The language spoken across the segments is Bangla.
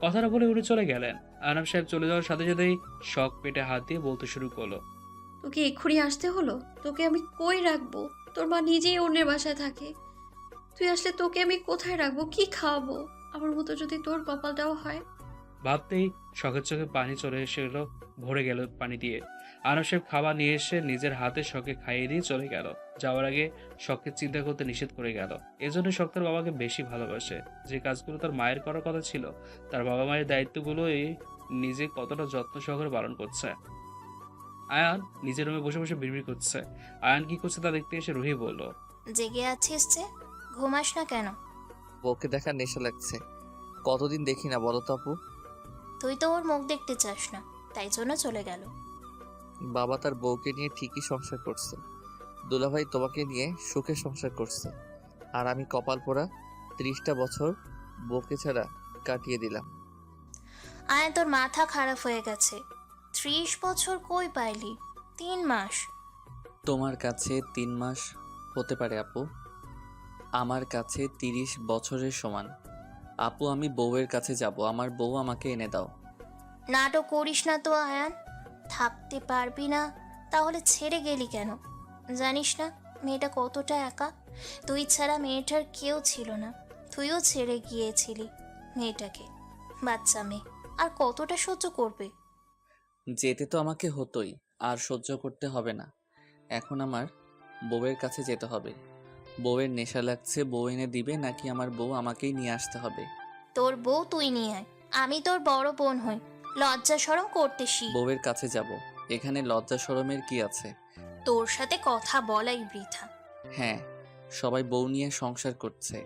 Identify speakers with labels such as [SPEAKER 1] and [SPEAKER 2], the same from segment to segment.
[SPEAKER 1] কথাটা বলে উনি চলে গেলেন। আনাম সাহেব চলে যাওয়ার সাথে সাথেই শখ পেটে হাত দিয়ে বলতে শুরু করলো।
[SPEAKER 2] তোকে এক্ষুনি আসতে হলো? তোকে আমি কই রাখবো? তোর মা নিজেই অন্যের বাসায় থাকে। তুই আসলে তোকে আমি কোথায় রাখবো, কি খাওয়াবো? আমার মতো যদি তোর কপালটাও হয়।
[SPEAKER 1] ভাবতেই শখের চোখে পানি চলে এসে এলো, ভরে গেল পানি দিয়ে। আনাম সাহেব খাবার নিয়ে এসে নিজের হাতে শখকে খাইয়ে দিয়ে চলে গেল। যাওয়ার আগে শখকে চিন্তা করতে নিষেধ করে গেল। এজন্য শখ তার বাবাকে বেশি ভালোবাসে। যে কাজগুলো তার মায়ের করার কথা ছিল, তার বাবা মায়ের দায়িত্বগুলোই নিজে কতটা যত্ন সহকারে পালন করছে। আয়ান নিজের রুমে বসে বসে বিড়বিড় করছে। আয়ান কি করছে তা দেখতে এসে রুহি বলল।
[SPEAKER 3] জেগে আছিস যে, ঘুমাস না কেন?
[SPEAKER 4] বউকে দেখার নেশা লাগছে। কতদিন দেখি না বলো তো আপু।
[SPEAKER 3] তুই তো ওর মুখ দেখতে চাস না, তাই জন্য চলে গেল।
[SPEAKER 4] বাবা তার বউকে নিয়ে ঠিকই সংসার করছে, দুলাভাই তোমাকে নিয়ে সুখে সংসার করছে, আর আমি কপাল পোড়া 30টা বছর বউকে ছাড়া কাটিয়ে দিলাম।
[SPEAKER 3] আয়, তোর মাথা খারাপ হয়ে গেছে। 30 বছর কই পাইলি? 3 মাস।
[SPEAKER 5] তোমার কাছে 3 মাস হতে পারে আপু, আমার কাছে 30 বছরের সমান। আপু আমি বউয়ের কাছে যাব, আমার বউ আমাকে এনে দাও।
[SPEAKER 3] নাটক করিস না তো আয়ান। থাকতে পারবি না তাহলে ছেড়ে গেলি কেন? জানিস না মেয়েটা কতটা একা? তুই ছাড়া মেয়েটার কেউ ছিল না। তুইও ছেড়ে গিয়েছিলি মেয়েটাকে। বাচ্চা মেয়ে আর কতটা সহ্য করবে?
[SPEAKER 5] যেতে তো আমাকে হতোই, আর সহ্য করতে হবে না। এখন আমার বউয়ের কাছে যেতে হবে। বউয়ের নেশা লাগছে, বউ এনে দিবে নাকি আমার বউ আমাকেই নিয়ে আসতে হবে?
[SPEAKER 3] তোর বউ তুই নিয়ে আয়, আমি তোর বড় বোন হই। লজ্জা শরম করতে শিখ।
[SPEAKER 5] বউয়ের কাছে যাব, এখানে লজ্জা শরমের কি আছে?
[SPEAKER 3] তোর সাথে কথা বলাই বৃথা।
[SPEAKER 5] হ্যাঁ, সবাই বউ নিয়ে সংসার করছে,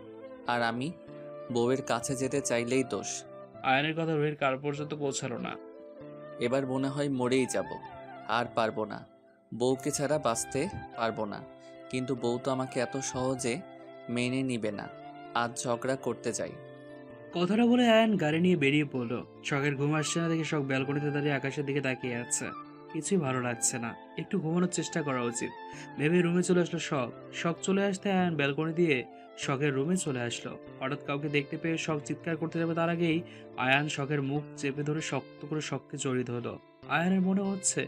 [SPEAKER 5] আর আমি বউয়ের কাছে যেতে চাইলেই দোষ।
[SPEAKER 1] আয়ানের কথা রুহির কার পর্যন্ত পৌঁছালো না।
[SPEAKER 5] এবার মনে হয় মরেই যাব, আর পারবো না, বউকে ছাড়া বাঁচতে পারবো না। কিন্তু বউ তো আমাকে এত সহজে মেনে নিবে না। আজ ঝগড়া করতে যাই।
[SPEAKER 1] কথাটা বলে আয়ান গাড়ি নিয়ে বেরিয়ে পড়লো। শখের ঘুম আসছে না দেখে শখ ব্যালকনিতে দাঁড়িয়ে আকাশের দিকে তাকিয়ে আছে। কিছুই ভালো লাগছে না, একটু ঘুমানোর চেষ্টা করা উচিত ভেবে রুমে চলে আসলো শখ। শখ চলে আসতে আয়ান ব্যালকনি দিয়ে শখের রুমে চলে আসলো। হঠাৎ কাউকে দেখতে পেয়ে শখ চিৎকার করতে যাবে তার আগেই আয়ান শখের মুখ চেপে ধরে শক্ত করে শখকে জড়িয়ে ধরলো। আয়ানের মনে হচ্ছে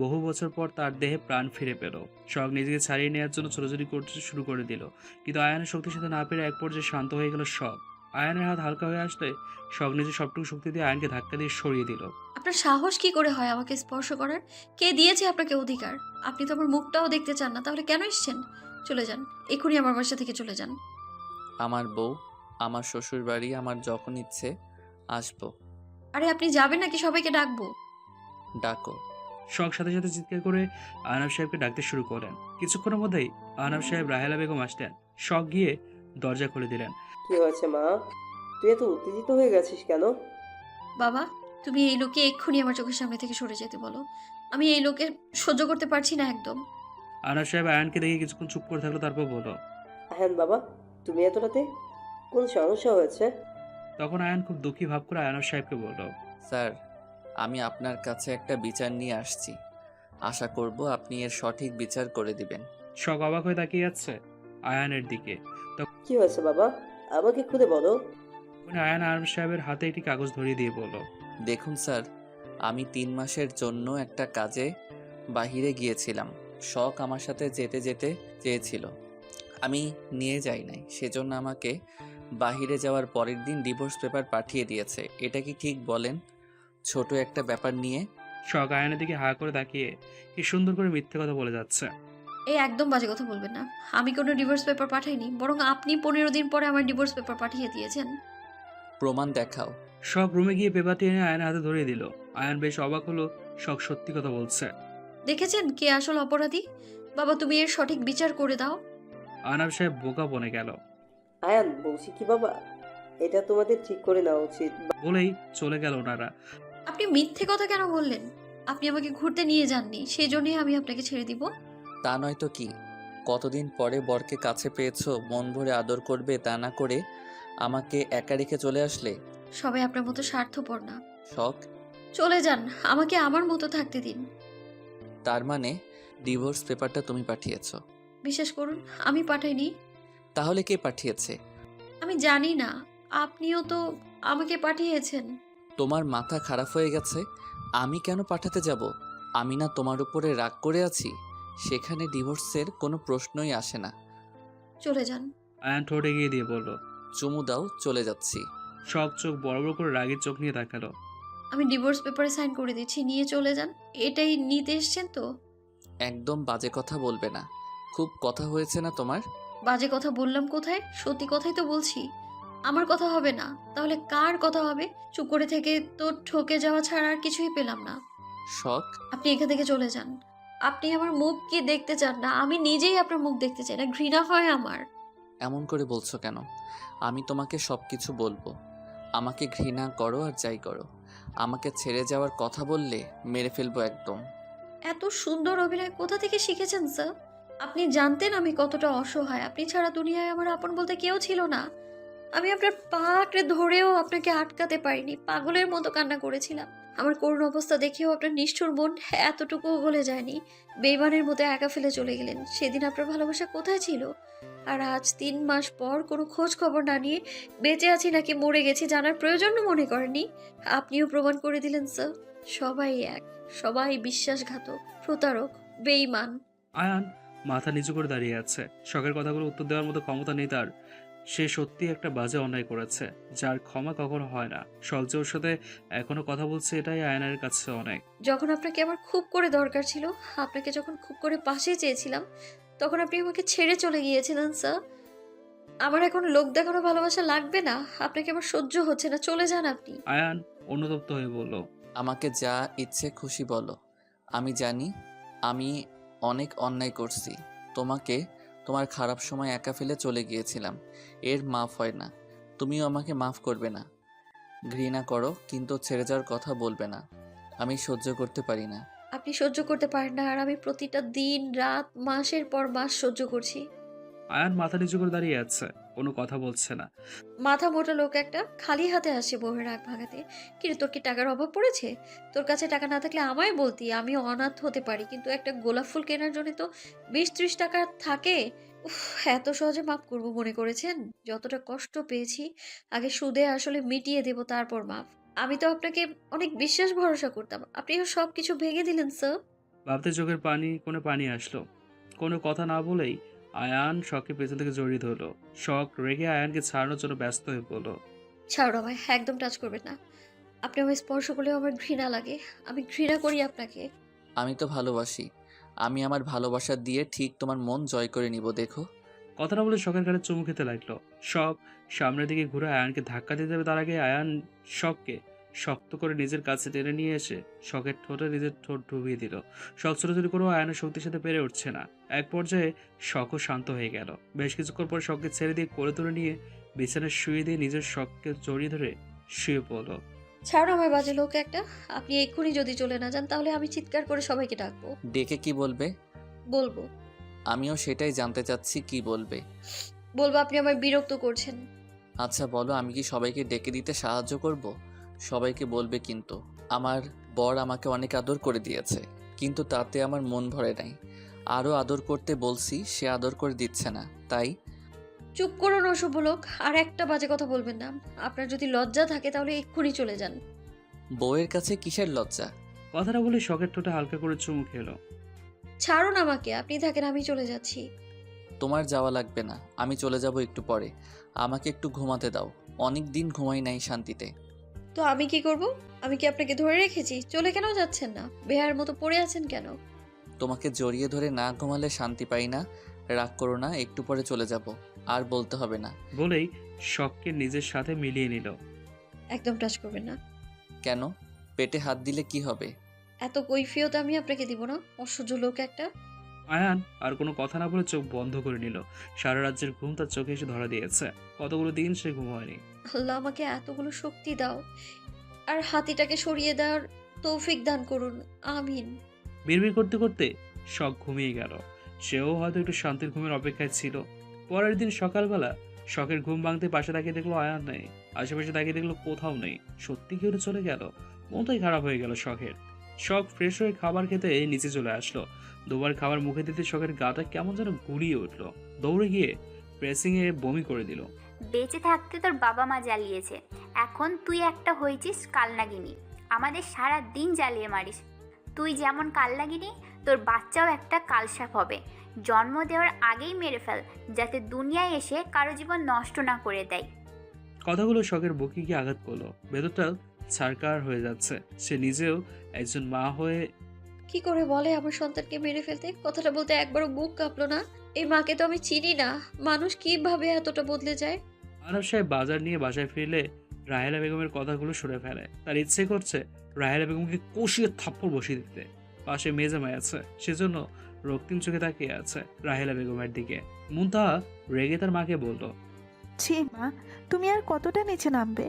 [SPEAKER 1] বহু বছর পর তার দেহে প্রাণ ফিরে পেল। শখ নিজেকে ছাড়িয়ে নেওয়ার জন্য ছোটাছুটি করতে শুরু করে দিল, কিন্তু আয়ানের শক্তির সাথে না পেরে এক পর্যায়ে শান্ত হয়ে গেল শখ। আয়ানের হাত হালকা হয়ে আসলে শখ নিজের সবটুকু শক্তি দিয়ে আয়নকে ধাক্কা দিয়ে সরিয়ে দিল।
[SPEAKER 2] আপনার সাহস কি করে হয় আমাকে স্পর্শ করার? কে দিয়েছে আপনাকে অধিকার? আপনি তো আমার মুখটাও দেখতে চান না, তাহলে কেন এসেছেন? চলে যান, এক্ষুনি আমার বাসা থেকে চলে যান।
[SPEAKER 5] আমার বউ, আমার শ্বশুর বাড়ি, আমার যখন ইচ্ছে আসবো।
[SPEAKER 2] আরে আপনি যাবেন নাকি সবাইকে ডাকবো?
[SPEAKER 5] ডাকো।
[SPEAKER 1] শখ সাথে সাথে চিৎকার করে আহনাব সাহেবকে ডাকতে শুরু করেন। কিছুক্ষণের মধ্যেই আহনাব সাহেব রাহেলা বেগম আসলেন। শখ গিয়ে দরজা খুলে দিলেন।
[SPEAKER 6] কি হয়েছে মা? তুই এত উত্তেজিত হয়ে গেছিস কেন?
[SPEAKER 2] বাবা, তুমি এই লোককে এক্ষুনি আমার চোখের সামনে থেকে সরে যেতে বলো। আমি এই লোকের সহ্য করতে পারছি না একদম।
[SPEAKER 1] আহনাব সাহেব আয়ানকে দেখে কিছুক্ষণ চুপ করে থাকলো, তারপর বলল।
[SPEAKER 6] হ্যাঁ বাবা, তুমি এত রাতে কোন সমস্যা হয়েছে?
[SPEAKER 1] তখন আয়ান খুব দুঃখী ভাব করে আহনাব সাহেবকে বলল।
[SPEAKER 5] স্যার, আমি আপনার কাছে একটা বিচার নিয়ে আসছি। আশা করব আপনি এর সঠিক বিচার করে দিবেন।
[SPEAKER 1] শখ অবাক হয়ে তাকিয়ে যাচ্ছে আয়ানের দিকে।
[SPEAKER 6] কি হয়েছে বাবা, আমাকে খুলে বলো।
[SPEAKER 1] তখন আয়ান আহনাব সাহেবের হাতে একটি কাগজ ধরিয়ে দিয়ে বলল।
[SPEAKER 5] দেখুন স্যার, আমি 3 মাসের জন্য একটা কাজে বাহিরে গিয়েছিলাম। শখ আমার সাথে যেতে যেতে চেয়েছিল, আমি নিয়ে যাই নাই। সেজন্য আমাকে বাহিরে যাওয়ার পরের দিন ডিভোর্স পেপার পাঠিয়ে দিয়েছে। এটা কি ঠিক বলেন? ছোট একটা ব্যাপার নিয়ে।
[SPEAKER 1] শখ আয়ানের দিকে হা করে তাকিয়ে কি সুন্দর করে মিথ্যে কথা বলে যাচ্ছে।
[SPEAKER 2] এই একদম বাজে কথা বলবেন না। আমি কোনো ডিভোর্স পেপার পাঠাইনি, বরং আপনি 15 দিন পরে আমার ডিভোর্স পেপার পাঠিয়ে দিয়েছেন।
[SPEAKER 5] প্রমাণ দেখাও।
[SPEAKER 1] শখ রুমে গিয়ে পেপারটি এনে আয়নের হাতে ধরিয়ে দিল। আয়ান বেশ অবাক হলো, শখ সত্যি কথা বলছে।
[SPEAKER 2] দেখেছেন কে আসল অপরাধী? বাবা, তুমি এর সঠিক বিচার করে দাও।
[SPEAKER 1] আহনাব সাহেব বোকা বনে গেল।
[SPEAKER 6] আয়ান, বলছি কি বাবা, এটা তোমাদের ঠিক করে নেওয়া উচিত।
[SPEAKER 1] বলেই চলে গেল ওনারা।
[SPEAKER 2] আপনি মিথ্যে কথা কেন বললেন? আপনি আমাকে ঘুরতে নিয়ে যাননি, সেই জন্যই আমি আপনাকে ছেড়ে দিব।
[SPEAKER 5] তা নয় তো কি? কতদিন পরে বরকে কাছে পেয়েছো, মন ভরে আদর করবে তা না করে আমাকে একা রেখে চলে আসলে।
[SPEAKER 2] সবাই আপনার মতো স্বার্থপর না।
[SPEAKER 5] শখ,
[SPEAKER 2] চলে যান, আমাকে আমার মতো থাকতে দিন।
[SPEAKER 5] তার মানে ডিভোর্স পেপারটা তুমি পাঠিয়েছো?
[SPEAKER 2] বিশ্বাস করুন, আমি পাঠাইনি।
[SPEAKER 5] তাহলে কে পাঠিয়েছে?
[SPEAKER 2] আমি জানি না, আপনিও তো আমাকে পাঠিয়েছেন।
[SPEAKER 5] তোমার মাথা খারাপ হয়ে গেছে? আমি কেন পাঠাতে যাব? আমি না তোমার উপরে রাগ করে আছি? সেখানে ডিভোর্সের কোনো প্রশ্নই আসে না।
[SPEAKER 2] চলে যান।
[SPEAKER 1] আয়ান ঠোঁট এগিয়ে দিয়ে বলল।
[SPEAKER 5] চুমু দাও, চলে যাচ্ছি।
[SPEAKER 1] শখ চোখ বড় বড় করে রাগের চোখ নিয়ে তাকালো।
[SPEAKER 2] আমি ডিভোর্স পেপারে সাইন করে দিচ্ছি, নিয়ে চলে যান। এটাই নিতে এসছেন তো?
[SPEAKER 5] একদম বাজে কথা বলবে না। খুব কথা হয়েছে না তোমার?
[SPEAKER 2] বাজে কথা বললাম কোথায়? সত্যি কথাই তো বলছি। আমার কথা হবে না তাহলে কার কথা হবে? চুপ করে থেকে তো ঠকে যাওয়া ছাড়া আর কিছুই পেলাম না।
[SPEAKER 5] শখ,
[SPEAKER 2] আপনি এখান থেকে চলে যান। আপনি আমার মুখ কি দেখতে চান না? আমি নিজেই আপনার মুখ দেখতে চাই না, ঘৃণা হয় আমার।
[SPEAKER 5] এমন করে বলছো কেন? আমি তোমাকে সব কিছু বলবো। আমাকে ঘৃণা করো আর যাই করো, আমাকে ছেড়ে যাওয়ার কথা বললে মেরে ফেলবো একদম।
[SPEAKER 2] এত সুন্দর অভিনয় কোথা থেকে শিখেছেন স্যার? আপনি জানতেন আমি কতটা অসহায়, আপনি ছাড়া দুনিয়ায় আমার আপন বলতে কেউ ছিল না। আমি আপনার পা আঁকড়ে ধরেও আপনাকে আটকাতে পারিনি, পাগলের মতো কান্না করেছিলাম। আমার করুণ অবস্থা দেখেও আপনার নিষ্ঠুর মন এতটুকুও গলে যায়নি। বেইমানের মতো একা ফেলে চলে গেলেন। সেদিন আপনার ভালোবাসা কোথায় ছিল? আর আজ 3 মাস পর কোনো খোঁজ খবর না নিয়ে বেঁচে আছি নাকি মরে গেছি জানার প্রয়োজন মনে করেননি। আপনিও প্রমাণ করে দিলেন স্যার, সবাই এক, সবাই বিশ্বাসঘাতক, প্রতারক, বেইমান।
[SPEAKER 1] আয়ান মাথা নিচু করে দাঁড়িয়ে আছে। শখের কথাগুলো উত্তর দেওয়ার মতো ক্ষমতা নেই তার। সে সত্যি একটা বাজে অন্যায় করেছে, যার ক্ষমা কখনো হয় না। শখ যে ওর সাথে এখনো কথা বলছে, এটাই আয়নের কাছে অনেক।
[SPEAKER 2] যখন আপনাকে আমার খুব করে দরকার ছিল, আপনাকে যখন খুব করে পাশে চেয়েছিলাম, তখন আপনি আমাকে ছেড়ে চলে গিয়েছিলেন স্যার। আমার এখন লোক দেখানো ভালোবাসা লাগবে না। আপনাকে আমার সহ্য হচ্ছে না, চলে যান আপনি।
[SPEAKER 1] আয়ান অনুতপ্ত হয়ে বলল।
[SPEAKER 5] আমাকে যা ইচ্ছে খুশি বলো। আমি জানি আমি অনেক অন্যায় করছি। তোমাকে তোমার খারাপ সময় একা ফেলে চলে গিয়েছিলাম, এর মাফ হয় না। তুমিও আমাকে মাফ করবে না। ঘৃণা করো কিন্তু ছেড়ে যাওয়ার কথা বলবে না। আমি সহ্য করতে পারি না।
[SPEAKER 2] আপনি সহ্য করতে পারেন না, আর আমি প্রতিটা দিন রাত মাসের পর মাস সহ্য করছি।
[SPEAKER 1] আয়ান মাথা নিচু করে দাঁড়িয়ে আছে, কোনো কথা বলছে না।
[SPEAKER 2] মাথা মোটা লোক একটা, খালি হাতে আসে বউয়ের রাগ ভাগাতে। কিন্তু তোর কি টাকার অভাব পড়েছে? তোর কাছে টাকা না থাকলে আমায় বলতি, আমি অনাথ হতে পারি, কিন্তু একটা গোলাপ ফুল কেনার জন্য তো 20-30 টাকা থাকে। উফ, এত সহজে মাফ করবো মনে করেছেন? যতটা কষ্ট পেয়েছি আগে সুদে আসলে মিটিয়ে দেব, তারপর মাফ। আমি তো আপনাকে অনেক বিশ্বাস ভরসা করতাম, আপনিও সব কিছু ভেঙে দিলেন স্যার।
[SPEAKER 1] ভাবতে চোখের কোনো পানি আসলো। কোনো কথা না বলেই আয়ান শখকে পেছন থেকে জড়িয়ে ধরলো। শখ রেগে আয়ানকে ছাড়ানোর জন্য ব্যস্ত হয়ে পড়ল।
[SPEAKER 2] ছাড়ো আমায়, একদম টাচ করবেন না। আপনি আমায় স্পর্শ করলেও আমার ঘৃণা লাগে, আমি ঘৃণা করি আপনাকে।
[SPEAKER 5] আমি তো ভালোবাসি। আমি আমার ভালোবাসা দিয়ে ঠিক তোমার মন জয় করে নিব, দেখো।
[SPEAKER 1] কথাটা বলে শখের গালে চুমু খেতে লাগলো। শখ সামনের দিকে ঘুরে আয়ানকে ধাক্কা দিতে যাবে, তার আগে আয়ান শখকে শক্ত করে নিজের কাছে টেনে নিয়ে এসে শখের ঠোঁটে নিজের ঠোঁট ডুবিয়ে দিল। শখ ছোটাছুটি করেও আয়ানের শক্তির সাথে পেরে উঠছে না। এক পর্যায়ে শখও শান্ত হয়ে গেল। বেশ কিছুক্ষণ পর শখকে ছেড়ে দিয়ে কোলে তুলে নিয়ে বিছানায় শুয়ে দিয়ে নিজের শখকে জড়িয়ে ধরে শুয়ে পড়ল।
[SPEAKER 2] ছাড়ো আমার বাজে লোক একটা। আপনি এক্ষুনি যদি চলে না যান তাহলে আমি চিৎকার করে সবাইকে ডাকবো।
[SPEAKER 5] ডেকে কি বলবে?
[SPEAKER 2] বলবো
[SPEAKER 5] আমিও সেটাই জানতে চাচ্ছি, কি বলবে।
[SPEAKER 2] বলবো আপনি আমায় বিরক্ত করছেন।
[SPEAKER 5] আচ্ছা বলো, আমি কি সবাইকে ডেকে দিতে সাহায্য করব? সবাইকে বলবে কিন্তু আমার বর আমাকে অনেক আদর করে দিয়েছে, কিন্তু তাতে আমার মন ভরে নাই। আরও আদর করতে বলছি, সে আদর করে দিচ্ছে না, তাই।
[SPEAKER 2] চুপ করুন অশুভ লোক, আর একটা বাজে কথা বলবেন না। আপনার যদি লজ্জা থাকে তাহলে এক্ষুনি চলে যান।
[SPEAKER 5] বউয়ের কাছে কিসের লজ্জা?
[SPEAKER 1] কথাটা বলে শখের ঠোঁটে হালকা করে চুমু খেলো।
[SPEAKER 2] ছাড়ুন আমাকে, আপনি থাকেন, আমি চলে যাচ্ছি।
[SPEAKER 5] তোমার যাওয়া লাগবে না, আমি চলে যাব একটু পরে। আমাকে একটু ঘুমাতে দাও, অনেক দিন ঘুমাই নাই শান্তিতে।
[SPEAKER 2] তো আমি কি করব? আমি কি আপনাকে ধরে রেখেছি? চলে কেন যাচ্ছেন না? বেহার মতো পড়ে আছেন কেন?
[SPEAKER 5] তোমাকে জড়িয়ে ধরে না ঘুমালে শান্তি পাই না। রাগ করো না, একটু পরে চলে যাব। আর বলতে হবে না।
[SPEAKER 1] বলেই শখকে নিজের সাথে মিলিয়ে নিল।
[SPEAKER 2] একদম টাচ করবেন না।
[SPEAKER 5] কেন? পেটে হাত দিলে কি হবে?
[SPEAKER 2] এত কৈফিয়ত আমি আপনাকে দিব না, অসহ্য লোক একটা।
[SPEAKER 1] আয়ান আর কোনো কথা না বলে চোখ বন্ধ করে নিল। সারা রাজ্যের ঘুম তার চোখে এসে ধরা দিয়েছে। কতগুলো দিন সে ঘুম হয়নি।
[SPEAKER 2] আল্লাহ আমাকে এতগুলো শক্তি দাও, আর হাতিটাকে সরিয়ে দেওয়ার তৌফিক দান করুন, আমিন।
[SPEAKER 1] বিড়বিড় করতে করতে শখ ঘুমিয়ে গেল। সেও হয়তো একটু শান্তির ঘুমের অপেক্ষায় ছিল। পরের দিন সকালবেলা শখের ঘুম ভাঙতে পাশে তাকিয়ে দেখলো আয়ান নেই। আশেপাশে তাকিয়ে দেখলো কোথাও নেই। সত্যি কেউ চলে গেল। মনটাই খারাপ হয়ে গেল শখের। শখ ফ্রেশ হয়ে খাবার খেতে নিচে চলে আসলো। দুবার খাবার মুখে দিতে শখের গাটা কেমন যেন গুলিয়ে উঠলো। দৌড়ে গিয়ে প্রেসিংয়ে বমি করে দিল।
[SPEAKER 7] বেঁচে থাকতে তোর বাবা মা জ্বালিয়েছে, এখন তুই একটা হয়েছিস কালনাগিনী, আমাদের সারা দিন জ্বালিয়ে মারিস। তুই যেমন কালনাগিনী, তোর বাচ্চাও একটা কালসাপ হবে। জন্ম দেওয়ার আগেই মেরে ফেল, যাতে দুনিয়ায় এসে কারো জীবন নষ্ট না করে দেয়।
[SPEAKER 1] কথাগুলো শখের বুকে গিয়ে আঘাত করলো। ভেতরটা ছারকার হয়ে যাচ্ছে। সে নিজেও একজন মা হয়ে
[SPEAKER 2] কি করে বলে আমার সন্তানকে মেরে ফেলতে? কথাটা বলতে একবারও বুক কাঁপলো না। এই মাকে তো আমি চিনি না, মানুষ কিভাবে এতটা বদলে যায়।
[SPEAKER 1] আরব সাহেব বাজার নিয়ে বাসায় ফিরলে রাহেলা বেগমের কথাগুলো সরে ফেলে। তার ইচ্ছে করছে রাহেলা বেগমকে কষিয়ে থাপ্পড় বসিয়ে দিতে। পাশে মেজামাই আছে, সেজন্য রক্তিম চোখে তাকিয়ে আছে রাহেলা বেগমের দিকে। মুনতাহা রেগে তার মাকে বলল,
[SPEAKER 8] ছি মা, তুমি আর কতটা নিচে নামবে?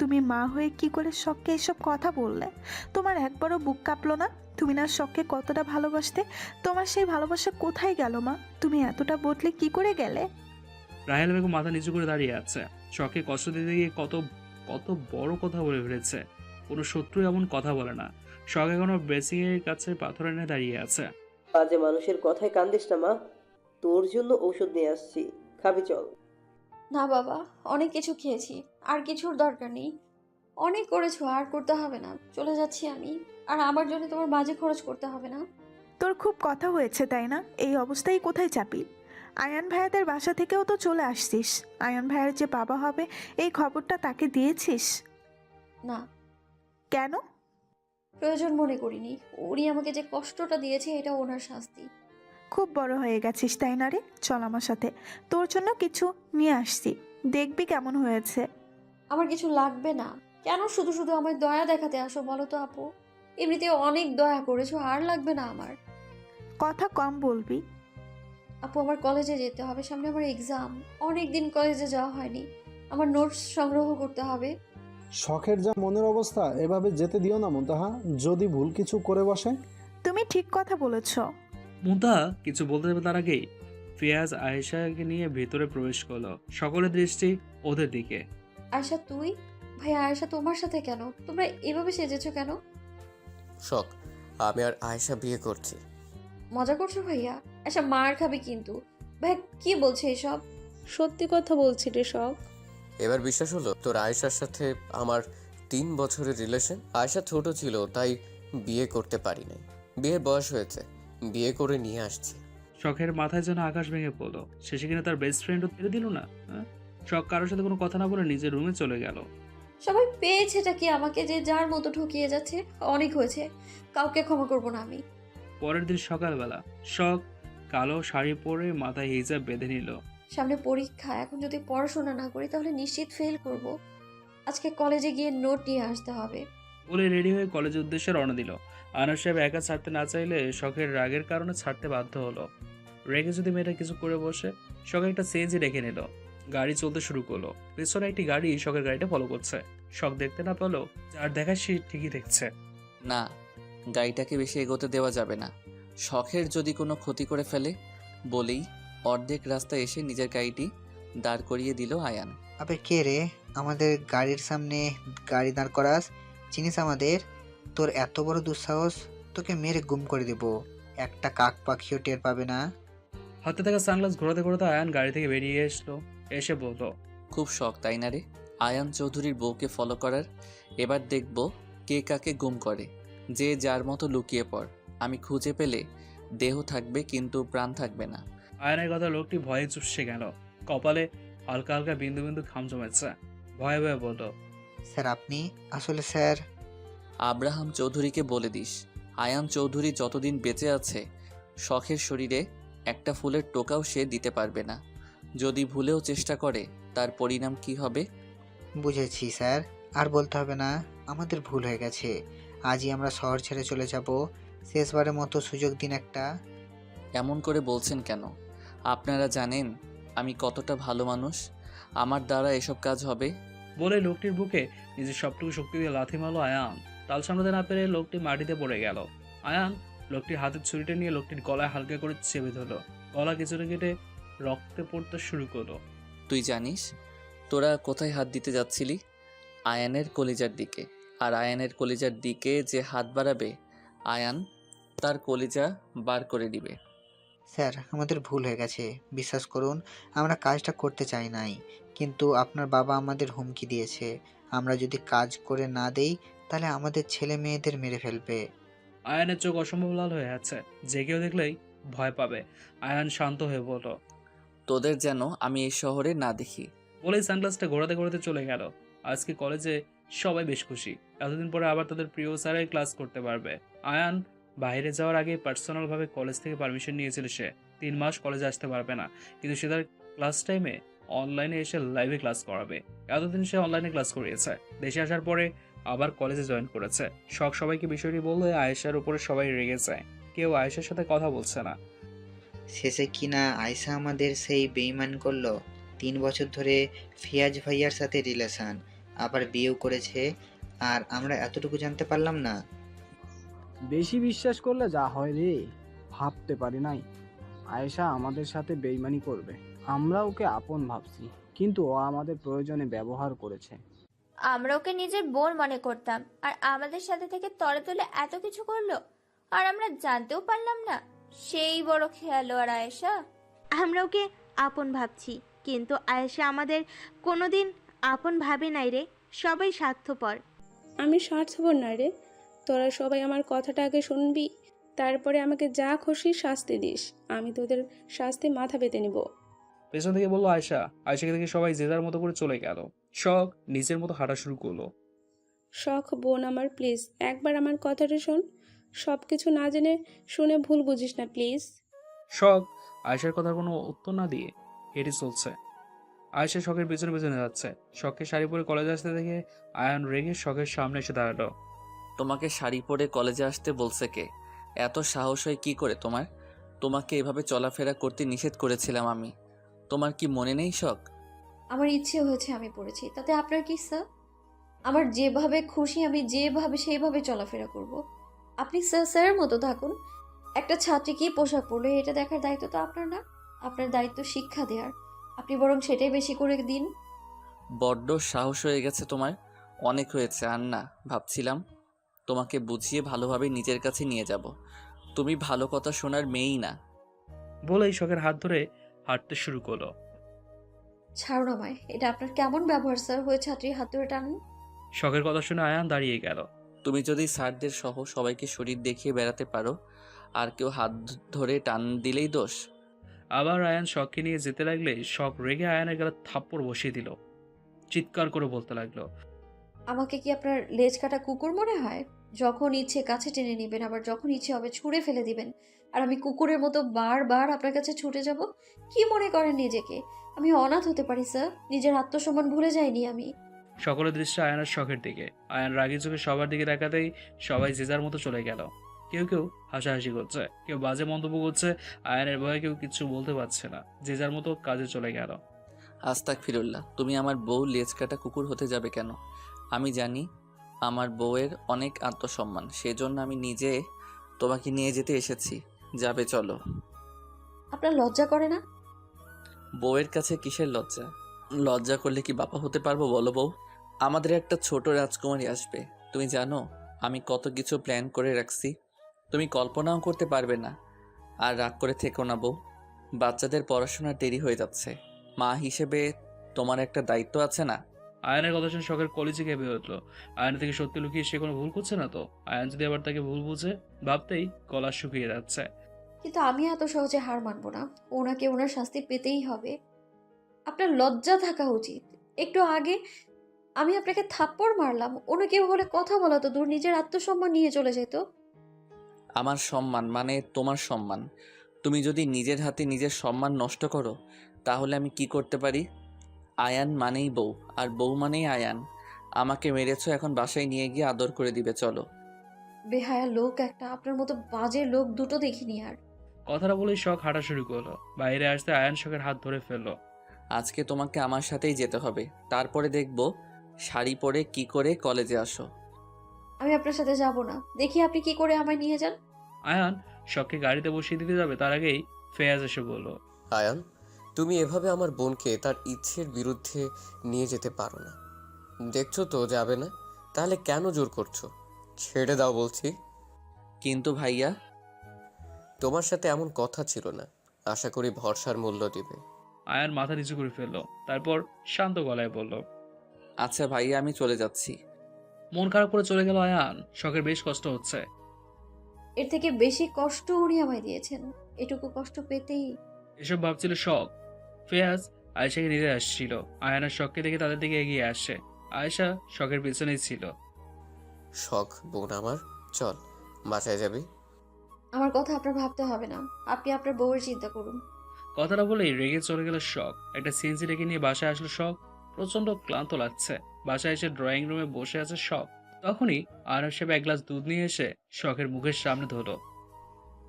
[SPEAKER 8] তুমি মা হয়ে কি করে শখকে এসব কথা বললে? তোমার একবারও বুক কাঁপলো না? তুমি না শখকে কতটা ভালোবাসতে? তোমার সেই ভালোবাসা কোথায় গেল মা? তুমি এতটা বদলে কি করে গেলে?
[SPEAKER 1] রাহেলা বেগম মাথা নিচু করে দাঁড়িয়ে আছে। শখকে কষ্ট দিতে গিয়ে কত কত বড় কথা বলে ফেলেছে। কোনো শত্রু এমন কথা বলে না। শখ এখনো বেসিং এর কাছে পাথর এনে দাঁড়িয়ে আছে।
[SPEAKER 6] বাজে মানুষের কথায় কান্দিস না মা, তোর জন্য ঔষধ নিয়ে আসছি, খাবি চল।
[SPEAKER 2] না বাবা, অনেক কিছু খেয়েছি, আর কিছুর দরকার নেই। অনেক করেছো, আর করতে হবে না। চলে যাচ্ছি আমি। আর আমার জন্য তোমার বাজে খরচ করতে হবে না।
[SPEAKER 8] তোর খুব কথা হয়েছে তাই না? এই অবস্থায় কোথায় চাপি? আয়ান ভাইয়াদের বাসা থেকেও তো চলে আসছিস। আয়ান ভাইয়ার যে বাবা হবে এই খবরটা তাকে দিয়েছিস?
[SPEAKER 2] না,
[SPEAKER 8] কেন?
[SPEAKER 2] প্রয়োজন মনে করিনি। উনি আমাকে যে কষ্টটা দিয়েছে এটা ওনার শাস্তি।
[SPEAKER 8] খুব বড় হয়ে গেছিস তাই না রে? চল আমার সাথে, তোর জন্য কিছু নিয়ে আসছি, দেখবি কেমন হয়েছে।
[SPEAKER 2] আমার কিছু লাগবে না। কেন শুধু শুধু আমায় দয়া দেখাতে আসো বলো তো আপু? এমনিতে অনেক দয়া করেছো, আর লাগবে না আমার।
[SPEAKER 8] কথা কম বলবি।
[SPEAKER 2] আপু, আমার কলেজে যেতে হবে, সামনে আমার এক্সাম। অনেক দিন কলেজে যাওয়া হয়নি। আমার নোটস সংগ্রহ করতে হবে।
[SPEAKER 9] শখের যা মনের অবস্থা, এভাবে যেতে দিও না মুনতাহা, যদি ভুল কিছু করে বসে।
[SPEAKER 8] তুমি ঠিক কথা বলেছ।
[SPEAKER 1] মুনতাহা কিছু বলতে যাবে তার আগেই ফিয়াজ আয়েশাকে নিয়ে ভেতরে প্রবেশ করলো। সকলের দৃষ্টি ওদের দিকে।
[SPEAKER 2] আয়শা তুই? ভাই আয়শা তোমার সাথে কেন? তোমরা এভাবে সেজেছো কেন?
[SPEAKER 10] শখ, আমি আর আয়েশা বিয়ে করছি।
[SPEAKER 2] মজা করছো ভাইয়া? আয়শা মার খাবে কিন্তু। ভাই কি বলছে এসব?
[SPEAKER 11] সত্যি কথা বলছি রে সব।
[SPEAKER 10] এবার বিশ্বাস হলো তোর আয়েশার সাথে আমার 3 বছরের রিলেশন। আয়েশা ছোট ছিল তাই বিয়ে করতে পারি নাই। বিয়ের বয়স হয়েছে, বিয়ে করে নিয়ে আসছি।
[SPEAKER 1] শখের মাথায় যেন আকাশ ভেঙে পড়লো। শেষে কিনা তার বেস্ট ফ্রেন্ডও ছেড়ে দিল না। হ্যাঁ? শখ কারোর সাথে কোনো কথা না বলে নিজের রুমে চলে গেল।
[SPEAKER 2] সবাই পেয়েছেটা কি আমাকে, যে যার মতো ঠকিয়ে যাচ্ছে? অনেক হয়েছে, কাউকে ক্ষমা করবো না আমি।
[SPEAKER 1] পরের দিন সকালবেলা শখ কালো শাড়ি পরে মাথায় হিজাব বেঁধে নিল।
[SPEAKER 2] সামনে পরীক্ষা, এখন যদি পড়াশোনা না করি তাহলে নিশ্চিত ফেল করব। আজকে কলেজে গিয়ে নোট নিয়ে আসতে হবে।
[SPEAKER 1] বলে রেডি হয়ে কলেজের উদ্দেশ্যে রওনা দিল। আনার সাহেব একা ছাড়তে না চাইলে শখের রাগের কারণে ছাড়তে বাধ্য হলো। রেগে যদি মেয়েটা কিছু করে বসে, শখ একটা সেজে রেখে নিল। গাড়ি চলতে শুরু করলো। পেছনে একটি গাড়ি শখের গাড়িটা ফলো করছে। শখ দেখতে না পেলেও যার দেখায় সে ঠিকই দেখছে।
[SPEAKER 5] না, গাড়িটাকে বেশি এগোতে দেওয়া যাবে না। শখের যদি কোনো ক্ষতি করে ফেলে বলেই অর্ধেক রাস্তায় এসে নিজের গাড়িটি দাঁড় করিয়ে দিল আয়ান।
[SPEAKER 12] আবে কে রে, আমাদের গাড়ির সামনে গাড়ি দাঁড় করাস? চিনিস আমাদের? তোর এত বড় দুঃসাহস, তোকে মেরে গুম করে দেব। একটা কাক পাখিও টের পাবে না।
[SPEAKER 1] হাতে থাকা সানগ্লাস ঘোরাতে ঘোরাতে আয়ান গাড়ি থেকে বেরিয়ে এসলো। এসে বলল,
[SPEAKER 5] খুব শখ তাই না রে আয়ান চৌধুরীর বউকে ফলো করার? এবার দেখব কে কাকে গুম করে। যে যার মতো লুকিয়ে পড়। আমি খুঁজে পেলে দেহ থাকবে কিন্তু প্রাণ থাকবে না।
[SPEAKER 1] আয়নের কথা লোকটি ভয়ে চুপসে গেল। কপালে হালকা হালকা বিন্দু বিন্দু ঘাম জমেছে। ভয়ে ভয়ে বলল,
[SPEAKER 12] স্যার আপনি? আসলে স্যার,
[SPEAKER 5] আব্রাহাম চৌধুরীকে বলে দিস আয়ান চৌধুরী যতদিন বেঁচে আছে শখের শরীরে একটা ফুলের টোকাও সে দিতে পারবে না। যদি ভুলেও চেষ্টা করে তার পরিণাম কি হবে?
[SPEAKER 12] বুঝেছি স্যার, আর বলতে হবে না। আমাদের ভুল হয়ে গেছে। আজই আমরা শহর ছেড়ে চলে যাব। শেষবারের মতো সুযোগ দিন একটা।
[SPEAKER 5] এমন করে বলছেন কেন? আপনারা জানেন আমি কতটা ভালো মানুষ। আমার দ্বারা এসব কাজ হবে?
[SPEAKER 1] বলে লোকটির বুকে নিজের সবটুকু শক্তি দিয়ে লাথি মারলো আয়ান। তাল সামলাতে না পেরে লোকটি মাটিতে পড়ে গেল। আয়ান লোকটির হাতের ছুরিটা নিয়ে লোকটির গলায় হালকা করে চেপে ধরলো। গলা কিছুটা কেটে রক্তে পড়তে শুরু করলো।
[SPEAKER 5] তুই জানিস তোরা কোথায় হাত দিতে যাচ্ছিলি? আয়ানের কলিজার দিকে। আর আয়ানের কলিজার দিকে যে হাত বাড়াবে আয়ান তার কলিজা বার করে দিবে।
[SPEAKER 12] স্যার আমাদের ভুল হয়ে গেছে, বিশ্বাস করুন। আমরা কাজটা করতে চাই নাই, কিন্তু আপনার বাবা আমাদের হুমকি দিয়েছে। আমরা যদি কাজ করে না দেই তাহলে আমাদের ছেলে মেয়েদের মেরে ফেলবে।
[SPEAKER 1] আয়ানের চোখ অসম্ভব লাল হয়ে আছে, যে কেউ দেখলেই ভয় পাবে। আয়ান শান্ত হয়ে বলল,
[SPEAKER 5] তোদের যেন আমি এই শহরে না দেখি।
[SPEAKER 1] বলেই সানগ্লাসটা ঘোরাতে ঘোরাতে চলে গেল। আজকে কলেজে সবাই বেশ খুশি, এতদিন পরে আবার তাদের প্রিয় স্যারের ক্লাস করতে পারবে। আয়ান বাইরে যাওয়ার আগে পার্সোনালভাবে কলেজ থেকে পারমিশন নিয়েছিল সে 3 মাস কলেজে আসতে পারবে না, কিন্তু সে তার ক্লাস টাইমে অনলাইনে এসে লাইভে ক্লাস করাবে। এতদিন সে অনলাইনে ক্লাস করিয়েছে, দেশে আসার পরে আবার কলেজে জয়েন করেছে। সবাইকে বিষয়টি বললে আয়েশার উপরে সবাই রেগে যায়, কেউ আয়েশার সাথে কথা বলছে না।
[SPEAKER 12] শেষে কিনা আয়শা আমাদের সেই বেইমান করলো। 3 বছর ধরে ফিয়াজ ভাইয়ার সাথে রিলেশন, আবার বিয়েও করেছে, আর আমরা এতটুকু জানতে পারলাম না।
[SPEAKER 13] বেশি বিশ্বাস করলে যা হয় রে, ভাবতে পারি নাই আয়েশা আমাদের সাথে বেইমানি করবে। আমরা ওকে আপন ভাবছি, কিন্তু ও আমাদের প্রয়োজনে ব্যবহার করেছে।
[SPEAKER 3] আমরা ওকে নিজের বোন মনে করতাম, আর আমাদের সাথে থেকে তলে তলে এত কিছু করলো, আর আমরা জানতেও পারলাম না। সেই বড় খেয়াল আর আয়েশা।
[SPEAKER 11] আমরা ওকে আপন ভাবছি, কিন্তু আয়েশা আমাদের কোনোদিন আপন ভাবে নাই রে। সবাই স্বার্থপর।
[SPEAKER 14] আমি স্বার্থপর না রে, তোরা সবাই আমার কথাটা আগে শুনবি, তারপরে আমাকে যা খুশি শাস্তি দিস। আমি তোদের শাস্তি মাথা পেতে নিব।
[SPEAKER 1] পেছন থেকে বললো আয়েশা। আয়েশাকে দেখে সবাই যে যার মতো করে চলে গেল। শখ নিজের মতো হাঁটা শুরু করলো।
[SPEAKER 14] শখ বোন আমার, প্লিজ একবার আমার কথাটা শোন। সব কিছু না জেনে শুনে ভুল বুঝিস না প্লিজ।
[SPEAKER 1] শখ আয়েশার কথার কোনো উত্তর না দিয়ে হেঁটে চলছে। আয়েশা শখের পেছনে পেছনে যাচ্ছে। শখকে শাড়ি পরে কলেজে আসতে দেখে আয়ান রেগে শখের সামনে এসে দাঁড়ালো।
[SPEAKER 5] তোমাকে শাড়ি পরে কলেজে আসতে বলছে কে? এত সাহস হয় কি করে তোমার? তোমাকে এভাবে চলাফেরা করতে নিষেধ করেছিলাম আমি। তোমার কি মনে নেই শখ?
[SPEAKER 2] আমার ইচ্ছে হয়েছে আমি পড়েছি, তাতে আপনার কি স্যার? আমার যেভাবে খুশি আমি যেভাবে সেইভাবে চলাফেরা করব। আপনি স্যারের মতো থাকুন। একটা ছাত্রী কি পোশাক পরলো এটা দেখার দায়িত্ব তো আপনার না। আপনার দায়িত্ব শিক্ষা দেওয়ার, আপনি বরং সেটাই বেশি করে দিন।
[SPEAKER 5] বড্ড সাহস হয়ে গেছে তোমার, অনেক হয়েছে। আর না, ভাবছিলাম তোমাকে বুঝিয়ে ভালোভাবে নিজের কাছে নিয়ে যাব। তুমি ভালো কথা শোনার মেয়েই না।
[SPEAKER 1] বলেই শখের হাত ধরে হাঁটতে শুরু করলো।
[SPEAKER 2] ছাড়ুন আমায়, এটা আপনার কেমন ব্যবহার স্যার? হয়ে ছাত্রীর হাত ধরে টানুন।
[SPEAKER 1] শখের কথা শুনে আয়ান দাঁড়িয়ে গেল।
[SPEAKER 5] তুমি যদি স্যারদের সহ সবাইকে শরীর দেখিয়ে বেড়াতে পারো, আর কেউ হাত ধরে টান দিলেই দোষ।
[SPEAKER 1] আবার আয়ান শখকে নিয়ে যেতে লাগলে শখ রেগে আয়ানের গেলে থাপ্পড় বসিয়ে দিল। চিৎকার করে বলতে লাগলো,
[SPEAKER 2] আমাকে কি আপনার লেজ কাটা কুকুর মনে হয়? যখন ইচ্ছে কাছে টেনে নেবেন, আবার যখন ইচ্ছে হবে ছুঁড়ে ফেলে দিবেন, আর আমি কুকুরের মতো বারবার আপনার কাছে ছুটে যাব? কি মনে করেন নিজেকে? আমি অনাথ হতে পারি স্যার, নিজের আত্মসম্মান ভুলে যাইনি আমি।
[SPEAKER 1] সকলের দৃষ্টি আয়ানের শখের দিকে। আয়ান রাগি চোখে সবার দিকে তাকাতেই সবাই যে যার মতো চলে গেল। কেউ কেউ হাসাহাসি করছে, কেউ বাজে মন্তব্য করছে। আয়ানের ভয়ে কেউ কিছু বলতে পারছে না, যে যার মতো কাজে চলে গেল।
[SPEAKER 5] আস্তাগফিরুল্লাহ, তুমি আমার বউ লেজ কাটা কুকুর হতে যাবে কেন? আমি জানি আমার বউয়ের অনেক আত্মসম্মান, সেজন্য আমি নিজে তোমাকে নিয়ে যেতে এসেছি। যাবে, চলো।
[SPEAKER 2] আপনার লজ্জা করে না?
[SPEAKER 5] বউয়ের কাছে কিসের লজ্জা? লজ্জা করলে কি বাবা হতে পারবো বলো বউ? আমাদের একটা ছোট রাজকুমারী আসবে। তুমি জানো আমি কত কিছু প্ল্যান করে রাখছি, তুমি কল্পনাও করতে পারবে না। আর রাগ করে থেকো না বউ, বাচ্চাদের পড়াশোনার দেরি হয়ে যাচ্ছে। মা হিসেবে তোমার একটা দায়িত্ব আছে না?
[SPEAKER 1] আয়ানের কথা শুনে শখের কলেজে কেঁপে উঠলো। আয়নের থেকে সত্যি লুকিয়ে সে কোনো ভুল করছে না তো? আয়ান যদি আবার তাকে ভুল বুঝে, ভাবতেই গলা শুকিয়ে যাচ্ছে।
[SPEAKER 2] কিন্তু আমি এত সহজে হার মানবো না। ওনাকে ওনার শাস্তি পেতেই হবে। আপনার লজ্জা থাকা উচিত। একটু আগে আমি আপনাকে থাপ্পড় মারলাম, অন্য কেউ হলে কথা বলা তো দূর, নিজের আত্মসম্মান নিয়ে চলে যেত।
[SPEAKER 5] আমার সম্মান মানে তোমার সম্মান। তুমি যদি নিজের হাতে নিজের সম্মান নষ্ট করো, তাহলে আমি কি করতে পারি? আয়ান মানেই বউ, আর বউ মানেই আয়ান। আমাকে মেরেছো, এখন বাসায় নিয়ে গিয়ে আদর করে দিবে, চলো।
[SPEAKER 2] বেহায়া লোক একটা, আপনার মতো বাজে লোক দুটো দেখিনি আর।
[SPEAKER 1] কথাটা বলেই শখ হাঁটা শুরু করলো। বাইরে আসতে আয়ান শখের হাত ধরে ফেললো।
[SPEAKER 5] আজকে তোমাকে আমার সাথেই যেতে হবে, তারপরে দেখবো শাড়ি পরে কি করে কলেজে আসো।
[SPEAKER 2] আমি আপনার সাথে যাব না, দেখি আপনি কি করে আমায় নিয়ে যান।
[SPEAKER 1] আয়ান শখকে গাড়িতে বসিয়ে দিতে যাবে, তার আগেই ফেয়াজ এসে বলল,
[SPEAKER 10] আয়ান, তুমি এভাবে আমার বোনকে তার ইচ্ছের বিরুদ্ধে নিয়ে যেতে পারো না। দেখছো তো যাবে না, তাহলে কেন জোর করছো? ছেড়ে দাও বলছি।
[SPEAKER 5] কিন্তু ভাইয়া,
[SPEAKER 10] তোমার সাথে এমন কথা ছিল না। আশা করি ভরসার মূল্য দিবে।
[SPEAKER 1] আয়ান মাথা নিচু করে ফেললো, তারপর শান্ত গলায় বলল,
[SPEAKER 5] আচ্ছা ভাইয়া, আমি চলে যাচ্ছি।
[SPEAKER 1] মন খারাপ করে চলে গেল আয়ান। শখের বেশ কষ্ট হচ্ছে।
[SPEAKER 2] এর থেকে বেশি কষ্ট উনি আমায় দিয়েছেন, এটুকু কষ্ট পেতেই।
[SPEAKER 1] এসব ভাবছিল শখ। ফেয়াজ আয়েশাকে নিতে আসছিল। আয়ানের শখকে দেখে তাদের দিকে এগিয়ে আসে। আয়েশা শখের পেছনেই ছিল।
[SPEAKER 10] শখ বোন আমার, চল বাসায় যাবি।
[SPEAKER 2] আমার কথা আপনার ভাবতে হবে না, আপনি আপনার বউয়ের চিন্তা করুন।
[SPEAKER 1] কথাটা বলেই রেগে চলে গেল শখ। একটা সিএনজি রেখে নিয়ে বাসায় আসলো শখ। প্রচন্ড ক্লান্ত লাগছে। বাসায় এসে ড্রয়িং রুমে বসে আছে শখ। তখনই আয়নার সাহেব এক গ্লাস দুধ নিয়ে এসে শখের মুখের সামনে ধরলো।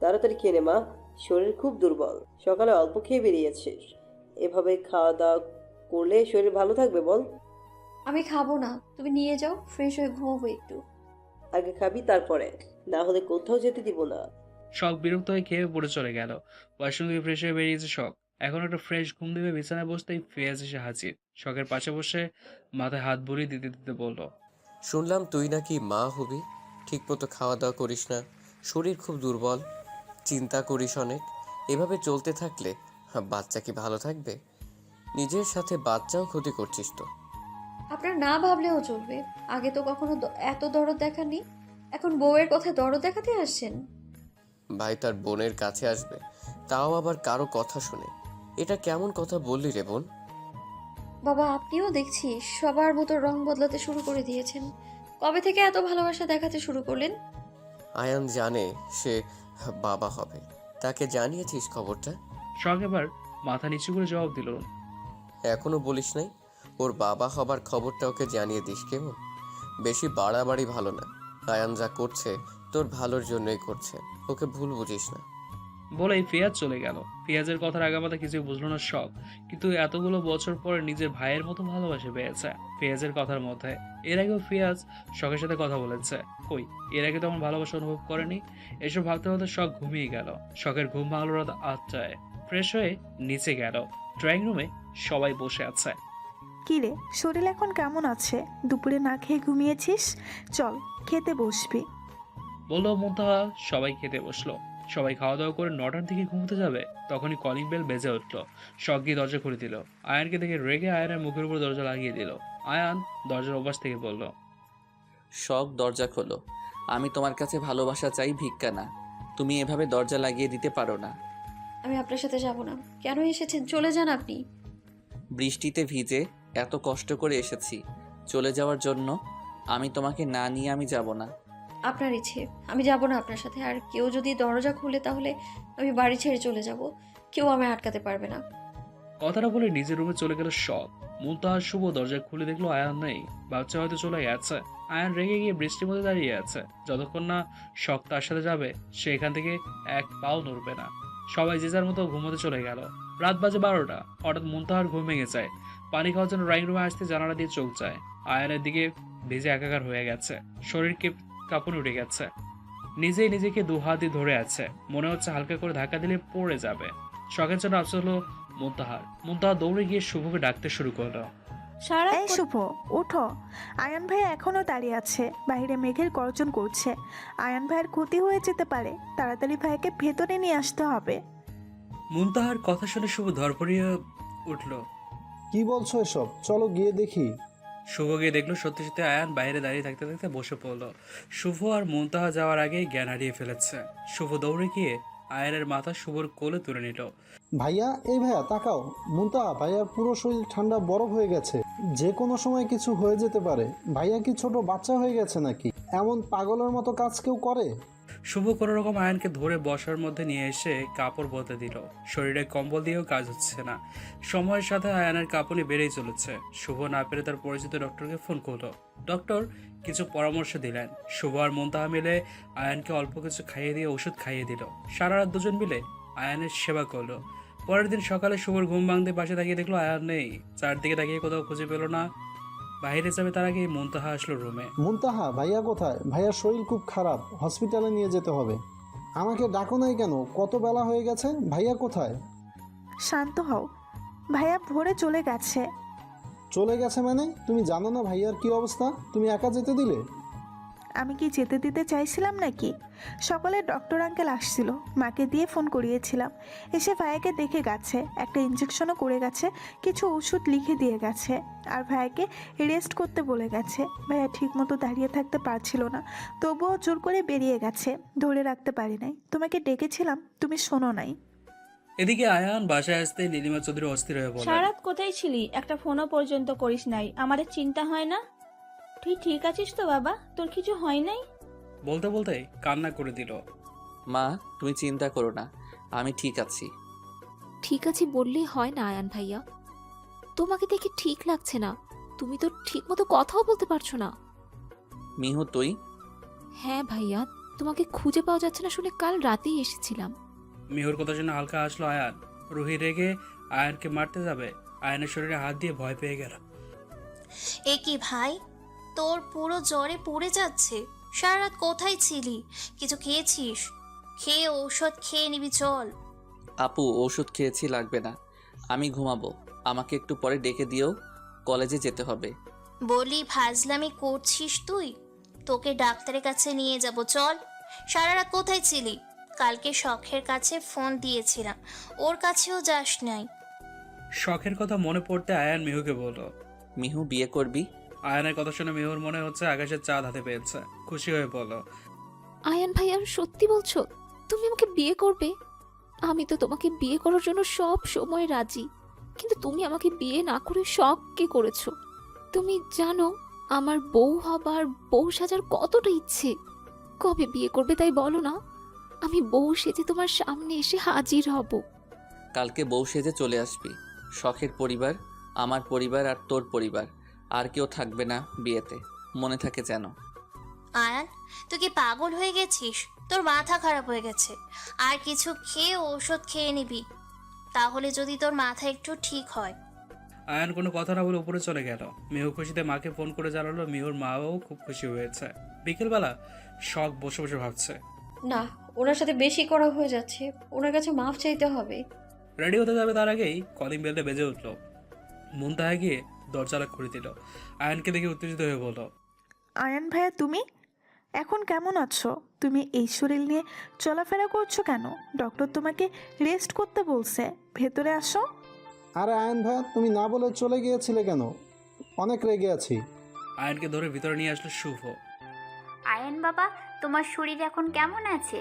[SPEAKER 6] তাড়াতাড়ি খেয়ে নে মা, শরীর খুব দুর্বল, সকালে অল্প খেয়ে বেরিয়েছিস। এভাবে খাওয়া দাওয়া করলে শরীর ভালো থাকবে বল?
[SPEAKER 2] আমি খাবো না, তুমি নিয়ে যাও, ফ্রেশ হয়ে ঘুমাবো একটু।
[SPEAKER 6] আগে খাবি তারপরে, না হলে কোথাও যেতে দিব না।
[SPEAKER 1] শখ বিরক্ত হয়ে খেয়ে পড়ে চলে গেল। ওয়াশরুম থেকে ফ্রেশ হয়ে বেরিয়েছে শখ। এখন একটা ফ্রেশ ঘুম দেবে বিছানায় বসতেই ফেয়াজ এসে হাজির। শখের পাশে বসে মাথায় হাত বুলিয়ে দিতে দিতে বলল,
[SPEAKER 10] শুনলাম তুই নাকি মা হবি, ঠিকমতো খাওয়া দাওয়া করিস না, শরীর খুব দুর্বল, চিন্তা করিস অনেক। এভাবে চলতে থাকলে বাচ্চা কি ভালো থাকবে? নিজের সাথে বাচ্চাও ক্ষতি করছিস তো।
[SPEAKER 2] আপনার না ভাবলেও চলবে, আগে তো কখনো এত দরদ দেখাননি, এখন বউয়ের কথায় দরদ দেখাতে আসছেন।
[SPEAKER 10] ভাই তার বোনের কাছে আসবে, তাও আবার কারো কথা শুনে, এটা কেমন কথা বললি রে বোন?
[SPEAKER 2] বাবা আপনিও দেখছি সবার মতো রং বদলাতে শুরু করে দিয়েছেন। কবে থেকে এত ভালোবাসা দেখাতে শুরু করলেন?
[SPEAKER 10] আয়ান জানে সে বাবা হবে, তাকে জানিয়েছিস খবরটা?
[SPEAKER 1] শখ এবার মাথা নিচু করে জবাব দিল,
[SPEAKER 10] এখনো বলিস নাই? ওর বাবা হবার খবরটা ওকে জানিয়ে দিস কেমন? বেশি বাড়াবাড়ি ভালো না। আয়ান যা করছে তোর ভালোর জন্যই করছে, ওকে ভুল বুঝিস না।
[SPEAKER 1] বলেই ফেয়াজ চলে গেল। ফেয়াজের কথার আগামাথা কিছুই বুঝলো না শখ, কিন্তু এতগুলো বছর পরে নিজের ভাইয়ের মতো ভালোবাসা পেয়েছে ফেয়াজের কথার মধ্যে। এর আগেও ফেয়াজ শখের সাথে কথা বলেছে, কই এর আগে তেমন ভালোবাসা অনুভব করেনি। এসব ভাবতে ভাবতে শখ ঘুমিয়ে গেল। শখের ঘুম ভাঙলো রাত 8টায়। ফ্রেশ হয়ে নিচে গেল। ড্রয়িং রুমে সবাই বসে আছে।
[SPEAKER 8] কিরে, শরীর এখন কেমন আছে? দুপুরে না খেয়ে ঘুমিয়েছিস? চল খেতে বসবি।
[SPEAKER 1] বললো মুনতাহা। সবাই খেতে বসলো। সবাই খাওয়া দাওয়া করে 9টার দিকে ঘুমোতে যাবে। তখনই কলিং বেল বেজে উঠলো। শখ গিয়ে দরজা খুলে দিল। আয়ানকে দেখে রেগে আয়ানের মুখের উপর দরজা লাগিয়ে দিল। আয়ান দরজার অভ্যাস থেকে বলল,
[SPEAKER 5] শখ, দরজা খোলো। আমি তোমার কাছে ভালোবাসা চাই, ভিক্ষা না। তুমি এভাবে দরজা লাগিয়ে দিতে পারো না।
[SPEAKER 2] আমি আপনার সাথে যাব না। কেন এসেছেন? চলে যান আপনি।
[SPEAKER 5] বৃষ্টিতে ভিজে এত কষ্ট করে এসেছি, চলে যাওয়ার জন্য? আমি তোমাকে না নিয়ে আমি যাব না।
[SPEAKER 2] আপনার ইচ্ছে, আমি যাব না আপনার সাথে। আর কেউ যদি দরজা খুলে তাহলে আমি বাড়ি ছেড়ে চলে যাব, কেউ আমায় আটকাতে পারবে না।
[SPEAKER 1] কথাটা বলে নিজের রুমে চলে গেল শখ। মুনতাহার শুভ দরজা খুলে দেখলো আয়ান নেই। বাচ্চা হয়তো চলে গেছে। আয়ান রেগে গিয়ে বৃষ্টির মধ্যে দাঁড়িয়ে আছে। যতক্ষণ না শখ তার সাথে যাবে সে এখান থেকে এক পাও নড়বে না। সবাই যে যার মতো ঘুমোতে চলে গেল। রাত বাজে 12টা। হঠাৎ মুনতাহার ঘুম ভেঙে যায়। পানি খাওয়ার জন্য ড্রয়িং রুমে আসতে জানালা দিয়ে চোখ যায়। আয়ানের দিকে ভিজে একাকার হয়ে গেছে। শরীরকে কাঁপুনি উঠে গেছে। নিজেই নিজেকে দু হাত দিয়ে ধরে আছে। মনে হচ্ছে হালকা করে ধাক্কা দিলে পড়ে যাবে। শখের জন্য আফসোস হলো মুনতাহার। মুনতাহা দৌড়ে গিয়ে শুভকে ডাকতে শুরু করলো।
[SPEAKER 8] এই শুভ, উঠো। আয়ান ভাই এখনো দাঁড়িয়ে আছে, বাইরে মেঘের গর্জন করছে। আয়ান ভাইয়ের ক্ষতি হয়ে যেতে পারে, তাড়াতাড়ি ভাইকে ভেতরে নিয়ে আসতে হবে।
[SPEAKER 1] মুনতাহার কথা শুনে শুভ ধরপড়িয়ে উঠল।
[SPEAKER 9] কি বলছো এসব? চলো গিয়ে দেখি।
[SPEAKER 1] শুভ গিয়ে দেখলো সত্যি সত্যি আয়ান বাইরে দাঁড়িয়ে থাকতে থাকতে বসে পড়লো। শুভ আর মুনতাহা যাওয়ার আগেই জ্ঞান হারিয়ে ফেলেছে। শুভ দৌড়ে গিয়ে আয়ানের মাথা শুভর কোলে তুলে নিল।
[SPEAKER 9] ভাইয়া, এই ভাইয়া তাকাও। মুনতাহা, ভাইয়ার পুরো শরীর ঠান্ডা বরফ হয়ে গেছে, যে কোনো সময় কিছু হয়ে যেতে পারে। ভাইয়া কি ছোট বাচ্চা হয়ে গেছে নাকি? এমন পাগলের মতো কাজ কেউ করে?
[SPEAKER 1] শুভ কোনো রকম আয়ানকে ধরে বসার মধ্যে নিয়ে এসে কাপড় বদলে দিল। শরীরে কম্বল দিয়েও কাজ হচ্ছে না। সময়ের সাথে আয়ানের কাঁপুনি বেড়েই চলেছে। শুভ না পেরে তার পরিচিত ডক্টরকে ফোন করলো। ডক্টর কিছু পরামর্শ দিলেন। শুভ আর মুনতাহা মিলে আয়ানকে অল্প কিছু খাইয়ে দিয়ে ওষুধ খাইয়ে দিল। সারা রাত দুজন মিলে আয়ানের সেবা করলো। পরের দিন সকালে শুভর ঘুম ভাঙতে পাশে তাকিয়ে দেখলো আয়ান নেই। চারদিকে তাকিয়ে কোথাও খুঁজে পেল না। বাইরে যাবে তার আগে মুনতাহা আসলো রুমে।
[SPEAKER 9] মুনতাহা, ভাইয়া কোথায়? ভাইয়ার শরীর খুব খারাপ, হসপিটালে নিয়ে যেতে হবে। আমাকে ডাকো নাই কেন? কত বেলা হয়ে গেছে। ভাইয়া কোথায়?
[SPEAKER 8] শান্ত হও, ভাইয়া ভোরে চলে গেছে।
[SPEAKER 9] চলে গেছে মানে? তুমি জানো না ভাইয়ার কি অবস্থা? তুমি একা যেতে দিলে?
[SPEAKER 8] আমি কি যেতে দিতে চাইছিলাম নাকি? সকালে ডক্টর আঙ্কেল আসছিল, মাকে দিয়ে ফোন করিয়েছিলাম। এসে ভাইয়াকে দেখে গেছে, একটা ইঞ্জেকশনও করে গেছে, কিছু ওষুধ লিখে দিয়ে গেছে, আর ভাইয়াকে রেস্ট করতে বলে গেছে। ভাইয়া ঠিকমতো দাঁড়িয়ে থাকতে পারছিল না, তবুও জোর করে বেরিয়ে গেছে, ধরে রাখতে পারি নাই। তোমাকে ডেকেছিলাম, তুমি শোনো নাই।
[SPEAKER 1] এদিকে আয়ান বাসায় আসতে নীলিমা চৌধুরী অস্থির হয়ে বলে,
[SPEAKER 15] সারাত কোথায় ছিলি? একটা ফোনও পর্যন্ত করিস নাই, আমাদের চিন্তা হয় না? তুই ঠিক আছিস তো বাবা? তোর কিছু হয় নাই?
[SPEAKER 1] বলতে বলতে কান্না করে দিল।
[SPEAKER 5] মা, তুমি চিন্তা করো না, আমি ঠিক আছি।
[SPEAKER 16] ঠিক আছে বললেই হয় না আয়ান ভাইয়া, তোমাকে দেখে ঠিক লাগছে না। তুমি তো ঠিক মতো কথাও বলতে পারছো না।
[SPEAKER 5] মিহু তুই?
[SPEAKER 16] হ্যাঁ ভাইয়া, তোমাকে খুঁজে পাওয়া যাচ্ছে না শুনে কাল রাতেই এসেছিলাম।
[SPEAKER 1] মিহুর কথা শুনে হালকা আসলো আয়ান। রুহি রেগে আয়ানকে মারতে যাবে, আয়ানের শরীরে হাত দিয়ে ভয় পেয়ে গেল।
[SPEAKER 3] এ কি ভাই, তোর পুরো জ্বরে পড়ে যাচ্ছে। সারা রাত কোথায় ছিলি? কিছু খেয়েছিস? খেয়ে ঔষধ খেয়ে নিবি, চল।
[SPEAKER 5] আপু, ওষুধ খেয়েছি, লাগবে না, আমি ঘুমাবো। আমাকে একটু পরে ডেকে দিও, কলেজে যেতে হবে।
[SPEAKER 3] বলি ফাজলামি করছিস তুই? তোকে ডাক্তারের কাছে নিয়ে যাব, চল। সারা রাত কোথায় ছিলি? কালকে শখের কাছে ফোন দিয়েছিলাম, ওর কাছেও যাস নাই।
[SPEAKER 1] শখের কথা মনে পড়তে আয়ান মিহুকে বলল,
[SPEAKER 5] মিহু, বিয়ে করবি?
[SPEAKER 1] আয়ানের কথা শুনে মিহুর মনে হচ্ছে আকাশের চাঁদ হাতে পেয়েছে। খুশি হয়ে বলল,
[SPEAKER 16] আয়ান ভাইয়া, সত্যি বলছো? তুমি আমাকে বিয়ে করবে? আমি তো তোমাকে বিয়ে করার জন্য সব সময় রাজি, কিন্তু তুমি আমাকে বিয়ে না করে শখ কি করেছো? তুমি জানো আমার বউ হবার, বউ সাজার কতটা ইচ্ছে। কবে বিয়ে করবে তাই বলো না, আমি বউ সেজে তোমার সামনে এসে হাজির হব।
[SPEAKER 5] কালকে বউ সেজে চলে আসবি। শখের পরিবার, আমার পরিবার আর তোর পরিবার, আর কেউ থাকবে না বিয়েতে, মনে থাকে যেন।
[SPEAKER 3] আয়ান, তুই কি পাগল হয়ে গেছিস? তোর মাথা খারাপ হয়ে গেছে। আর কিছু খেয়ে ঔষধ খেয়ে নিবি, তাহলে যদি তোর মাথা একটু ঠিক হয়।
[SPEAKER 1] আয়ান কোনো কথা না বলে উপরে চলে গেল। মিহু খুশিতে মাকে ফোন করে জানালো মিহুর মাও খুব খুশি হয়েছে। বিকেলবেলা শখ বসে বসে ভাবছে,
[SPEAKER 2] না, ওনার সাথে বেশি করা হয়ে যাচ্ছে, ওনার কাছে মাফ চাইতে হবে।
[SPEAKER 1] রেডি হতে যাবে তার আগেই কলিং বেলটা বেজে উঠলো। মুনতাহা গিয়ে দরজাটা খুলে দিল। আয়ানকে দেখে উত্তেজিত হয়ে বলল,
[SPEAKER 8] আয়ান ভাইয়া, তুমি এখন কেমন আছো? তুমি এই শরীর নিয়ে চলাফেরা করছো কেন? ডক্টর তোমাকে রেস্ট করতে বলছে, ভেতরে আসো।
[SPEAKER 9] আরে আয়ন ভাইয়া, তুমি না বলে চলে গিয়েছিলে কেন? অনেক রেগে আছি।
[SPEAKER 1] আয়ানকে ধরে ভিতরে নিয়ে আসলো শুভ।
[SPEAKER 7] আয়ান বাবা, তোমার শরীর এখন কেমন আছে?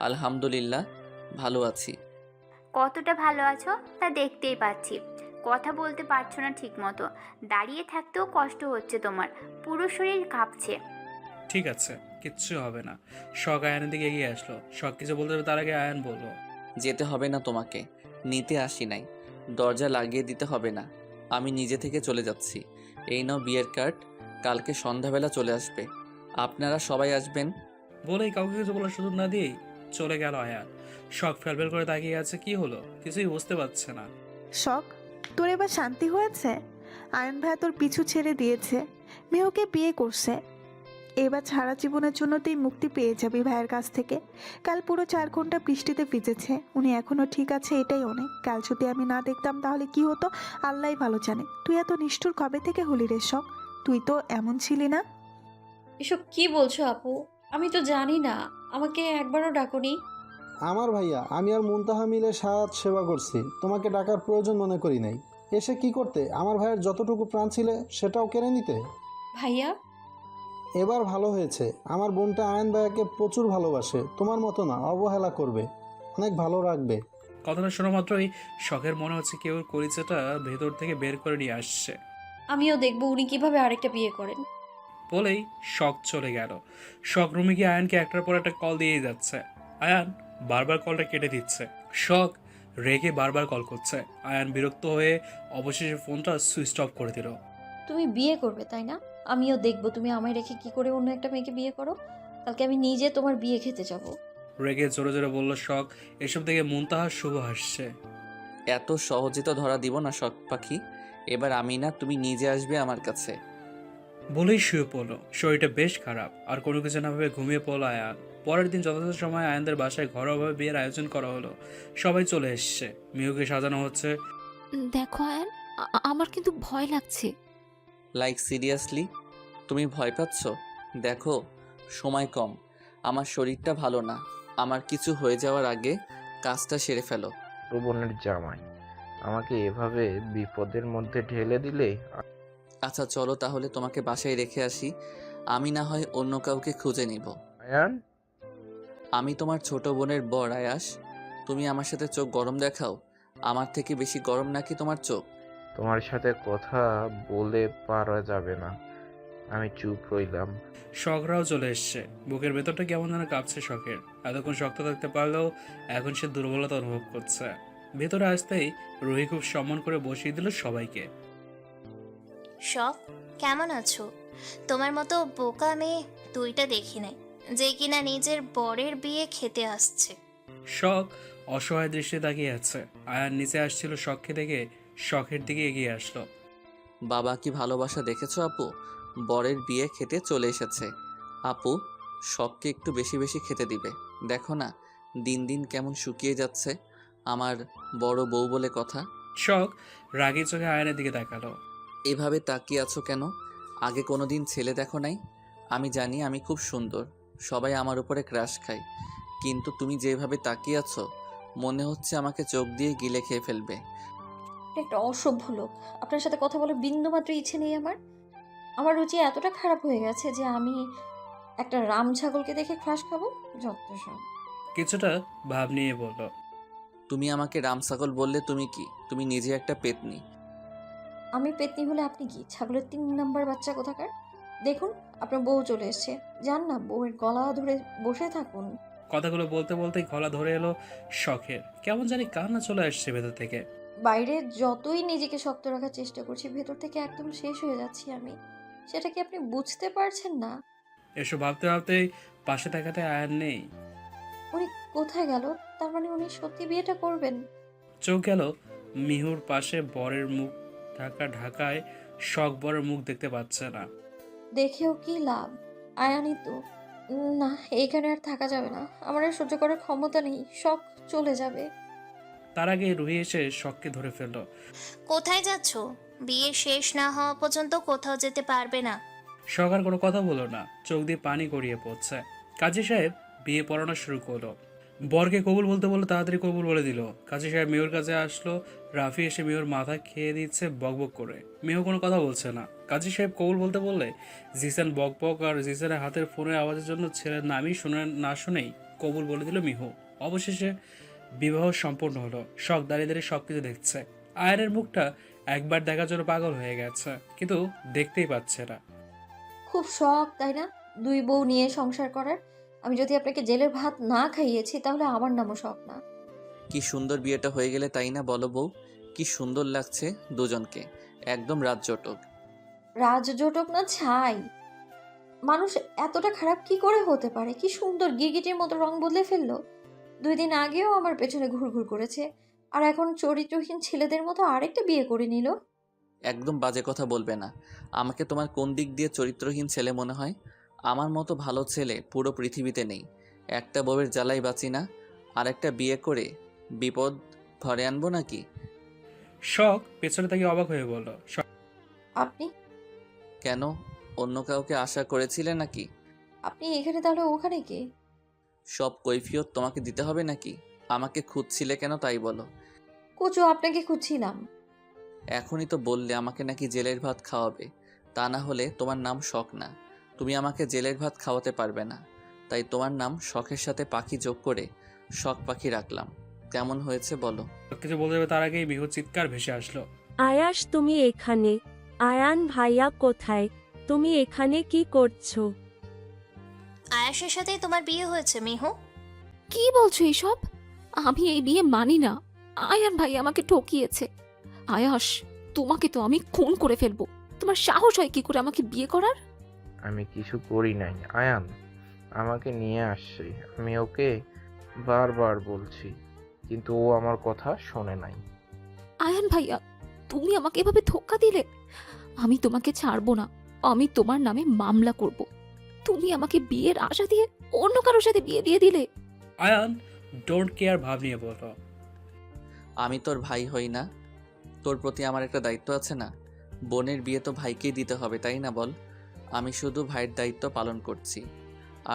[SPEAKER 5] আলহামদুলিল্লাহ, ভালো আছি।
[SPEAKER 7] কতটা ভালো আছো তা দেখতেই পাচ্ছি। কথা বলতে পারছো না ঠিক মতো, দাঁড়িয়ে থাকতেও কষ্ট হচ্ছে তোমার, পুরো শরীর কাঁপছে।
[SPEAKER 1] ঠিক আছে, কিচ্ছু হবে না। শখ আয়ানের দিকে এগিয়ে আসলো। শখ কিছু বলতে হবে তার আগে আয়ান বলল,
[SPEAKER 5] যেতে হবে না তোমাকে, নিতে আসি নাই। দরজা লাগিয়ে দিতে হবে না, আমি নিজে থেকে চলে যাচ্ছি। এই নাও বিয়ের কার্ড, কালকে সন্ধ্যাবেলা চলে আসবে। আপনারা সবাই আসবেন।
[SPEAKER 1] বলেই কাউকে কিছু বলার সুযোগ না দিয়েই চলে গেল আয়ান। শখ ফেলফেল করে তাকিয়ে আছে, কি হলো কিছুই বুঝতে পারছে না।
[SPEAKER 8] শখ, তোর এবার শান্তি হয়েছে? আয়ন ভাইয়া তোর পিছু ছেড়ে দিয়েছে, মেহুকে বিয়ে করছে। এবার সারা জীবনের জন্য তুই মুক্তি পেয়ে যাবি ভাইয়ের কাছ থেকে। কাল পুরো 4 ঘন্টা বৃষ্টিতে ভিজেছে, উনি এখনো ঠিক আছে, এটাই অনেক। কাল যদি আমি না দেখতাম তাহলে কি হতো আল্লাহই ভালো জানে। তুই এত নিষ্ঠুর কবে থেকে হলি রে শখ? তুই তো এমন ছিলি না।
[SPEAKER 2] এসব কি বলছো আপু? আমি তো জানি না, আমাকে একবারও ডাকুনি।
[SPEAKER 9] আমার ভাইয়া, আমি আর মুনতাহা মিলে সারাত সেবা করছি, তোমাকে ডাকার প্রয়োজন মনে করি নাই। এসে কি করতে? আমার ভাইয়ের যতটুকু প্রাণ ছিলে সেটাও কেড়ে নিতে।
[SPEAKER 2] ভাইয়া,
[SPEAKER 9] এবার ভালো হয়েছে। আমার বোনটা আয়ন ভাইয়াকে প্রচুর ভালোবাসে, তোমার মতো না, অবহেলা করবে, অনেক ভালো রাখবে।
[SPEAKER 1] কথাটা শোনা মাত্রই শখের মনে হচ্ছে কেউ ওর কলিজাটা ভেতর থেকে বের করে নিয়ে আসছে।
[SPEAKER 2] আমিও দেখবো উনি কিভাবে আরেকটা বিয়ে করেন।
[SPEAKER 1] বলেই শখ চলে গেল। শখ রুমে গিয়ে আয়ানকে একটার পর একটা কল দিয়েই যাচ্ছে। আয়ান বারবার কলটা কেটে দিচ্ছে। শখ রেগে বারবার কল করছে। আয়ান বিরক্ত হয়ে অবশেষে ফোনটা সুইচ অফ করে দিল।
[SPEAKER 2] তুমি বিয়ে করবে তাই না? আমিও দেখবো তুমি আমায় রেখে কি করে অন্য একটা মেয়েকে বিয়ে করো। কালকে আমি নিজে তোমার বিয়ে খেতে যাব।
[SPEAKER 1] রেগে জোরে জোরে বলল শখ। এসব দেখে মুনতাহা শুভ হাসছে।
[SPEAKER 5] এত সহজে তো ধরা দিব না শখ পাখি, এবার আমি না, তুমি নিজে আসবে আমার কাছে।
[SPEAKER 1] বলেই শুয়ে পড়লো। শরীরটা বেশ খারাপ, আর কোনো কিছু না ভেবে ঘুমিয়ে পড়লো আয়ান। পরের দিন যথাযথ সময় আয়ানদের বাসায় ঘরোয়াভাবে বিয়ের আয়োজন করা হলো। সবাই চলে এসছে, মিহুকে সাজানো হচ্ছে।
[SPEAKER 16] দেখো আয়ান, আমার কিন্তু ভয় লাগছে।
[SPEAKER 5] Like seriously? তুমি ভয় পাচ্ছ? দেখো, সময় কম, আমার শরীরটা ভালো না। আমার কিছু হয়ে যাওয়ার আগে কাজটা সেরে ফেলো।
[SPEAKER 17] ছোট বোনের জামাই আমাকে এভাবে বিপদের মধ্যে ঢেলে দিলে?
[SPEAKER 5] আচ্ছা চলো তাহলে তোমাকে বাসায় রেখে আসি, আমি না হয় অন্য কাউকে খুঁজে নিব।
[SPEAKER 17] আয়ান,
[SPEAKER 5] আমি তোমার ছোট বোনের বর আয়াস, তুমি আমার সাথে চোখ গরম দেখাও। আমার থেকে বেশি গরম নাকি তোমার চোখ?
[SPEAKER 17] তোমার সাথে কথা বলে পারা যাবে না। আমি চুপ রইলাম।
[SPEAKER 1] শখরাও চলে এসছে। বুকের ভেতরটা কেমন যেন কাঁপছে শখের। এতক্ষণ শক্ত থাকতে পারলেও এখন সে দুর্বলতা অনুভব করছে। ভেতরে আসতেই রুহি খুব সম্মান করে বসিয়ে দিল সবাইকে।
[SPEAKER 3] শখ, কেমন আছো? তোমার মতো বোকা মেয়ে দুইটা দেখি নাই, যে কিনা নিজের বরের বিয়ে খেতে আসছে।
[SPEAKER 1] শখ অসহায় দৃষ্টি তাকিয়ে আছে। আয়ান নিচে আসছিল শখকে দেখে শখের দিকে এগিয়ে আসলো।
[SPEAKER 5] বাবা কি ভালোবাসা দেখেছো আপু? বরের বিয়ে খেতে চলে এসেছে। আপু, শখকে একটু বেশি বেশি খেতে দিবে। দেখো না দিন দিন কেমন শুকিয়ে যাচ্ছে, আমার বড় বউ বলে কথা।
[SPEAKER 1] শখ রাগী চোখে আয়নের দিকে তাকালো।
[SPEAKER 5] এভাবে তাকিয়ে আছো কেন? আগে কোনো দিন ছেলে দেখো নাই? আমি জানি আমি খুব সুন্দর, সবাই আমার উপরে ক্রাশ খায়, কিন্তু তুমি যেভাবে তাকিয়ে আছো মনে হচ্ছে আমাকে চোখ দিয়ে গিলে খেয়ে ফেলবে।
[SPEAKER 2] আপনি একটা অসভ্য লোক। আপনার সাথে কথা বলে বিন্দুমাত্র ইচ্ছে নেই আমার। আমার রুচি এতটা খারাপ হয়ে গেছে যে আমি একটা রাম ছাগলকে দেখে ক্রাশ খাবো? যত সব।
[SPEAKER 1] কিছুটা ভাব নিয়ে বলল।
[SPEAKER 5] তুমি আমাকে রাম ছাগল বললে তুমি কি? তুমি নিজে একটা পেতনি।
[SPEAKER 2] আমি পেতনি হলে আপনি কি? ছাগলের 3 নাম্বার বাচ্চা কোথাকার। দেখুন আপনার বউ চলে এসছে, যান না বউয়ের গলা ধরে বসে থাকুন।
[SPEAKER 1] কথাগুলো বলতে বলতেই গলা ধরে এলো শখের। কেমন জানি কান্না চলে আসছে ভেতর থেকে।
[SPEAKER 2] বাইরে যতই নিজেকে শক্ত রাখার চেষ্টা করছি, ভেতর থেকে একদম শেষ হয়ে যাচ্ছি আমি। সেটা কি আপনি বুঝতে পারছেন না?
[SPEAKER 1] এসব ভাবতে ভাবতেই পাশে তাকাতে আয়ান নেই।
[SPEAKER 2] উনি কোথায় গেল? তার মানে উনি সত্যি বিয়েটা করবেন?
[SPEAKER 1] চোখ গেল মিহুর পাশে। বরের মুখ ঢাকা ঢাকায় শখ বরের মুখ দেখতে পাচ্ছে না।
[SPEAKER 2] দেখেও কি লাভ? আয়ানি তো না, এইখানে আর থাকা যাবে না। আমার আর সহ্য করার ক্ষমতা নেই। শখ চলে যাবে।
[SPEAKER 1] তার আগে রুহি এসে শখকে ধরে ফেলল।
[SPEAKER 3] কোথায় যাচ্ছ? বিয়ে শেষ না হওয়া পর্যন্ত কোথাও যেতে পারবে না।
[SPEAKER 1] শখ আর কোনো কথা বলো না, চোখ দিয়ে পানি গড়িয়ে পড়ছে। কাজী সাহেব বিয়ে পড়ানো শুরু করলো। বরকে কবুল বলতে বললো তাড়াতাড়ি কবুল বলে দিল। কাজী সাহেব মেয়র কাছে আসলো। রাফি এসে মেয়র মাথা খেয়ে দিচ্ছে বকবক করে। মেয়েও কোনো কথা বলছে না। কাজী সাহেব কবুল বলতে বললে জিসান বকবক আর জিসানের হাতের ফোনের আওয়াজের জন্য ছেলের নামই না শুনেই কবুল বলে দিল মিহু। অবশেষে বিবাহ সম্পূর্ণ হলো। শখ দাঁড়িয়ে দাঁড়িয়ে সব কিছু দেখছে। আয়নের মুখটা একবার দেখার জন্য পাগল হয়ে গেছে, কিন্তু দেখতেই পাচ্ছে না।
[SPEAKER 2] খুব শখ তাই না 2 বউ নিয়ে সংসার করার? আমি যদি আপনাকে জেলের ভাত না খাইয়েছি তাহলে আমার নামও শখ না।
[SPEAKER 5] কি সুন্দর বিয়েটা হয়ে গেলে তাই না বলো বউ? কি সুন্দর লাগছে দুজনকে, একদম রাজজটক।
[SPEAKER 2] রাজজোটক না ছাই। মানুষ এতটা খারাপ কি করে হতে পারে? কি সুন্দর গিরগিটির মতো রং বদলে ফেললো। 2 দিন আগেও আমার পেছনে ঘুরঘুর করেছে, আর এখন চরিত্রহীন ছেলেদের মতো আরেকটা বিয়ে করে নিল।
[SPEAKER 5] একদম বাজে কথা বলবে না। আমাকে তোমার কোন দিক দিয়ে চরিত্রহীন ছেলে মনে হয়? আমার মতো ভালো ছেলে পুরো পৃথিবীতে নেই। একটা বউয়ের জ্বালাই বাঁচি না, আর একটা বিয়ে করে বিপদ ঘরে আনবো নাকি?
[SPEAKER 1] শখ পেছনে তাকে অবাক হয়ে বলল।
[SPEAKER 2] আপনি
[SPEAKER 5] কেন, অন্য কাউকে আশা করেছিলে নাকি?
[SPEAKER 2] আপনি এখানে তাহলে ওখানে কে?
[SPEAKER 5] সব কৈফিয়ত তোমাকে দিতে হবে নাকি? আমাকে খুঁজছিলে কেন তাই বলো।
[SPEAKER 2] কোচো আপনাকে খুঁজছিলাম।
[SPEAKER 5] এখনই তো বললে আমাকে নাকি জেলের ভাত খাওয়াবে, তা না হলে তোমার নাম শখ না। তুমি আমাকে জেলের ভাত খাওয়াতে পারবে না, তাই তোমার নাম শখের সাথে পাখি যোগ করে শখ পাখি রাখলাম। কেমন হয়েছে বলো?
[SPEAKER 1] কিছু বলতে যাবে তার আগেই মিহুর চিৎকার ভেসে আসলো।
[SPEAKER 18] আয়াস তুমি এখানে? আয়ান ভাইয়া কোথায়? তুমি এখানে কি করছো?
[SPEAKER 3] আয়াসের সাথেই তোমার বিয়ে হয়েছে মিহু?
[SPEAKER 16] কি বলছো এইসব? আমি এই বিয়ে মানি না। আয়ান ভাই আমাকে ঠকিয়েছে। আয়াস, তোমাকে তো আমি খুন করে ফেলবো। তোমার সাহস হয় কি করে আমাকে বিয়ে করার?
[SPEAKER 17] আমি কিছু করি নাই। আয়ান আমাকে নিয়ে আসছে, আমি ওকে বারবার বলছি, কিন্তু ও আমার কথা শোনে নাই।
[SPEAKER 16] আয়ান ভাইয়া, তুমি আমাকে এভাবে ধোঁকা দিলে। আমি তোমাকে ছাড়বো না। আমি তোমার নামে মামলা করব। তুমি আমাকে বিয়ের আশা দিয়ে অন্য কারোর সাথে বিয়ে দিয়ে দিলে।
[SPEAKER 1] আয়ান ডোন্ট কেয়ার ভাব নিয়ে বলল।
[SPEAKER 5] আমি তোর ভাই হই না? তোর প্রতি আমার একটা দায়িত্ব আছে না? বোনের বিয়ে তো ভাইকেই দিতে হবে তাই না বল? আমি শুধু ভাইয়ের দায়িত্ব পালন করছি।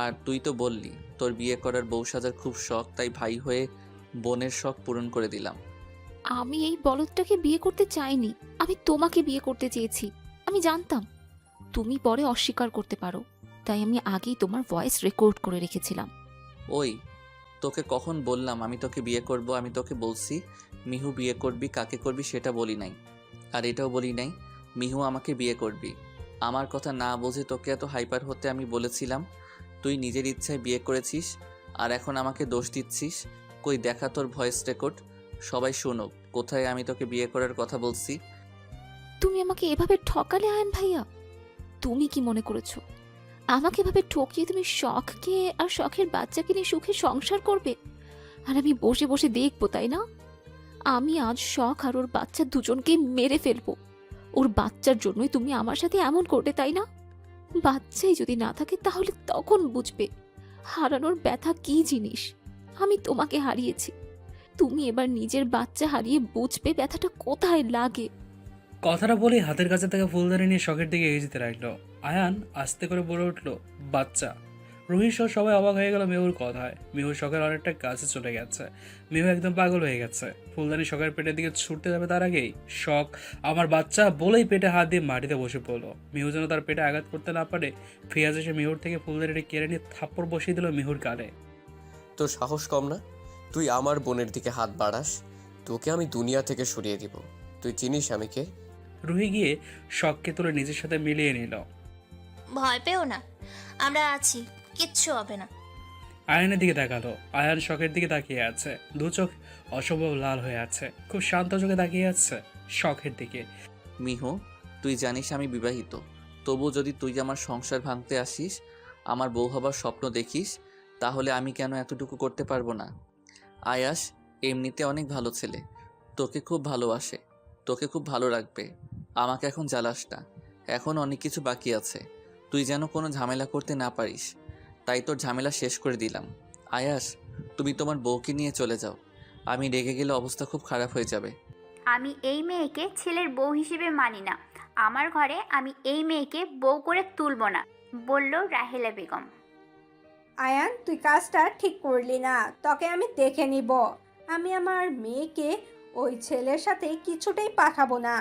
[SPEAKER 5] আর তুই তো বললি তোর বিয়ে করার বউ সাজার খুব শখ, তাই ভাই হয়ে বোনের শখ পূরণ করে দিলাম।
[SPEAKER 16] আমি এই বলদটাকে বিয়ে করতে চাইনি, আমি তোমাকে বিয়ে করতে চেয়েছি। আমি জানতাম তুমি পরে অস্বীকার করতে পারো, তাই আমি আগেই তোমার ভয়েস রেকর্ড করে রেখেছিলাম।
[SPEAKER 5] ওই, তোকে কখন বললাম আমি তোকে বিয়ে করব? আমি তোকে বলছি মিহু বিয়ে করবি, কাকে করবি সেটা বলি নাই। আর এটাও বলি নাই মিহু আমাকে বিয়ে করবি। আমার কথা না বুঝে তোকে এত হাইপার হতে আমি বলেছিলাম, তুই নিজের ইচ্ছায় বিয়ে করেছিস আর এখন আমাকে দোষ দিচ্ছিস। কই দেখা তোর ভয়েস রেকর্ড, সবাই শুনুক কোথায় আমি তোকে বিয়ে করার কথা বলছি।
[SPEAKER 16] তুমি আমাকে এভাবে ঠকালে আয়ান ভাইয়া? তুমি কি মনে করেছো আমাকে এভাবে ঠকিয়ে তুমি শখকে আর শখের বাচ্চাকে নিয়ে সুখে সংসার করবে আর আমি বসে বসে দেখবো, তাই না? আমি আজ শখ আর ওর বাচ্চা দুজনকে মেরে ফেলবো। ওর বাচ্চার জন্যই তুমি আমার সাথে এমন করবে, তাই না? বাচ্চাই যদি না থাকে তাহলে তখন বুঝবে হারানোর ব্যথা কি জিনিস। আমি তোমাকে হারিয়েছি, তুমি এবার নিজের বাচ্চা হারিয়ে বুঝবে ব্যথাটা কোথায় লাগে।
[SPEAKER 1] কথাটা বলে হাতের কাছে থেকে ফুলদানি নিয়ে শখের দিকে এগিয়ে যেতে লাগলো। আয়ান আস্তে করে বলে উঠলো, বাচ্চা। রুহি সহ সবাই অবাক হয়ে গেল মেহুর কথায়। মেহু শখের অনেকটা কাছে চলে গেছে। মেহু একদম পাগল হয়ে গেছে। ফুলদানি শখের পেটের দিকে ছুটতে যাবে তার আগেই শখ আমার বাচ্চা বলেই পেটে হাত দিয়ে মাটিতে বসে পড়লো। মেহু যেন তার পেটে আঘাত করতে না পারে ফিয়াজ এসে মেহুর থেকে ফুলদানিটা কেড়ে নিয়ে থাপ্পড় বসিয়ে দিল মেহুর গালে।
[SPEAKER 10] তোর সাহস কম না? তুই আমার বোনের দিকে হাত বাড়াস, তোকে আমি দুনিয়া থেকে সরিয়ে দিব। তুই চিনিস আমি কে?
[SPEAKER 1] রুহি গিয়ে শখকে তুলে নিজের সাথে মিলিয়ে নিল।
[SPEAKER 3] ভয় পেও না, আমরা আছি, কিচ্ছু হবে না।
[SPEAKER 1] আয়ানের দিকে তাকালো। আয়ান শখের দিকে তাকিয়ে আছে, দু চোখ অসম্ভব লাল হয়ে আছে, খুব শান্ত চোখে তাকিয়ে আছে শখের দিকে।
[SPEAKER 5] মিহু, তুই জানিস আমি বিবাহিত, তবু যদি তুই আমার সংসার ভাঙতে আসিস, আমার বউ হবার স্বপ্ন দেখিস, তাহলে আমি কেন এতটুকু করতে পারবো না? আয়াস এমনিতে অনেক ভালো ছেলে, তোকে খুব ভালোবাসে, তোকে খুব ভালো রাখবে। আমাকে এখন জ্বালাস না, এখন অনেক কিছু বাকি আছে, তুই যেন কোনো ঝামেলা করতে না পারিস, তাই তোর ঝামেলা শেষ করে দিলাম। আয়াস, তুমি তোমার বউকে নিয়ে চলে যাও, আমি রেগে গেলে অবস্থা খুব খারাপ হয়ে যাবে।
[SPEAKER 7] আমি এই মেয়েকে ছেলের বউ হিসেবে মানি না। আমার ঘরে আমি এই মেয়েকে বউ করে তুলব না, বলল রাহেলা বেগম।
[SPEAKER 15] আয়ান, তুই কাজটা ঠিক করলি না, তোকে আমি দেখে নিব। আমি আমার মেয়েকে ওই ছেলের সাথে কিছুতেই পাঠাবো না।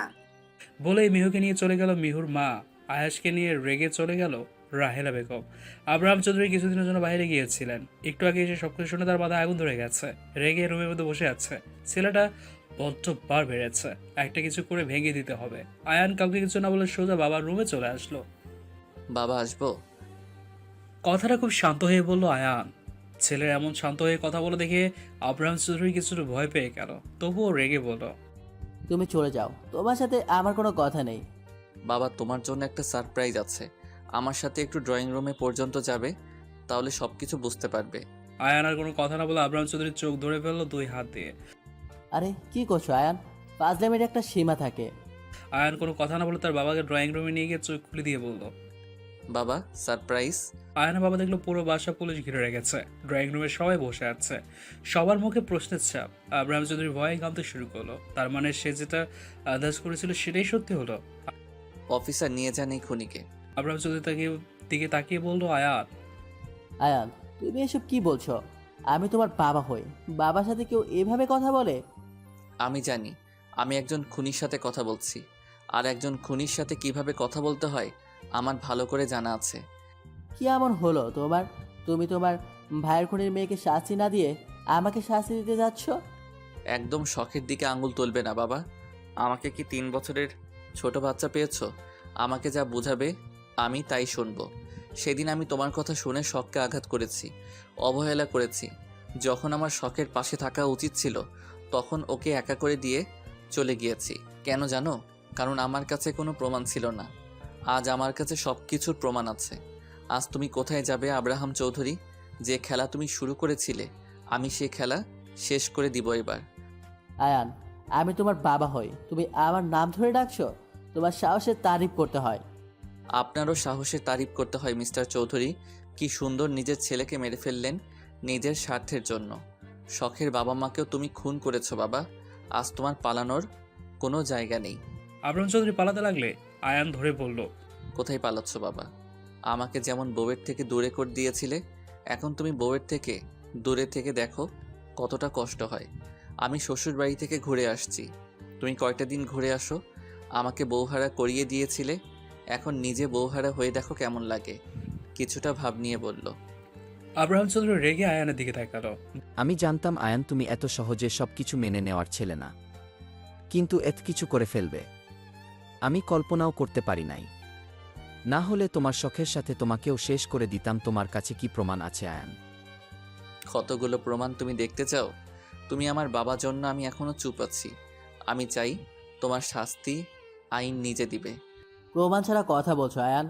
[SPEAKER 1] বলেই মিহুকে নিয়ে চলে গেল মিহুর মা। আয়াসকে নিয়ে রেগে চলে গেল রাহেলা বেগম। আব্রাহাম চৌধুরী কিছুদিনের জন্য বাইরে গিয়েছিলেন, একটু আগে এসে সবকিছু শুনে তার মাথায় আগুন ধরে গেছে। রেগে রুমের মধ্যে বসে আছে। ছেলেটা বড্ড বার বেড়েছে, একটা কিছু করে ভেঙে দিতে হবে। আয়ান কাউকে কিছু না বলে সোজা বাবার রুমে চলে আসলো।
[SPEAKER 5] বাবা আসবো?
[SPEAKER 1] কথাটা খুব শান্ত হয়ে বলল আয়ান। ছেলের এমন শান্ত হয়ে কথা বলে দেখে আব্রাহাম চৌধুরী কিছুটা ভয় পেয়ে গেল, তবুও রেগে বলল,
[SPEAKER 19] তুমি চলে যাও, তোমার সাথে আমার কোনো কথা নেই।
[SPEAKER 5] বাবা তোমার জন্য একটা সারপ্রাইজ আছে, আমার সাথে একটু ড্রয়িং রুমে পর্যন্ত যাবে, তাহলে সব কিছু বুঝতে পারবে।
[SPEAKER 1] আয়ান আর কোনো কথা না বলে আব্রাহাম চৌধুরীর চোখ ধরে ফেললো দুই হাত দিয়ে।
[SPEAKER 19] আরে কি করছো আয়ান, ফাজলামের একটা সীমা থাকে।
[SPEAKER 1] আয়ান কোনো কথা না বলে তার বাবাকে ড্রয়িং রুমে নিয়ে গিয়ে চোখ খুলে দিয়ে বলল,
[SPEAKER 5] বাবা সারপ্রাইজ।
[SPEAKER 1] আয়ানের বাবা দেখলো পুরো বাসা পুলিশ ঘিরে রেখেছে, ড্রয়িং রুমে সবাই বসে আছে, সবার মুখে প্রশ্নের ছাপ। আব্রাহাম চৌধুরী ভয়ে কাঁপতে শুরু করলো। তার মানে সে যেটা আন্দাজ করেছিল সেটাই সত্যি হলো।
[SPEAKER 5] অফিসার নিয়ে যান এই খুনিকে।
[SPEAKER 1] আব্রাহাম চৌধুরী দিকে তাকিয়ে বলল, আয়ান।
[SPEAKER 19] আয়ান, তুমি এসব কি বলছো? আমি তোমার বাবা হই, বাবার সাথে কেউ এভাবে কথা বলে?
[SPEAKER 5] আমি জানি, আমি একজন খুনির সাথে কথা বলছি, আর একজন খুনির সাথে কিভাবে কথা বলতে হয় আমার ভালো করে জানা আছে।
[SPEAKER 19] কি এমন হলো তোমার? তুমি তোমার ভাইয়ের খুনির মেয়েকে শাস্তি না দিয়ে আমাকে শাস্তি দিতে যাচ্ছ?
[SPEAKER 5] একদম শখের দিকে আঙুল তুলবে না বাবা। আমাকে কি 3 বছরের ছোট বাচ্চা পেয়েছো? আমাকে যা বোঝাবে আমি তাই শুনবো। সেদিন আমি তোমার কথা শুনে শখকে আঘাত করেছি, অবহেলা করেছি। যখন আমার শখের পাশে থাকা উচিত ছিল তখন ওকে একা করে দিয়ে চলে গিয়েছি। কেন জানো? কারণ আমার কাছে কোনো প্রমাণ ছিল না। আজ আমার কাছে সব কিছুর প্রমাণ আছে। আজ তুমি কোথায় যাবে আব্রাহাম চৌধুরী? যে খেলা তুমি শুরু করেছিলে আমি সে খেলা শেষ করে দিব এবার।
[SPEAKER 19] আয়ান, আমি তোমার বাবা হই, তুমি আমার নাম ধরে ডাকছো? তোমার সাহসের তারিফ করতে হয়।
[SPEAKER 5] আপনারও সাহসের তারিফ করতে হয় মিস্টার চৌধুরী। কি সুন্দর নিজের ছেলেকে মেরে ফেললেন নিজের স্বার্থের জন্য। শখের বাবা মাকেও তুমি খুন করেছো বাবা। আজ তোমার পালানোর কোনো জায়গা নেই।
[SPEAKER 1] আব্রাহাম চৌধুরী পালাতে লাগলে আয়ান ধরে বলল,
[SPEAKER 5] কোথায় পালাচ্ছ বাবা? আমাকে যেমন বউয়ের থেকে দূরে করে দিয়েছিলে, এখন তুমি বউয়ের থেকে দূরে থেকে দেখো কতটা কষ্ট হয়। আমি শ্বশুর বাড়ি থেকে ঘুরে আসছি, তুমি কয়টা দিন ঘুরে আসো। আমাকে বউহারা করিয়ে দিয়েছিলে, এখন নিজে বউহারা হয়ে দেখো কেমন লাগে। কিছুটা ভাব নিয়ে বলল।
[SPEAKER 1] আব্রাহাম চৌধুরী রেগে আয়ানের দিকে তাকালো।
[SPEAKER 20] আমি জানতাম আয়ান তুমি এত সহজে সবকিছু মেনে নেওয়ার ছেলে না, কিন্তু এত কিছু করে ফেলবে আমি কল্পনাও করতে পারি নাই। না হলে তোমার শখের সাথে তোমাকেও শেষ করে দিতাম। তোমার কাছে কি প্রমাণ আছে আয়ান?
[SPEAKER 5] কতগুলো প্রমাণ তুমি দেখতে চাও? তুমি আমার বাবার জন্য আমি এখনো চুপ আছি। আমি চাই তোমার শাস্তি আইন নিজে দিবে।
[SPEAKER 19] প্রমাণ ছাড়া কথা বলছো আয়ান?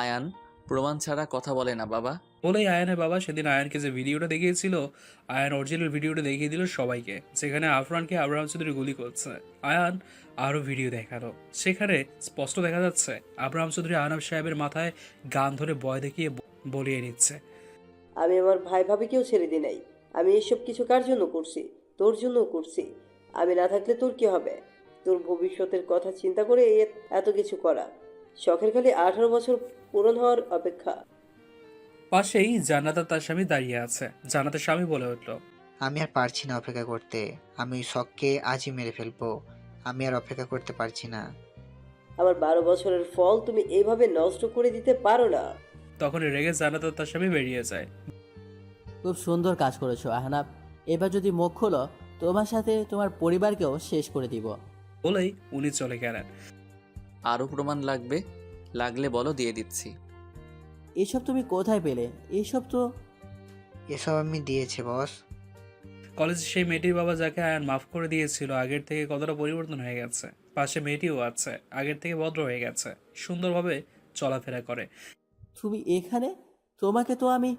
[SPEAKER 5] আয়ান প্রমাণ ছাড়া কথা বলে না বাবা।
[SPEAKER 1] বলেই আয়ানের বাবা সেদিন আয়ানকে যে ভিডিওটা দেখিয়েছিল, আয়ান অরিজিনাল ভিডিওটা দেখিয়ে দিল সবাইকে, যেখানে আফরানকে আব্রাহাম চৌধুরী গুলি করছে। আয়ান আরও ভিডিও দেখালো, সেখানে স্পষ্ট দেখা যাচ্ছে আব্রাহাম চৌধুরী আনাব সাহেবের মাথায় গান ধরে ভয় দেখিয়ে বলিয়ে নিচ্ছে।
[SPEAKER 6] আমি আমার ভাই ভাবিকেও ছেড়ে দিই নাই। আমি এসব কিছু কার জন্য করছি? তোর জন্য করছি। আমি না থাকলে তোর কি হবে? তোর ভবিষ্যতের কথা চিন্তা করে এত কিছু করা। শখের খালি 18 বছর পূরণ হওয়ার অপেক্ষা।
[SPEAKER 1] পাশেই জান্নাত আর তার স্বামী দাঁড়িয়ে আছে। জান্নাতের স্বামী বলে উঠল,
[SPEAKER 12] আমি আর পারছি না অপেক্ষা করতে। আমি ওই শখকে আজই মেরে ফেলবো। আমি আর অপেক্ষা করতে পারছি না।
[SPEAKER 6] আমার 12 বছরের ফল তুমি এইভাবে নষ্ট করে দিতে পারো না।
[SPEAKER 1] তখন রেগে জান্নাত আর তার স্বামী বেরিয়ে যায়।
[SPEAKER 19] খুব সুন্দর কাজ করেছো আহনাব। এবার যদি মুখ খোলো তোমার সাথে তোমার পরিবারকেও শেষ করে দিব।
[SPEAKER 1] বলেই উনি চলে গেলেন।
[SPEAKER 5] আরও প্রমাণ লাগবে? লাগলে বলো, দিয়ে দিচ্ছি।
[SPEAKER 19] এসব তুমি কোথায় পেলে?
[SPEAKER 12] এসব আমি দিয়েছি বস।
[SPEAKER 1] কলেজে সেই মেয়েটির বাবা যাকে আয়ান মাফ করে দিয়েছিল, আগের থেকে কতটা পরিবর্তন হয়ে গেছে। পাশে মেয়েটিও আছে, আগের থেকে ভদ্র হয়ে গেছে, সুন্দরভাবে চলাফেরা করে।
[SPEAKER 19] তুমি এখানে? তোমাকে তো আমি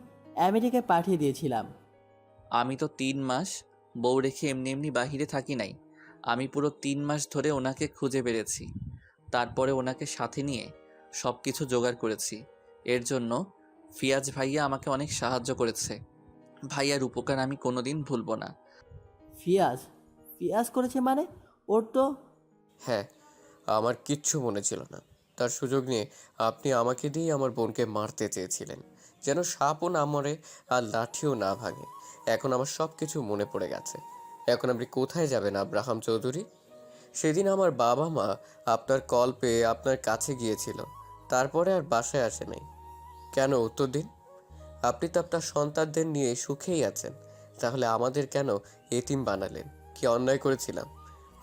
[SPEAKER 19] আমেরিকায় পাঠিয়ে দিয়েছিলাম।
[SPEAKER 5] আমি তো 3 মাস বউ রেখে এমনি এমনি বাহিরে থাকি নাই। আমি পুরো 3 মাস ধরে ওনাকে খুঁজে বেড়েছি, তারপরে ওনাকে সাথে নিয়ে সব কিছু জোগাড় করেছি। এর জন্য ফিয়াজ ভাইয়া আমাকে অনেক সাহায্য করেছে। ভাইয়ার উপকার আমি কোনোদিন ভুলব না।
[SPEAKER 19] ফিয়াজ করেছে মানে? ওর তো...
[SPEAKER 10] হ্যাঁ, আমার কিচ্ছু মনে ছিল না। তার সুযোগ নিয়ে আপনি আমাকে দিয়ে আমার বোনকে মারতে চেয়েছিলেন, যেন সাপও না মরে আর লাঠিও না ভাঙে। এখন আমার সব কিছু মনে পড়ে গেছে। এখন আপনি কোথায় যাবেন আব্রাহাম চৌধুরী? সেদিন আমার বাবা মা আপনার কল পেয়ে আপনার কাছে গিয়েছিল, তারপরে আর বাসায় আসে নাই কেন? উত্তর দিন। আপনি তো আপনার সন্তানদের নিয়ে সুখেই আছেন, তাহলে আমাদের কেন এতিম বানালেন? কি অন্যায় করেছিলাম?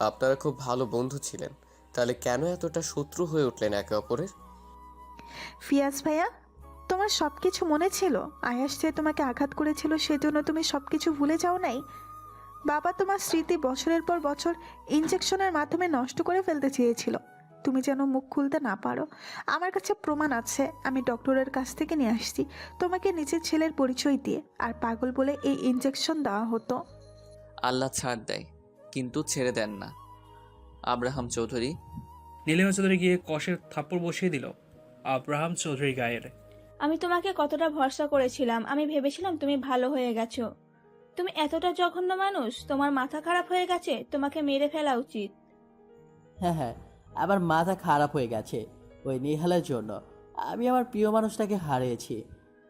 [SPEAKER 10] আপনারা খুব ভালো বন্ধু ছিলেন, তাহলে কেন এতটা শত্রু হয়ে উঠলেন একে অপরের?
[SPEAKER 8] ফিয়াজ ভাইয়া, তোমার সব কিছু মনে ছিল? আয়াস যে তোমাকে আঘাত করেছিল সেজন্য তুমি সব কিছু ভুলে যাও নাই? বাবা তোমার স্মৃতি বছরের পর বছর ইনজেকশনের মাধ্যমে নষ্ট করে ফেলতে চেয়েছিল, তুমি যেন মুখ খুলতে না পারো। আমার কাছে প্রমাণ আছে, আমি ডক্টরের কাছ থেকে নিয়ে আসছি, তোমাকে নিজের ছেলের পরিচয় দিয়ে। আর পাগল বলে এই ইনজেকশন দেওয়া হতো।
[SPEAKER 5] আল্লাহ ছাড় দেয়, কিন্তু ছেড়ে দেন না আব্রাহাম চৌধুরী।
[SPEAKER 1] নীলিমা চৌধুরী গিয়ে কষের থাপ্পড় বসিয়ে দিল আব্রাহাম চৌধুরীর গায়ের।
[SPEAKER 21] আমি তোমাকে কতটা ভরসা করেছিলাম, আমি ভেবেছিলাম তুমি ভালো হয়ে গেছো। তুমি এতটা জঘন্য মানুষ? তোমার মাথা খারাপ হয়ে গেছে, তোমাকে মেরে ফেলা উচিত।
[SPEAKER 19] হ্যাঁ, আমার মাথা খারাপ হয়ে গেছে ওই নিহালের জন্য। আমি আমার প্রিয় মানুষটাকে হারিয়েছি।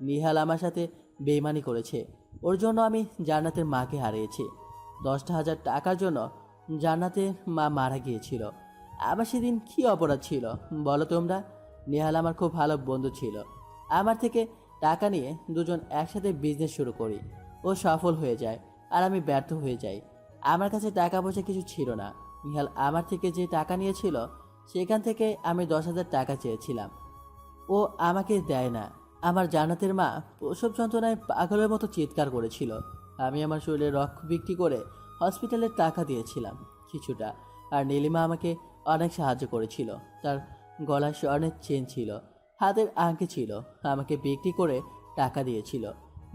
[SPEAKER 19] নিহাল আমার সাথে বেইমানি করেছে, ওর জন্য আমি জান্নাতের মাকে হারিয়েছি। 10,000 টাকার জন্য জান্নাতের মা মারা গিয়েছিল। আমার সেদিন কী অপরাধ ছিল বলো তোমরা? নিহাল আমার খুব ভালো বন্ধু ছিল। আমার থেকে টাকা নিয়ে দুজন একসাথে বিজনেস শুরু করি। ও সফল হয়ে যায় আর আমি ব্যর্থ হয়ে যাই। আমার কাছে টাকা পয়সা কিছু ছিল না। নিহাল আমার থেকে যে টাকা নিয়েছিল সেখান থেকে আমি 10,000 টাকা চেয়েছিলাম, ও আমাকে দেয় না। আমার জান্নাতের মা প্রসব যন্ত্রণায় পাগলের মতো চিৎকার করেছিল। আমি আমার শরীরে রক্ত বিক্রি করে হসপিটালের টাকা দিয়েছিলাম কিছুটা। আর নীলিমা আমাকে অনেক সাহায্য করেছিল। তার গলায় স্বর্ণের চেন ছিল, হাতের আংটি ছিল, আমাকে বিক্রি করে টাকা দিয়েছিল।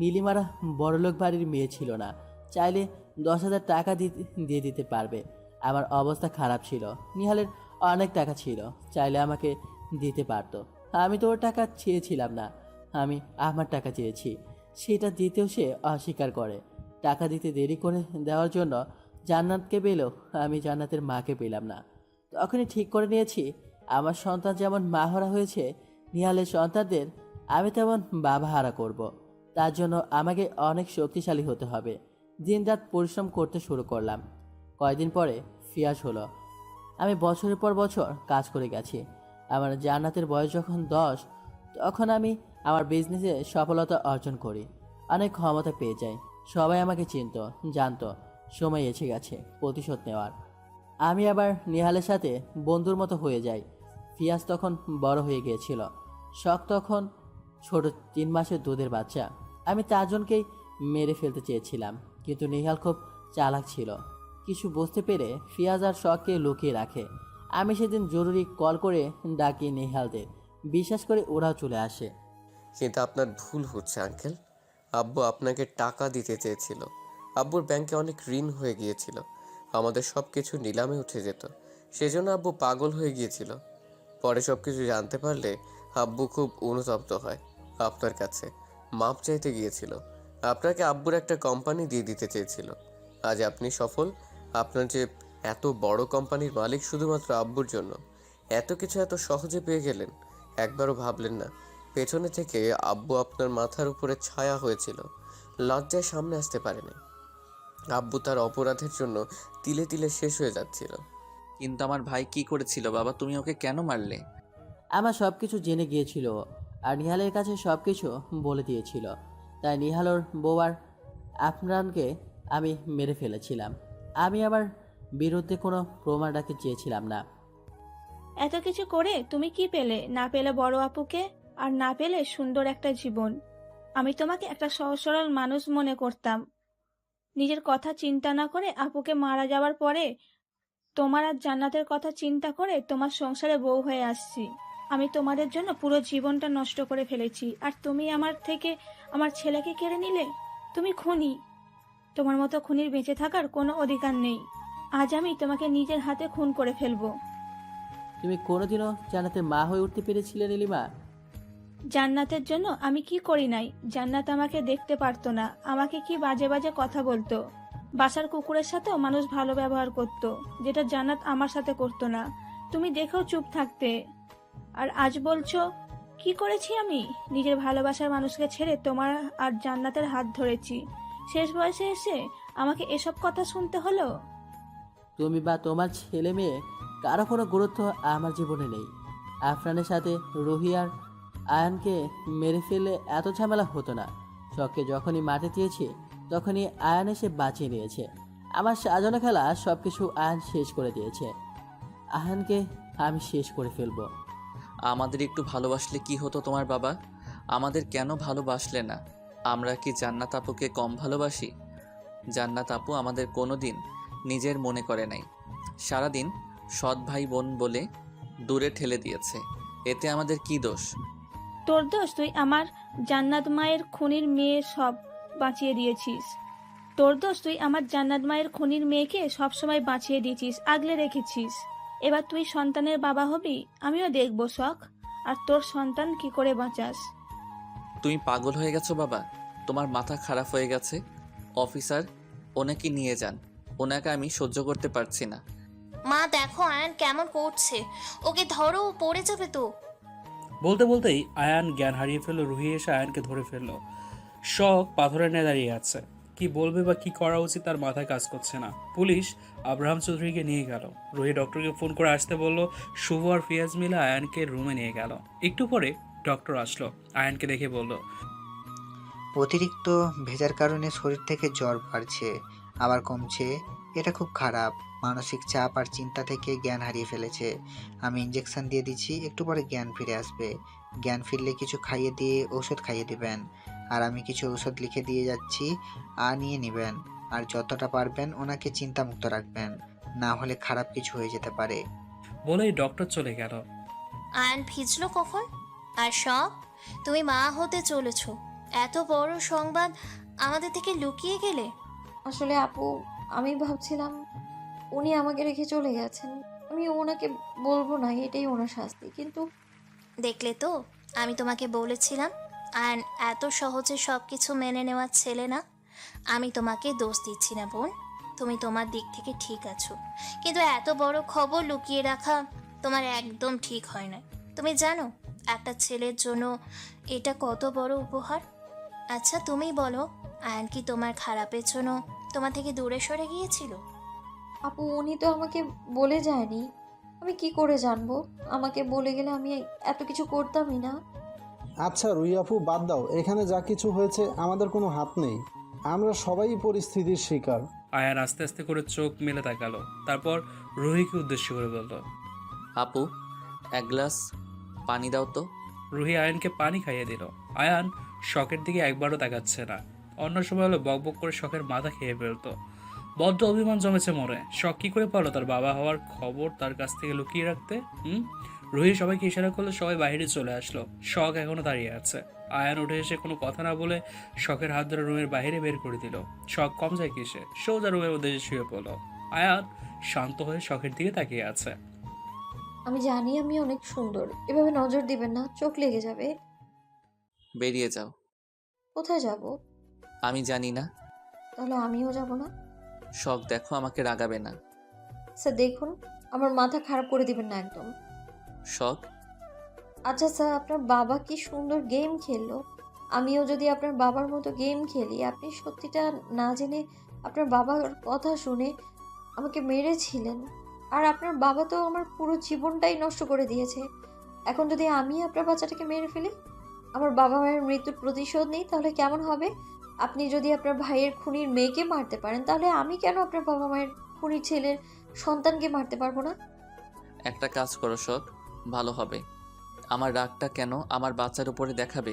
[SPEAKER 19] নীলিমারা বড়লোক বাড়ির মেয়ে ছিল না, চাইলে 10,000 টাকা দিয়ে দিতে পারবে। আমার অবস্থা খারাপ ছিল, নিহালের অনেক টাকা ছিল, চাইলে আমাকে দিতে পারতো। আমি তো ওর টাকা চেয়েছিলাম না, আমি আমার টাকা চেয়েছি। সেটা দিতেও সে অস্বীকার করে। টাকা দিতে দেরি করে দেওয়ার জন্য জান্নাতকে পেলেও আমি জান্নাতের মাকে পেলাম না। তখনই ঠিক করে নিয়েছি আমার সন্তান যেমন মাহরা হয়েছে নিহালের সন্তানদের আমি তেমন বাবা হারা করব। তার জন্য আমাকে অনেক শক্তিশালী হতে হবে। দিনরাত পরিশ্রম করতে শুরু করলাম। কয়েকদিন পরে ফিয়াজ হলো। আমি বছরের পর বছর কাজ করে গেছি। আমার জান্নাতের বয়স যখন 10, তখন আমি আমার বিজনেসে সফলতা অর্জন করি। অনেক ক্ষমতা পেয়ে যাই। সবাই আমাকে চিনত, জানতো। সময় এসে গেছে প্রতিশোধ নেওয়ার। আমি আবার নিহালের সাথে বন্ধুর মতো হয়ে যাই। ফিয়াজ তখন বড় হয়ে গিয়েছিল। শখ তখন ছোট 3 মাসের দুধের বাচ্চা। আমি 4 জনকেই মেরে ফেলতে চেয়েছিলাম, কিন্তু নিহাল খুব চালাক ছিল। কিছু বুঝতে পেরে ফিয়াজ আর শখকে লুকিয়ে রাখে। আমি সেদিন জরুরি কল করে ডাকি নিহালদের। বিশ্বাস করে ওরাও চলে আসে।
[SPEAKER 10] কিন্তু আপনার ভুল হচ্ছে আঙ্কেল। আব্বু আপনাকে টাকা দিতে চেয়েছিল। আব্বুর ব্যাংকে অনেক ঋণ হয়ে গিয়েছিল। আমাদের সব কিছু নিলামে উঠে যেত। সেজন্য আব্বু পাগল হয়ে গিয়েছিল। পরে সব কিছু জানতে পারলে আব্বু খুব অনুতপ্ত হয়। আপনার কাছে মাপ চাইতে গিয়েছিল। আপনাকে আব্বুর একটা কোম্পানি দিয়ে দিতে চেয়েছিল। আজ আপনি সফল। আপনার যে এত বড় কোম্পানির মালিক শুধুমাত্র আব্বুর জন্য। এত কিছু এত সহজে পেয়ে গেলেন। একবারও ভাবলেন না পেছনে থেকে আব্বু আপনার মাথার উপরে ছায়া হয়েছিল। লজ্জায় সামনে আসতে পারেনি। আব্বু তার অপরাধের জন্য তিলে তিলে শেষ হয়ে যাচ্ছিল।
[SPEAKER 5] কিন্তু আমার ভাই কি করেছিল বাবা? তুমি ওকে কেন মারলে?
[SPEAKER 19] আমার সব কিছু জেনে গিয়েছিল আর নিহালের কাছে সব কিছু বলে দিয়েছিল। তাই নিহালর বউ আর আফরানকে আমি মেরে ফেলেছিলাম। আমি আমার বিরুদ্ধে কোনো প্রমাণ রাখতে চেয়েছিলাম না।
[SPEAKER 21] এত কিছু করে তুমি কি পেলে? না পেলে বড় আপুকে, আর না পেলে সুন্দর একটা জীবন। আমি তোমাকে একটা সহজ সরল মানুষ মনে করতাম। নিজের কথা চিন্তা না করে আপুকে মারা যাওয়ার পরে তোমার আর জান্নাতের কথা চিন্তা করে তোমার সংসারে বউ হয়ে আসছি। আমি তোমাদের জন্য পুরো জীবনটা নষ্ট করে ফেলেছি, আর তুমি আমার থেকে আমার ছেলেকে কেড়ে নিলে। তুমি খুনি। তোমার মতো খুনির বেঁচে থাকার কোনো অধিকার নেই। আজ আমি তোমাকে নিজের হাতে খুন করে ফেলবো।
[SPEAKER 19] তুমি কোনোদিনও জান্নাতের মা হয়ে উঠতে পেরেছিলে নীলিমা?
[SPEAKER 21] জান্নাতের জন্য আমি কি করি নাই? জান্নাত আমাকে দেখতে পারতো না, আমাকে কি বাজে বাজে কথা বলতো। বাসার কুকুরের সাথেও মানুষ ভালো ব্যবহার করত, যেটা জান্নাত আমার সাথে করতো না। তুমি দেখেও চুপ থাকতে, আর আজ বলছো কি করেছি আমি? নিজের ভালোবাসার মানুষকে ছেড়ে তোমার আর জান্নাতের হাত ধরেছি। শেষ বয়সে এসে আমাকে এসব কথা শুনতে হলো?
[SPEAKER 19] তুমি বা তোমার ছেলে মেয়ে কারো কোনো গুরুত্ব আমার জীবনে নেই। আফরানের সাথে রুহি আর আয়ানকে মেরে ফেলে এত ঝামেলা হতো না। শখকে যখনই মাঠে দিয়েছি তখনই আয়ান এসে বাঁচিয়ে নিয়েছে। আমার সাজানো খেলা সব কিছু আয়ান শেষ করে দিয়েছে। আয়ানকে আমি শেষ করে ফেলবো।
[SPEAKER 5] আমাদের একটু ভালোবাসলে কি হতো তোমার বাবা? আমাদের কেন ভালোবাসলে না? আমরা কি জান্নাত আপুকে কম ভালোবাসি? জান্নাত আপু আমাদের কোনো দিন নিজের মনে করে নাই। সারাদিন সৎ ভাই বোন বলে দূরে ঠেলে দিয়েছে। এতে আমাদের কি দোষ?
[SPEAKER 21] তোর দোষ, তুই আমার জান্নাত মায়ের খুনির মেয়ে সব বাঁচিয়ে দিয়েছিস। তোর দোষ, তুই আমার জান্নাত মায়ের খুনির মেয়েকে সবসময় বাঁচিয়ে দিয়েছিস, আগলে রেখেছিস। এবার তুই সন্তানের বাবা হবি, আমিও দেখবো শখ, আর তোর সন্তান কি করে বাঁচাস।
[SPEAKER 5] তুমি পাগল হয়ে গেছো বাবা? তোমার মাথা খারাপ হয়ে গেছে। অফিসার, ওনাকে নিয়ে যান। ওনাকে আমি সহ্য করতে পারছি না।
[SPEAKER 3] মা দেখো আয়ান কেমন করছে, ওকে ধরো, ও পড়ে যাবে তো।
[SPEAKER 1] বলতে বলতেই আয়ান জ্ঞান হারিয়ে ফেললো। রুহি এসে আয়ানকে ধরে ফেললো। শখ পাথরের ন্যায় দাঁড়িয়ে আছে। কি বলবে বা কি করা উচিত তার মাথায় কাজ করছে না। পুলিশ আব্রাহাম চৌধুরীকে নিয়ে গেল। রুহি ডক্টরকে ফোন করে আসতে বলল। শুভ আর ফিয়াজ মিলে আয়ানকে রুমে নিয়ে গেল। একটু পরে ডক্টর আসলো। আয়ানকে দেখে বলল,
[SPEAKER 12] অতিরিক্ত ভেজার কারণে শরীর থেকে জ্বর বাড়ছে, আবার কমছে। এটা খুব খারাপ। মানসিক চাপ আর চিন্তা থেকে জ্ঞান হারিয়ে ফেলেছে। আমি ইঞ্জেকশন দিয়ে দিচ্ছি, একটু পরে জ্ঞান ফিরে আসবে। জ্ঞান ফিরলে কিছু খাইয়ে দিয়ে ওষুধ খাইয়ে দিবেন, আর আমি কিছু ওষুধ লিখে দিয়ে যাচ্ছি, নিয়ে নেবেন। আর যতটা পারবেন ওনাকে চিন্তামুক্ত রাখবেন, না হলে খারাপ কিছু হয়ে যেতে পারে।
[SPEAKER 1] বলেই ডক্টর চলে গেল।
[SPEAKER 3] আয়ান ভিজলো কখন? আর সব, তুমি মা হতে চলেছ, এত বড় সংবাদ আমাদের থেকে লুকিয়ে গেলে।
[SPEAKER 2] আসলে আপু, আমি ভাবছিলাম উনি আমাকে রেখে চলে গেছেন, আমি ওনাকে বলবো না, এটাই ওনার শাস্তি। কিন্তু
[SPEAKER 3] দেখলে তো, আমি তোমাকে বলেছিলাম আয়ান এত সহজে সব কিছু মেনে নেওয়ার ছেলে না। আমি তোমাকে দোষ দিচ্ছি না বোন, তুমি তোমার দিক থেকে ঠিক আছো, কিন্তু এত বড় খবর লুকিয়ে রাখা তোমার একদম ঠিক হয় না। তুমি জানো একটা ছেলের জন্য এটা কত বড় উপহার। আচ্ছা তুমিই বলো, আয়ান কি তোমার খারাপের জন্য তোমার থেকে দূরে সরে গিয়েছিল?
[SPEAKER 2] আপু উনি তো আমাকে বলে যায়নি, আমি কি করে জানবো? আমাকে বলে গেলে আমি এত কিছু করতামই না।
[SPEAKER 9] আচ্ছা রুই আপু, বাদ দাও, এখানে যা কিছু হয়েছে আমাদের কোনো হাত নেই। আমরা সবাই পরিস্থিতির শিকার।
[SPEAKER 1] আয়ান আস্তে আস্তে করে চোখ মেলে তাকালো, তারপর রুহিকে উদ্দেশ্য করে বলল,
[SPEAKER 5] আপু, এক গ্লাস পানি দাও তো।
[SPEAKER 1] রুহি আয়ানকে পানি খাইয়ে দিল। আয়ান শখের দিকে একবারও তাকাচ্ছে না। অন্য সময় হলো বকবক করে শখের মাথা খেয়ে ফেলতো। বড্ড অভিমান জমেছে মরে। শখ কি করে পারলো তার বাবা হওয়ার খবর তার কাছ থেকে লুকিয়ে রাখতে? রুহি সবাইকে ইশারা করলে সবাই বাইরে চলে আসলো। শখ এখনো দাঁড়িয়ে আছে। আয়ান উঠে এসে কোনো কথা না বলে শখের হাত ধরে রুমের বাইরে বের করে দিল। শখ কম যায় কিসে, সোজা রুমের মধ্যে এসে শুয়ে পড়লো। আয়ান শান্ত হয়ে শখের দিকে তাকিয়ে আছে।
[SPEAKER 2] আমি জানি আমি অনেক সুন্দর, এভাবে নজর দিবেন না, চোখ লেগে যাবে।
[SPEAKER 5] বেরিয়ে যাও।
[SPEAKER 2] কোথায় যাব?
[SPEAKER 5] আমি জানি না।
[SPEAKER 2] তাহলে আমিও যাব না।
[SPEAKER 5] শখ দেখো, আমাকে রাগাবে না।
[SPEAKER 2] স্যার দেখুন, আমার মাথা খারাপ করে দিবেন না একদম।
[SPEAKER 5] শখ,
[SPEAKER 2] আচ্ছা স্যার, আপনার বাবা কি সুন্দর গেম খেললো, আমিও যদি আপনার বাবার মতো গেম খেলি, আপনি সত্যিটা না জেনে আপনার বাবার কথা শুনে আমাকে মেরেছিলেন, আর আপনার বাবা তো আমার পুরো জীবনটাই নষ্ট করে দিয়েছে। এখন যদি আমি আপনার বাচ্চাটাকে মেরে ফেলি, আমার বাবা মায়ের মৃত্যুর প্রতিশোধ নেই, তাহলে কেমন হবে? আপনি যদি আপনার ভাইয়ের খুনির মেয়েকে মারতে পারেন, তাহলে আমি কেন আপনার বাবা মায়ের খুনির ছেলের সন্তানকে মারতে পারবো না?
[SPEAKER 5] একটা কাজ করো শখ, ভালো হবে। আমার রাগটা কেন আমার বাচ্চার উপরে দেখাবে?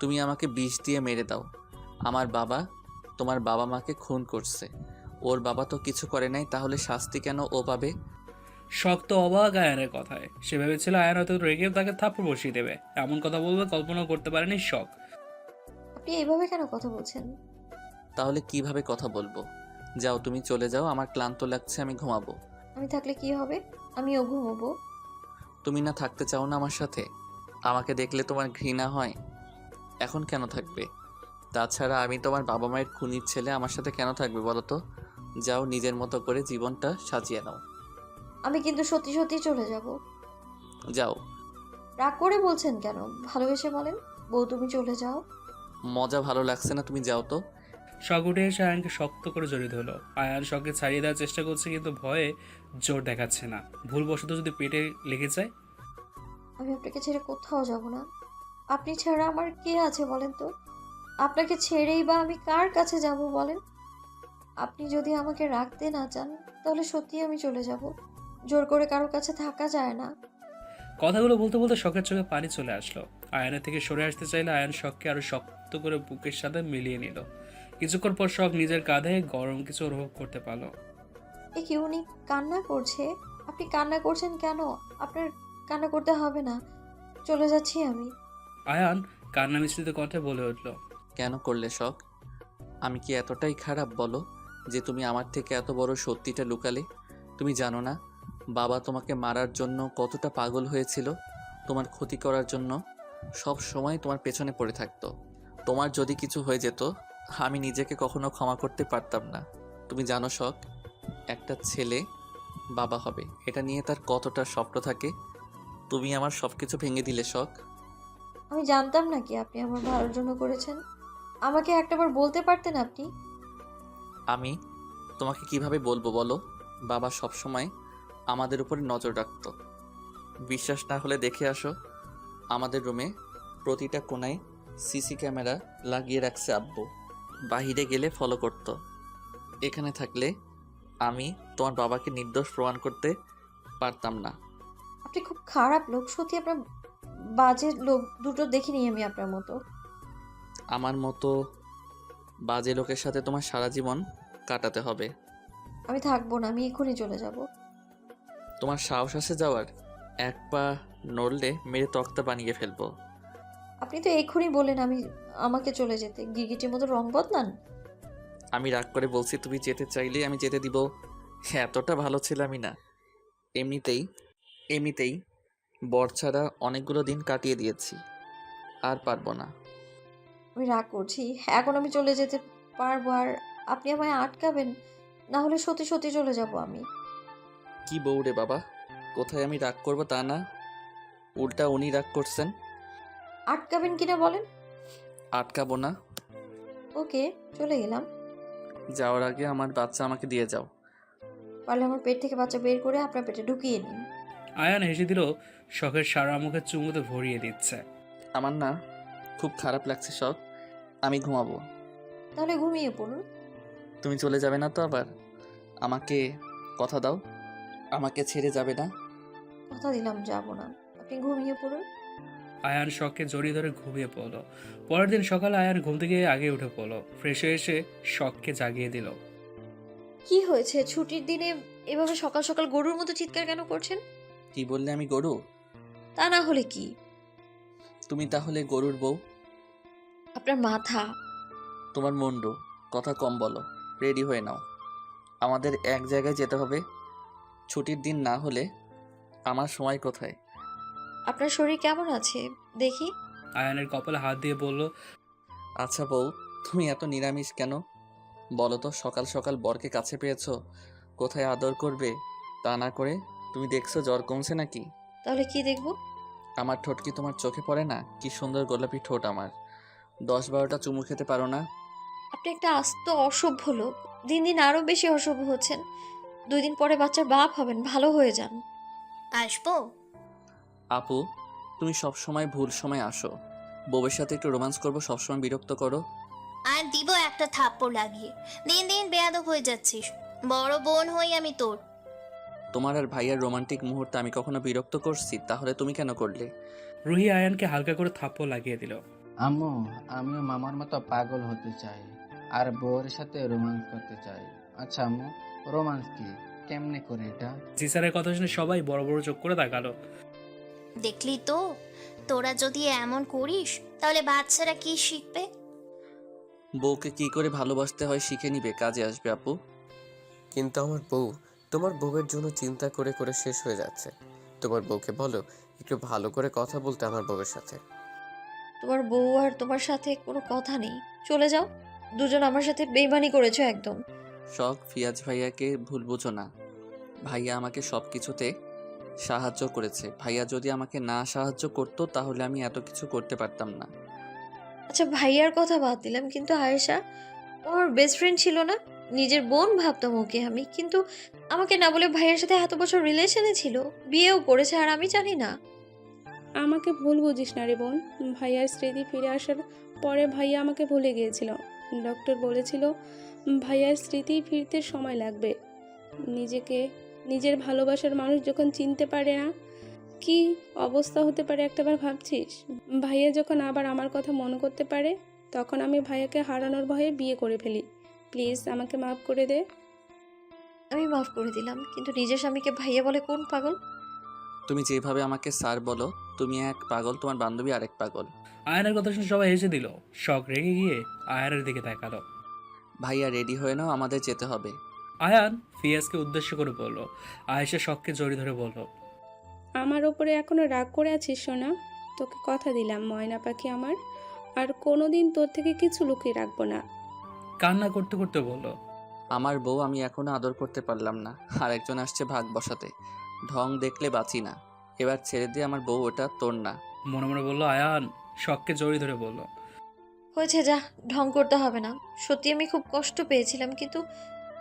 [SPEAKER 5] তুমি আমাকে বিষ দিয়ে মেরে দাও। আমার বাবা তোমার বাবা মাকে খুন করছে, ওর বাবা তো কিছু করে নাই, তাহলে শাস্তি কেন ও পাবে?
[SPEAKER 1] শখ তো অবাক আয়ানের কথায়। সে ভেবেছিল আয়ান হয়তো রেগে তাকে থাপ্পড় বসিয়ে দেবে। এমন কথা বলবে কল্পনা করতে পারেনি শখ।
[SPEAKER 2] আপনি এভাবে কেন কথা বলছেন?
[SPEAKER 5] তাহলে কিভাবে কথা বলবো? যাও, তুমি চলে যাও, আমার ক্লান্ত লাগছে, আমি ঘুমাবো।
[SPEAKER 2] আমি থাকলে কি হবে? আমিও ঘুমোবো।
[SPEAKER 5] তুমি না থাকতে চাও না আমার সাথে? আমাকে দেখলে তোমার ঘৃণা হয়? এখন কেন থাকবে? তাছাড়া আমি তোমার বাবা মায়ের খুনির ছেলে, আমার সাথে কেন থাকবে বলো তো? যাও, নিজের মতো করে জীবনটা সাজিয়ে নাও।
[SPEAKER 2] আমি কিন্তু সত্যি সত্যি চলে যাব।
[SPEAKER 5] যাও।
[SPEAKER 2] রাগ করে বলছেন কেন? ভালোবেসে বলেন, বউ তুমি চলে যাও।
[SPEAKER 5] মজা ভালো লাগছে না, তুমি যাও তো।
[SPEAKER 1] শখ উঠে এসে আয়ানকে শক্ত করে জড়িয়ে ধরলো। আয়ান শখকে ছাড়িয়ে দেওয়ার চেষ্টা করছে, কিন্তু ভয়ে জোর দেখাচ্ছে না। ভুলবশত যদি পেটে লেগে যায়।
[SPEAKER 2] আমি আপনাকে ছেড়ে কোথাও যাব না। আপনি ছাড়া আমার কে আছে বলেন তো? আপনাকে ছেড়েই বা আমি কার কাছে যাব বলেন? আপনি যদি আমাকে রাখতে না চান, তাহলে সত্যি আমি চলে যাব। জোর করে কারোর কাছে থাকা যায় না।
[SPEAKER 1] কথাগুলো বলতে বলতে শখের চোখে পানি চলে আসলো। আয়ানের থেকে সরে আসতে চাইলে আয়ান শখকে আরো শক্ত করে বুকের সাথে মিলিয়ে নিল। কিছুক্ষণ পর শখ নিজের কাঁধে গরম কিছু অনুভব করতে পারলো।
[SPEAKER 2] এ কি, উনি কান্না করছে? আপনি কান্না করছেন কেন? আপনার কান্না করতে হবে না, চলে যাচ্ছি আমি।
[SPEAKER 1] আয়ান কান্না মিশ্রিত কণ্ঠে বলে উঠল,
[SPEAKER 5] কেন করলে শখ? আমি কি এতটাই খারাপ বলো যে তুমি আমার থেকে এত বড় সত্যিটা লুকালে? তুমি জানো না বাবা তোমাকে মারার জন্য কতটা পাগল হয়েছিল, তোমার ক্ষতি করার জন্য সব সময় তোমার পেছনে পড়ে থাকতো। তোমার যদি কিছু হয়ে যেত, আমি নিজেকে কখনো ক্ষমা করতে পারতাম না। তুমি জানো শখ, একটা ছেলে বাবা হবে, এটা নিয়ে তার কতটা স্বপ্ন থাকে। তুমি আমার সব কিছু ভেঙে দিলে শখ।
[SPEAKER 2] আমি জানতাম নাকি আপনি আমার ভালোর জন্য করেছেন? আমাকে একটাবার বলতে পারতেন আপনি।
[SPEAKER 5] আমি তোমাকে কিভাবে বলবো বলো? বাবা সব সময় আমাদের উপরে নজর রাখতো। বিশ্বাস না হলে দেখে আসো, আমাদের রুমে প্রতিটা কোণায় সিসি ক্যামেরা লাগিয়ে রাখছে আব্বু। বাহিরে গেলে ফলো করতো। এখানে থাকলে আমি তোমার বাবাকে নির্দোষ প্রমাণ করতে পারতাম না।
[SPEAKER 2] আপনি খুব খারাপ লোক, সত্যি আপনার বাজে লোক দুটো দেখিনি আমি আপনার মতো।
[SPEAKER 5] আমার মতো বাজে লোকের সাথে তোমার সারা জীবন কাটাতে হবে।
[SPEAKER 2] আমি থাকবো না, আমি এখনই চলে যাব।
[SPEAKER 5] তোমার সাহস আছে যাওয়ার? এক পা নড়লে মেরে তক্তা বানিয়ে ফেলবো।
[SPEAKER 2] আপনি তো এক্ষুনি বললেন আমাকে চলে যেতে, গিরগিটির মতো রং বদলান।
[SPEAKER 5] আমি রাগ করে বলছি, তুমি যেতে চাইলে আমি যেতে দিব। এতটা ভালো ছিলামই না। এমনিতেই বর ছাড়া অনেকগুলো দিন কাটিয়ে দিয়েছি, আর পারবো না।
[SPEAKER 2] আমি রাগ করছি, এখন আমি চলে যেতে পারবো, আর আপনি আমায় আটকাবেন না, হলে সত্যি সত্যি চলে যাব আমি।
[SPEAKER 5] কি বউ রে বাবা, কোথায় আমি রাগ করবো তা না, উল্টা উনি রাগ করছেন।
[SPEAKER 2] আটকাবেন কিনা বলেন।
[SPEAKER 5] আটকাবো না।
[SPEAKER 2] ওকে, চলে গেলাম।
[SPEAKER 5] যাওয়ার আগে আমার বাচ্চা আমাকে দিয়ে যাও।
[SPEAKER 2] পারলে আমার পেট থেকে বাচ্চা বের করে আপনার পেটে ঢুকিয়ে নিন।
[SPEAKER 1] আয়ান হেসে দিল, শখের সারা মুখে চুমুতে ভরিয়ে দিচ্ছে।
[SPEAKER 5] আমার না খুব খারাপ লাগছে শখ, আমি ঘুমাবো।
[SPEAKER 2] তাহলে ঘুমিয়ে পড়ুন।
[SPEAKER 5] তুমি চলে যাবে না তো আবার? আমাকে কথা দাও, আমাকে ছেড়ে যাবে না।
[SPEAKER 2] কথা দিলাম যাব না, আপনি ঘুমিয়ে পড়ুন।
[SPEAKER 1] আয়ান শখকে জড়িয়ে ধরে ঘুমিয়ে পড়লো। পরের দিন সকালে আয়ান ঘুম থেকে আগে উঠে পড়লো, ফ্রেশ হয়ে এসে শখকে জাগিয়ে দিল।
[SPEAKER 2] কি হয়েছে, ছুটির দিনে এভাবে সকাল সকাল গরুর মতো চিৎকার কেন করছেন?
[SPEAKER 5] কি বললে আমি গরু?
[SPEAKER 2] তা না হলে কি?
[SPEAKER 5] তুমি তাহলে গরুর বউ?
[SPEAKER 2] আপনার মাথা।
[SPEAKER 5] তোমার মুন্ডু, কথা কম বলো। রেডি হয়ে নাও, আমাদের এক জায়গায় যেতে হবে। ছুটির দিন না হলে আমার সময় কোথায়?
[SPEAKER 2] আপনার শরীর কেমন আছে দেখি।
[SPEAKER 1] আয়ানের কপালে হাত দিয়ে বলল,
[SPEAKER 5] আচ্ছা বউ, তুমি এত নিরামিষ কেন বলো তো? সকাল সকাল বরকে কাছে পেয়েছো, কোথায় আদর করবে তা না করে তুমি দেখছো জ্বর কমছে নাকি?
[SPEAKER 2] তাহলে কি দেখব?
[SPEAKER 5] আমার ঠোঁট কি তোমার চোখে পড়ে না? কি সুন্দর গোলাপি ঠোঁট আমার, 10-12টা চুমু খেতে পারো না?
[SPEAKER 2] আপনি একটা আস্ত অসভ্য লোক, দিন দিন আরো বেশি অসভ্য হচ্ছেন। 2 দিন পরে বাচ্চার বাপ হবেন, ভালো হয়ে যান।
[SPEAKER 3] আসবো?
[SPEAKER 5] আপু, তুমি সব সময় ভুল সময় আসো। বউয়ের সাথে একটু রোমান্স করবো, সবসময় বিরক্ত করো।
[SPEAKER 3] আর দিব একটা থাপ্পড় লাগিয়ে। দিন দিন বেয়াদব হয়ে যাচ্ছিস। বড় বোন হই আমি তোর।
[SPEAKER 5] তোমার আর ভাইয়ার রোমান্টিক মুহূর্তে আমি কখনো বিরক্ত করছি? তাহলে তুমি কেন করলে?
[SPEAKER 1] রুহি আয়ানকে হালকা করে থাপ্পড় লাগিয়ে দিল।
[SPEAKER 13] আম্মু, আমিও মামার মতো পাগল হতে চাই আর বউয়ের সাথে রোমান্স করতে চাই। আচ্ছা আম্মু, রোমান্স কি, কেমনে করে এটা?
[SPEAKER 1] জিসারের কথা শুনে সবাই বড় বড় চোখ করে তাকালো।
[SPEAKER 3] দেখলি তো, তোরা যদি এমন করিস তাহলে বাচ্চারা কি শিখবে?
[SPEAKER 5] বউকে কি করে ভালোবাসতে হয় শিখে নিবে, কাজে আসবে আপু।
[SPEAKER 10] কিন্তু আমার বউ তোমার বউয়ের জন্য চিন্তা করে করে শেষ হয়ে যাচ্ছে। তোমার বউকে বলো একটু ভালো করে কথা বলতে আমার বউয়ের সাথে।
[SPEAKER 2] তোমার বউ আর তোমার সাথে কোনো কথা নেই, চলে যাও। দুজন আমার সাথে বেইমানি করেছো একদম।
[SPEAKER 5] শখ, ফিয়াজ ভাইয়াকে ভুল বুঝো না। ভাইয়া আমাকে সব কিছুতে সাহায্য করেছে। ভাইয়া যদি আমাকে না সাহায্য করতো তাহলে আমি এত কিছু করতে পারতাম না।
[SPEAKER 2] আচ্ছা ভাইয়ার কথা বাদ দিলাম, কিন্তু আয়েশা ওর বেস্ট ফ্রেন্ড ছিল না? নিজের বোন ভাবতাম ওকে আমি, কিন্তু আমাকে না বলে ভাইয়ের সাথে এত বছর রিলেশনে ছিল, বিয়েও করেছে, আর আমি জানি না।
[SPEAKER 14] আমাকে ভুল বুঝিস না রে বোন। ভাইয়ার স্মৃতি ফিরে আসার পরে ভাইয়া আমাকে ভুলে গিয়েছিল। ডক্টর বলেছিল ভাইয়ার স্মৃতি ফিরতে সময় লাগবে। নিজের ভালোবাসার মানুষ যখন চিনতে পারে না, কি অবস্থা হতে পারে একটাবার ভাবছিস? ভাইয়া যখন আবার আমার কথা মনে করতে পারে, তখন আমি ভাইয়াকে হারানোর ভয়ে বিয়ে করে ফেলি। প্লিজ আমাকে মাফ করে দে।
[SPEAKER 2] আমি মাফ করে দিলাম, কিন্তু নিজের স্বামীকে ভাইয়া বলে কোন পাগল?
[SPEAKER 5] তুমি যেভাবে আমাকে স্যার বলো, তুমি এক পাগল, তোমার বান্ধবী আরেক পাগল।
[SPEAKER 1] আয়ানের কথা শুনে সবাই হেসে দিল। শখ রেগে গিয়ে আয়ানের দিকে তাকালো।
[SPEAKER 5] ভাইয়া রেডি হয়ে নাও, আমাদের যেতে হবে।
[SPEAKER 1] আয়ান ফিয়াজকে উদ্দেশ্য করে বলল। আয়েশা শখকে জড়িয়ে ধরে বলল,
[SPEAKER 14] আমার ওপরে এখনো রাগ করে আছিস সোনা? তোকে কথা দিলাম ময়না পাখি আমার, আর কোনোদিন তোর থেকে কিছু লুকিয়ে রাখবো না।
[SPEAKER 1] কান্না করতে করতে বলল,
[SPEAKER 5] আমার বউ আমি এখনো আদর করতে পারলাম না, আর একজন আসছে ভাগ বসাতে। ঢং দেখলে বাঁচি না। এবার ছেড়ে দিয়ে, আমার বউ ওটা তোর না।
[SPEAKER 1] মনে মনে বলল আয়ান। শখকে জড়িয়ে ধরে বলল,
[SPEAKER 2] হয়েছে, যা, ঢং করতে হবে না। সত্যি আমি খুব কষ্ট পেয়েছিলাম, কিন্তু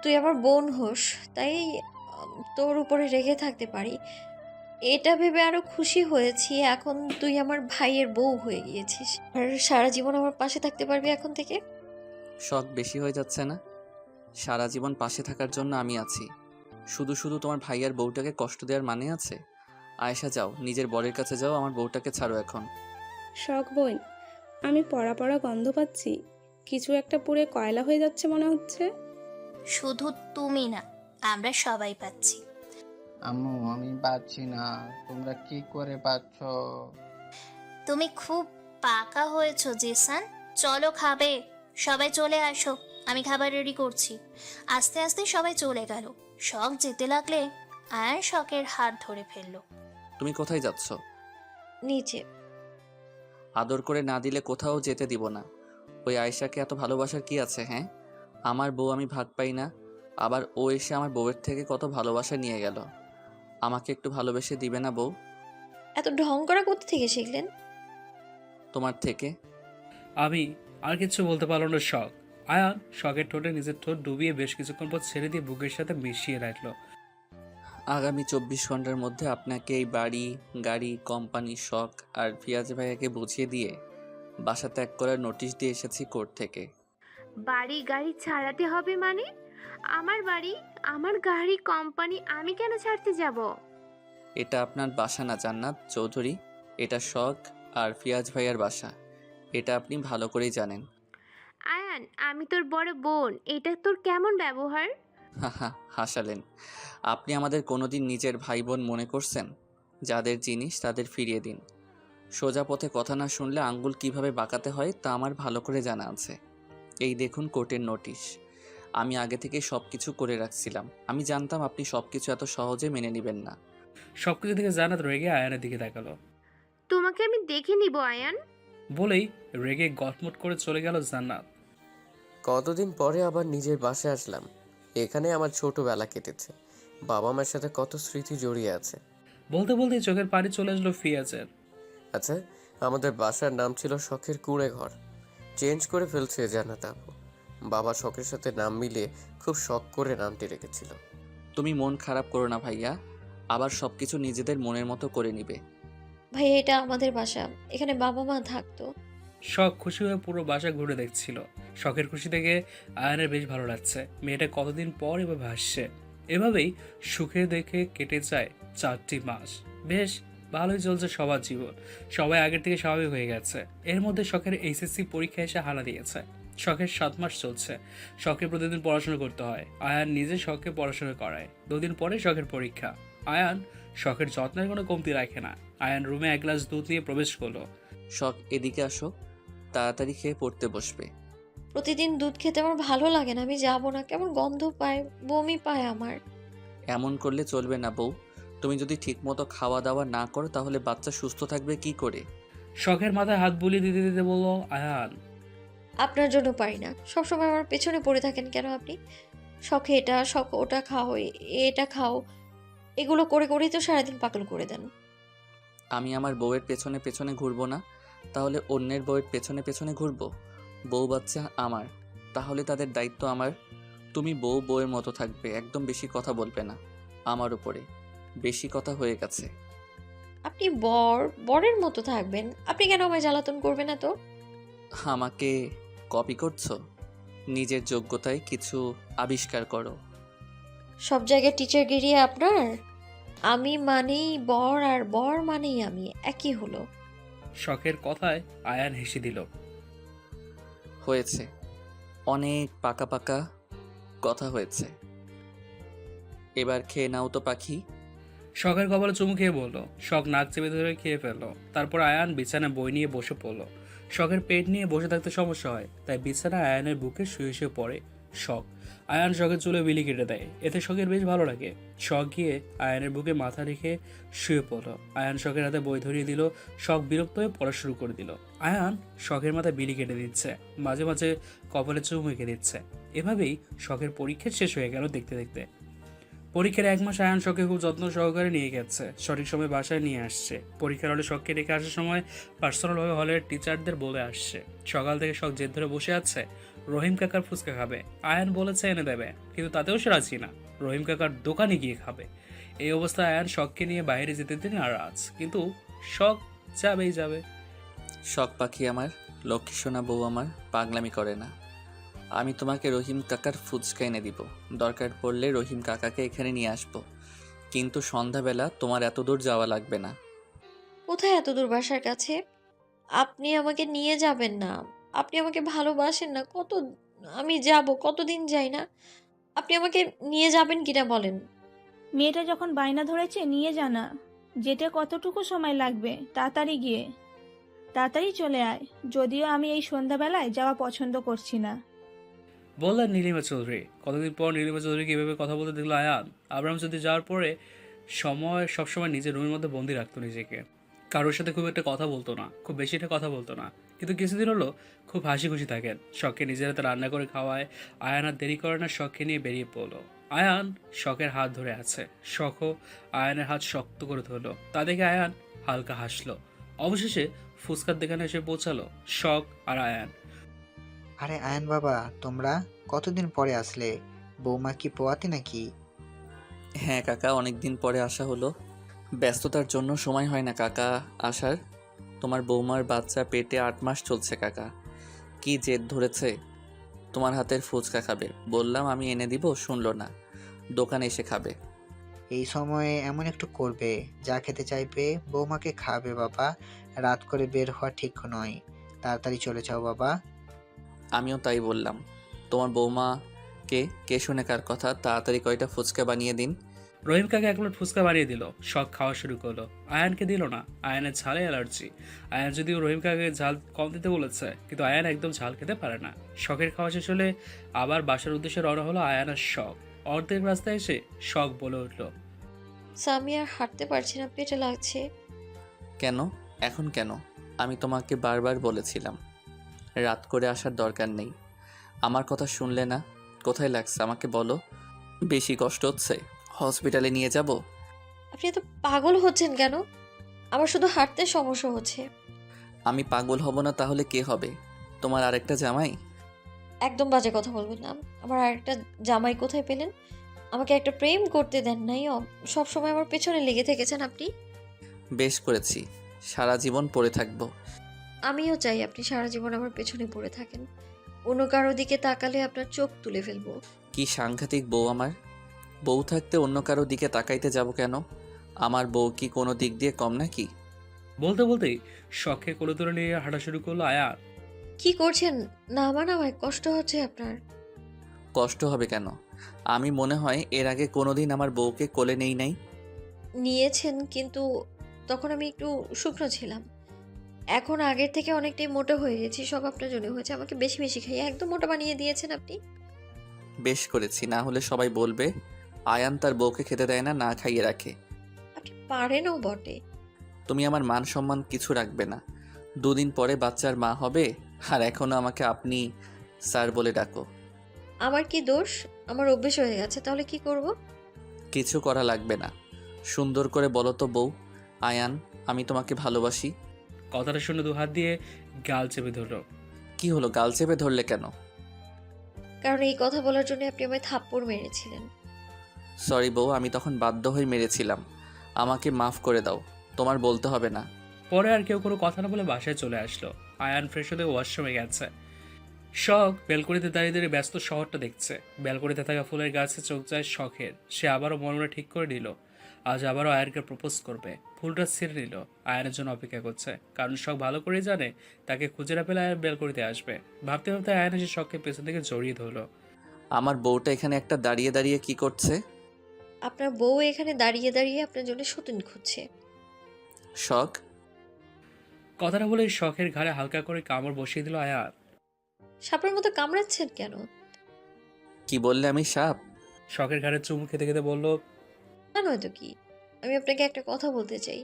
[SPEAKER 2] তুই আমার বোন হোস, তাই তোর উপরে রেগে থাকতে পারি। এটা ভেবে আরো খুশি হয়েছি, এখন তুই আমার ভাইয়ের বউ হয়ে গিয়েছিস, আর সারা জীবন আমার পাশে থাকতে পারবি এখন থেকে।
[SPEAKER 5] শখ বেশি হয়ে যাচ্ছে না? সারা জীবন পাশে থাকার জন্য আমি আছি, শুধু শুধু তোমার ভাইয়ার বউটাকে কষ্ট দেওয়ার মানে আছে? আয়েশা যাও, নিজের বরের কাছে যাও, আমার বউটাকে ছাড়ো এখন।
[SPEAKER 14] শখ বোন, আমি পড়া পড়া গন্ধ পাচ্ছি। কিছু একটা পুড়ে কয়লা হয়ে যাচ্ছে মনে হচ্ছে।
[SPEAKER 3] শুধু তুমি না, আমরা সবাই পাচ্ছি।
[SPEAKER 13] আম্মু, আমি পাচ্ছি না, তোমরা কি করে পাচ্ছ?
[SPEAKER 3] তুমি খুব পাকা হয়েছো জিসান। চলো খাবে, সবাই চলে আসো, আমি খাবার রেডি করছি। আস্তে আস্তে সবাই চলে গেল। শখ যেতে লাগলে আয়ান শখের হাত ধরে ফেললো।
[SPEAKER 5] তুমি কোথায় যাচ্ছ?
[SPEAKER 2] নিচে।
[SPEAKER 5] আদর করে না দিলে কোথাও যেতে দিব না। ওই আয়েশাকে এত ভালোবাসার কি আছে? হ্যাঁ, আমার বউ আমি ভাগ পাই না, আবার ও এসে আমার বউয়ের থেকে কত ভালোবাসা নিয়ে গেল। আমাকে একটু ভালোবেসে দিবে না বউ?
[SPEAKER 2] এত ঢং করা কোথা থেকে শিখলেন?
[SPEAKER 5] তোমার থেকে।
[SPEAKER 1] আমি আর কিছু বলতে পারল না শখ। আয়ান শখের ঠোঁটে নিজের ঠোঁট ডুবিয়ে বেশ কিছুক্ষণ পর ছেড়ে দিয়ে বুকের সাথে মিশিয়ে রাখলো।
[SPEAKER 5] আগামী 24 ঘন্টার মধ্যে আপনাকে এই বাড়ি, গাড়ি, কোম্পানি, শখ আর পিয়াজ ভাইয়াকে বুঝিয়ে দিয়ে বাসা ত্যাগ করার নোটিশ দিয়ে এসেছি কোর্ট থেকে।
[SPEAKER 11] বাড়ি গাড়ি ছাড়াতে হবে মানে? আমার বাড়ি, আমার গাড়ি, কোম্পানি আমি কেন ছাড়তে যাব?
[SPEAKER 5] এটা আপনার বাসা না জান্নাত চৌধুরী, এটা শখ আর পিয়াজ ভাইয়ার বাসা। এটা আপনি ভালো করেই জানেন।
[SPEAKER 11] আয়ান, আমি তোর বড় বোন, এটা তোর কেমন ব্যবহার?
[SPEAKER 5] হাহা, হাসালেন। আপনি আমাদের কোনোদিন নিজের ভাই বোন মনে করছেন? যাদের জিনিস তাদের ফিরিয়ে দিন। সোজা পথে কথা না শুনলে আঙ্গুল কিভাবে বাঁকাতে হয় তা আমার ভালো করে জানা আছে। এই দেখুন কোর্টের নোটিশ। আমি আগে থেকে সব কিছু করে রাখছিলাম। আমি জানতাম আপনি সব কিছু এত সহজে মেনে নেবেন না।
[SPEAKER 1] সবকিছু থেকে জান্নাত রেগে আয়ানের দিকে তাকালো।
[SPEAKER 11] তোমাকে আমি দেখে নিব আয়ান।
[SPEAKER 1] বলেই রেগে গটমট করে চলে গেল জান্নাত।
[SPEAKER 10] কতদিন পরে আবার নিজের বাসায় আসলাম। এখানে আমার ছোটবেলা কেটেছে। বাবা মার সাথে কত স্মৃতি জড়িয়ে আছে।
[SPEAKER 1] বলতে বলতে চোখের পানি চলে আসলো ফিয়াজের।
[SPEAKER 10] আচ্ছা, আমাদের বাসার নাম ছিল শখের কুঁড়ে ঘর। চেঞ্জ করে ফেলছে জান্নাত আপু। বাবা শখের সাথে নাম মিলিয়ে খুব শখ করে নামটি রেখেছিল।
[SPEAKER 5] তুমি মন খারাপ করো না ভাইয়া, আবার সব কিছু নিজেদের মনের মতো করে নিবে।
[SPEAKER 2] ভাই এটা আমাদের বাসা, এখানে বাবা মা থাকতো।
[SPEAKER 1] শখ খুশি হয়ে পুরো বাসা ঘুরে দেখছিল। শখের খুশি থেকে আয়ানের বেশ ভালো লাগছে। মেয়েটা কতদিন পর এভাবে হাসছে। এভাবেই সুখে দেখে কেটে যায় 4টি মাস। বেশ ভালোই চলছে সবার জীবন। সবাই আগের থেকে স্বাভাবিক হয়ে গেছে। এর মধ্যে শখের এইচএসসি পরীক্ষা এসে হানা দিয়েছে। শখের 7 মাস চলছে। শখে প্রতিদিন পড়াশোনা করতে হয়। আয়ান নিজে শখকে পড়াশোনা করায়। 2 দিন পরে শখের পরীক্ষা। আয়ান শখের যত্নের কোনো কমতি রাখে না। আয়ান রুমে 1 গ্লাস দুধ নিয়ে প্রবেশ করলো।
[SPEAKER 5] শখ এদিকে আসো, তাড়াতাড়ি খেয়ে পড়তে বসবে।
[SPEAKER 2] প্রতিদিন দুধ খেতে আমার ভালো লাগে না, আমি যাব না। কেমন গন্ধ পায়, বমি পায় আমার।
[SPEAKER 5] এমন করলে চলবে না বউ। তুমি যদি ঠিকমতো খাওয়া দাওয়া না করো তাহলে বাচ্চা সুস্থ থাকবে কি করে?
[SPEAKER 1] শখের মাথায় হাত বুলিয়ে দিতে দিতে বলল আয়ান।
[SPEAKER 2] আপনার জন্য পারি না। সবসময় আমার পেছনে পড়ে থাকেন কেন আপনি? শখে এটা, শখ ওটা খাও, এটা খাও, এগুলো করে করেই তো সারাদিন পাগল করে দেন।
[SPEAKER 5] আমি আমার বউয়ের পেছনে পেছনে ঘুরবো না, তাহলে অন্যের বউয়ের পেছনে পেছনে ঘুরবো? বউ বাচ্চা আমার, তাহলে তাদের দায়িত্ব আমার। তুমি বউয়ের মতো থাকবে, একদম বেশি কথা বলবে না আমার উপরে। বেশি কথা হয়ে গেছে।
[SPEAKER 2] আপনি বরের মতো থাকবেন। আপনি কেন আমায় জ্বালাতন করবেন না তো?
[SPEAKER 5] আমাকে কপি করছো? নিজের যোগ্যতায় কিছু আবিষ্কার করো।
[SPEAKER 2] সব জায়গায় টিচারগিরি আপনার। আমি মানেই বর আর বর মানেই আমি, একই হলো।
[SPEAKER 1] শখের কথায় আয়ান হেসে দিল।
[SPEAKER 5] হয়েছে, অনেক পাকা পাকা কথা হয়েছে। এবার খেয়ে নাও তো পাখি।
[SPEAKER 1] শখের কপালে চুমু খেয়ে বলল। শখ নাক চেপে ধরে খেয়ে ফেললো। তারপর আয়ান বিছানায় বই নিয়ে বসে পড়লো। শখের পেট নিয়ে বসে থাকতে সমস্যা হয়, তাই বিছানায় আয়ানের বুকে শুয়ে শুয়ে পড়ে শখ। আয়ান শখের চুলে বিলি কেটে দেয়। এতে শখের বেশ ভালো লাগে। শখ গিয়ে আয়ানের বুকে মাথা রেখে শুয়ে পড়লো। আয়ান শখের হাতে বই ধরিয়ে দিল। শখ বিরক্ত হয়ে পড়া শুরু করে দিল। আয়ান শখের মাথায় বিলি কেটে দিচ্ছে, মাঝে মাঝে কপালে চুমু এঁকে দিচ্ছে। এভাবেই শখের পরীক্ষা শেষ হয়ে গেল দেখতে দেখতে। পরীক্ষার 1 মাস আয়ান শখকে খুব যত্ন সহকারে নিয়ে গেছে। সঠিক সময় বাসায় নিয়ে আসছে। পরীক্ষার হলে শখকে রেখে আসার সময় পার্সোনালভাবে হলের টিচারদের বলে আসছে। সকাল থেকে শখ জেদ ধরে বসে আছে রহিম কাকার ফুচকা খাবে। আয়ান বলেছে এনে দেবে, কিন্তু তাতেও সে রাজি না। রহিম কাকার দোকানে গিয়ে খাবে। এই অবস্থায় আয়ান শখকে নিয়ে বাইরে যেতে দিন নারাজ, কিন্তু শখ যাবেই যাবে।
[SPEAKER 5] শখ পাখি আমার, লক্ষ্মী সোনা বউ আমার, পাগলামি করে না। আমি তোমাকে রহিম কাকার ফুচকা এনে দিব। দরকার পড়লে রহিম কাকাকে এখানে নিয়ে আসবো, কিন্তু সন্ধ্যাবেলা তোমার এত দূর যাওয়া লাগবে না।
[SPEAKER 2] কোথায় এত দূর বাসার কাছে? আপনি আমাকে নিয়ে যাবেন না। আপনি আমাকে ভালোবাসেন না। আমি যাব, কতদিন যাই না। আপনি আমাকে নিয়ে যাবেন কিনা বলেন।
[SPEAKER 21] মেয়েটা যখন বায়না ধরেছে নিয়ে জানা, যেতে কতটুকু সময় লাগবে? তাড়াতাড়ি চলে আয়। যদিও আমি এই সন্ধ্যাবেলায় যাওয়া পছন্দ করছি না।
[SPEAKER 1] বললেন নীলিমা চৌধুরী। কতদিন পর নীলিমা চৌধুরীকে এভাবে কথা বলতে দেখলো আয়ান। আবরাম চৌধুরী যাওয়ার পরে সবসময় নিজের রুমের মধ্যে বন্দি রাখতো নিজেকে। কারোর সাথে খুব একটা কথা বলতো না, খুব বেশি একটা কথা বলতো না, কিন্তু কিছুদিন হলো খুব হাসি খুশি থাকেন। শখকে নিজের হাতে রান্না করে খাওয়ায়। আয়ান আর দেরি করে না, শখকে নিয়ে বেরিয়ে পড়লো। আয়ান শখের হাত ধরে আছে। শখও আয়ানের হাত শক্ত করে ধরলো। তা দেখে আয়ান হালকা হাসলো। অবশেষে ফুচকার দোকানে এসে পৌঁছালো শখ আর আয়ান।
[SPEAKER 12] আরে আয়ন বাবা, তোমরা কতদিন পরে আসলে? বৌমা কি পোয়াতে নাকি?
[SPEAKER 5] হ্যাঁ কাকা, অনেক দিন পরে আসা হলো। ব্যস্ততার জন্য সময় হয় না কাকা আসার। তোমার বৌমার বাচ্চা পেটে 8 মাস চলছে কাকা। কি জেদ ধরেছে তোমার হাতের ফুচকা খাবে। বললাম আমি এনে দিব, শুনলো না, দোকানে এসে খাবে।
[SPEAKER 12] এই সময়ে এমন একটু করবে, যা খেতে চাইবে বৌমাকে খাবে বাবা। রাত করে বের হওয়া ঠিক নয়, তাড়াতাড়ি চলে যাও বাবা।
[SPEAKER 5] আমিও তাই বললাম। তোমার বৌমাকে কে শুনে কার কথা, তাড়াতাড়ি কয়টা ফুচকা বানিয়ে দিন।
[SPEAKER 1] রহিম কাকা 1 প্লেট ফুচকা বানিয়ে দিল, শখ খাওয়া শুরু করলো। আয়ানকে দিল না, আয়ানের ঝালে অ্যালার্জি। আয়ান যদিও রহিম কাকাকে ঝাল কম দিতে বলেছে, কিন্তু আয়ান একদম ঝাল খেতে পারে না। শখের খাওয়া শেষ হলে আবার বাসার উদ্দেশ্যে রওনা হলো আয়ান আর শখ। অর্ধেক রাস্তায় এসে শখ বলে উঠলো,
[SPEAKER 2] আমি আর হাঁটতে পারছি না, পেটে লাগছে।
[SPEAKER 5] কেন? এখন কেন? আমি তোমাকে বারবার বলেছিলাম রাত করে আসার দরকার নেই। আমার কথা শুনলে না। কোথায় লাগছে আমাকে বলো। বেশি কষ্ট হচ্ছে? হসপিটালে নিয়ে যাব?
[SPEAKER 2] আপনি এত পাগল হচ্ছেন কেন? আমার শুধু হাঁটতে সমস্যা হচ্ছে।
[SPEAKER 5] আমি পাগল হব না তাহলে কে হবে? তোমার আরেকটা জামাই?
[SPEAKER 2] একদম বাজে কথা বলবেন না। আমার আরেকটা জামাই কোথায় পেলেন? আমাকে একটা প্রেম করতে দেন নাই, সব সময় আমার পেছনে লেগে থেকেছেন আপনি।
[SPEAKER 5] বেশ করেছি, সারা জীবন পড়ে থাকবো।
[SPEAKER 2] আমিও চাই আপনি সারা জীবন আমার পেছনে পড়ে থাকেন। অন্য কারো দিকে তাকালে আপনার চোখ তুলে ফেলবো।
[SPEAKER 5] কি সাংঘাতিক বউ আমার। বউ থাকতে অন্য কারো দিকে তাকাইতে যাব কেন? আমার বউ কি কোনো দিক দিয়ে কম নাকি?
[SPEAKER 1] বলতে বলতেই শখকে কোলে তুলে নিয়ে হাঁটা শুরু করলো আয়ান।
[SPEAKER 2] কি করছেন? নামায় কষ্ট হচ্ছে আপনার?
[SPEAKER 5] কষ্ট হবে কেন? আমি মনে হয় এর আগে কোনোদিন আমার বউকে কোলে নেই নাই।
[SPEAKER 2] নিয়েছেন, কিন্তু তখন আমি একটু শুকনো ছিলাম। এখন আগের থেকে অনেকটাই মোটা হয়ে গেছি, সব আপনার জন্য হয়েছে। আমাকে বেশি বেশি খাইয়ে একদম মোটা বানিয়ে দিয়েছেন আপনি।
[SPEAKER 5] বেশ করেছি, না হলে সবাই বলবে আয়ান তার বউকে খেতে দেয় না, না খাইয়ে রাখে।
[SPEAKER 2] আপনি পারেনও বটে।
[SPEAKER 5] তুমি আমার মান সম্মান কিছু রাখবে না। 2 দিন পরে বাচ্চার মা হবে, আর এখনো আমাকে আপনি স্যার বলে ডাকো।
[SPEAKER 2] আমার কি দোষ? আমার অভ্যেস হয়ে গেছে, তাহলে কি করব?
[SPEAKER 5] কিছু করা লাগবে না। সুন্দর করে বলো তো বউ, আয়ান আমি তোমাকে ভালোবাসি।
[SPEAKER 1] কথাটা শুনে 2 হাত দিয়ে গাল চেপে ধরলো।
[SPEAKER 5] কি হলো, গাল চেপে ধরলে কেন?
[SPEAKER 2] কারণ এই কথা বলার জন্য আপনি আমায় থাপ্পড় মেরেছিলেন।
[SPEAKER 5] সরি বউ, আমি তখন বাধ্য হয়ে মেরেছিলাম। আমাকে মাফ করে দাও, তোমার বলতে হবে না।
[SPEAKER 1] পরে আর কেউ কোনো কথা না বলে বাসায় চলে আসলো। আয়ান ফ্রেশ হতে ওয়াশরুমে গেছে। শখ ব্যালকনিতে দাঁড়িয়ে দাঁড়িয়ে ব্যস্ত শহরটা দেখছে। ব্যালকনিতে থাকা ফুলের গাছে চোখ যায় শখের। সে আবারও মনে মনে ঠিক করে নিল আজ আবারও আয়ানকে প্রপোজ করবে। ফুলটা ছিঁড়ে নিল, আয়ানের জন্য অপেক্ষা করছে, কারণ শখ ভালো করেই জানে তাকে খুঁজে না পেলে আয়ান ব্যালকনিতে আসবে। ভাবতে ভাবতে আয়ান এসে শখকে পেছন থেকে জড়িয়ে ধরলো।
[SPEAKER 5] আমার বউটা এখানে একটা দাঁড়িয়ে দাঁড়িয়ে কি করছে?
[SPEAKER 2] আপনার বউ এখানে দাঁড়িয়ে দাঁড়িয়ে আপনার জন্য সতীন খুঁজছে।
[SPEAKER 5] শখ?
[SPEAKER 1] কথাটা বলে শখের ঘাড়ে হালকা করে কামড় বসিয়ে দিল আয়ান।
[SPEAKER 2] সাপের মতো কামড়াচ্ছেন কেন?
[SPEAKER 5] কি বললে, আমি সাপ?
[SPEAKER 1] শখের ঘাড়ে চুমু খেতে খেতে বলল,
[SPEAKER 2] না নয়তো কি, আমি আপনাকে একটা কথা বলতে চাই।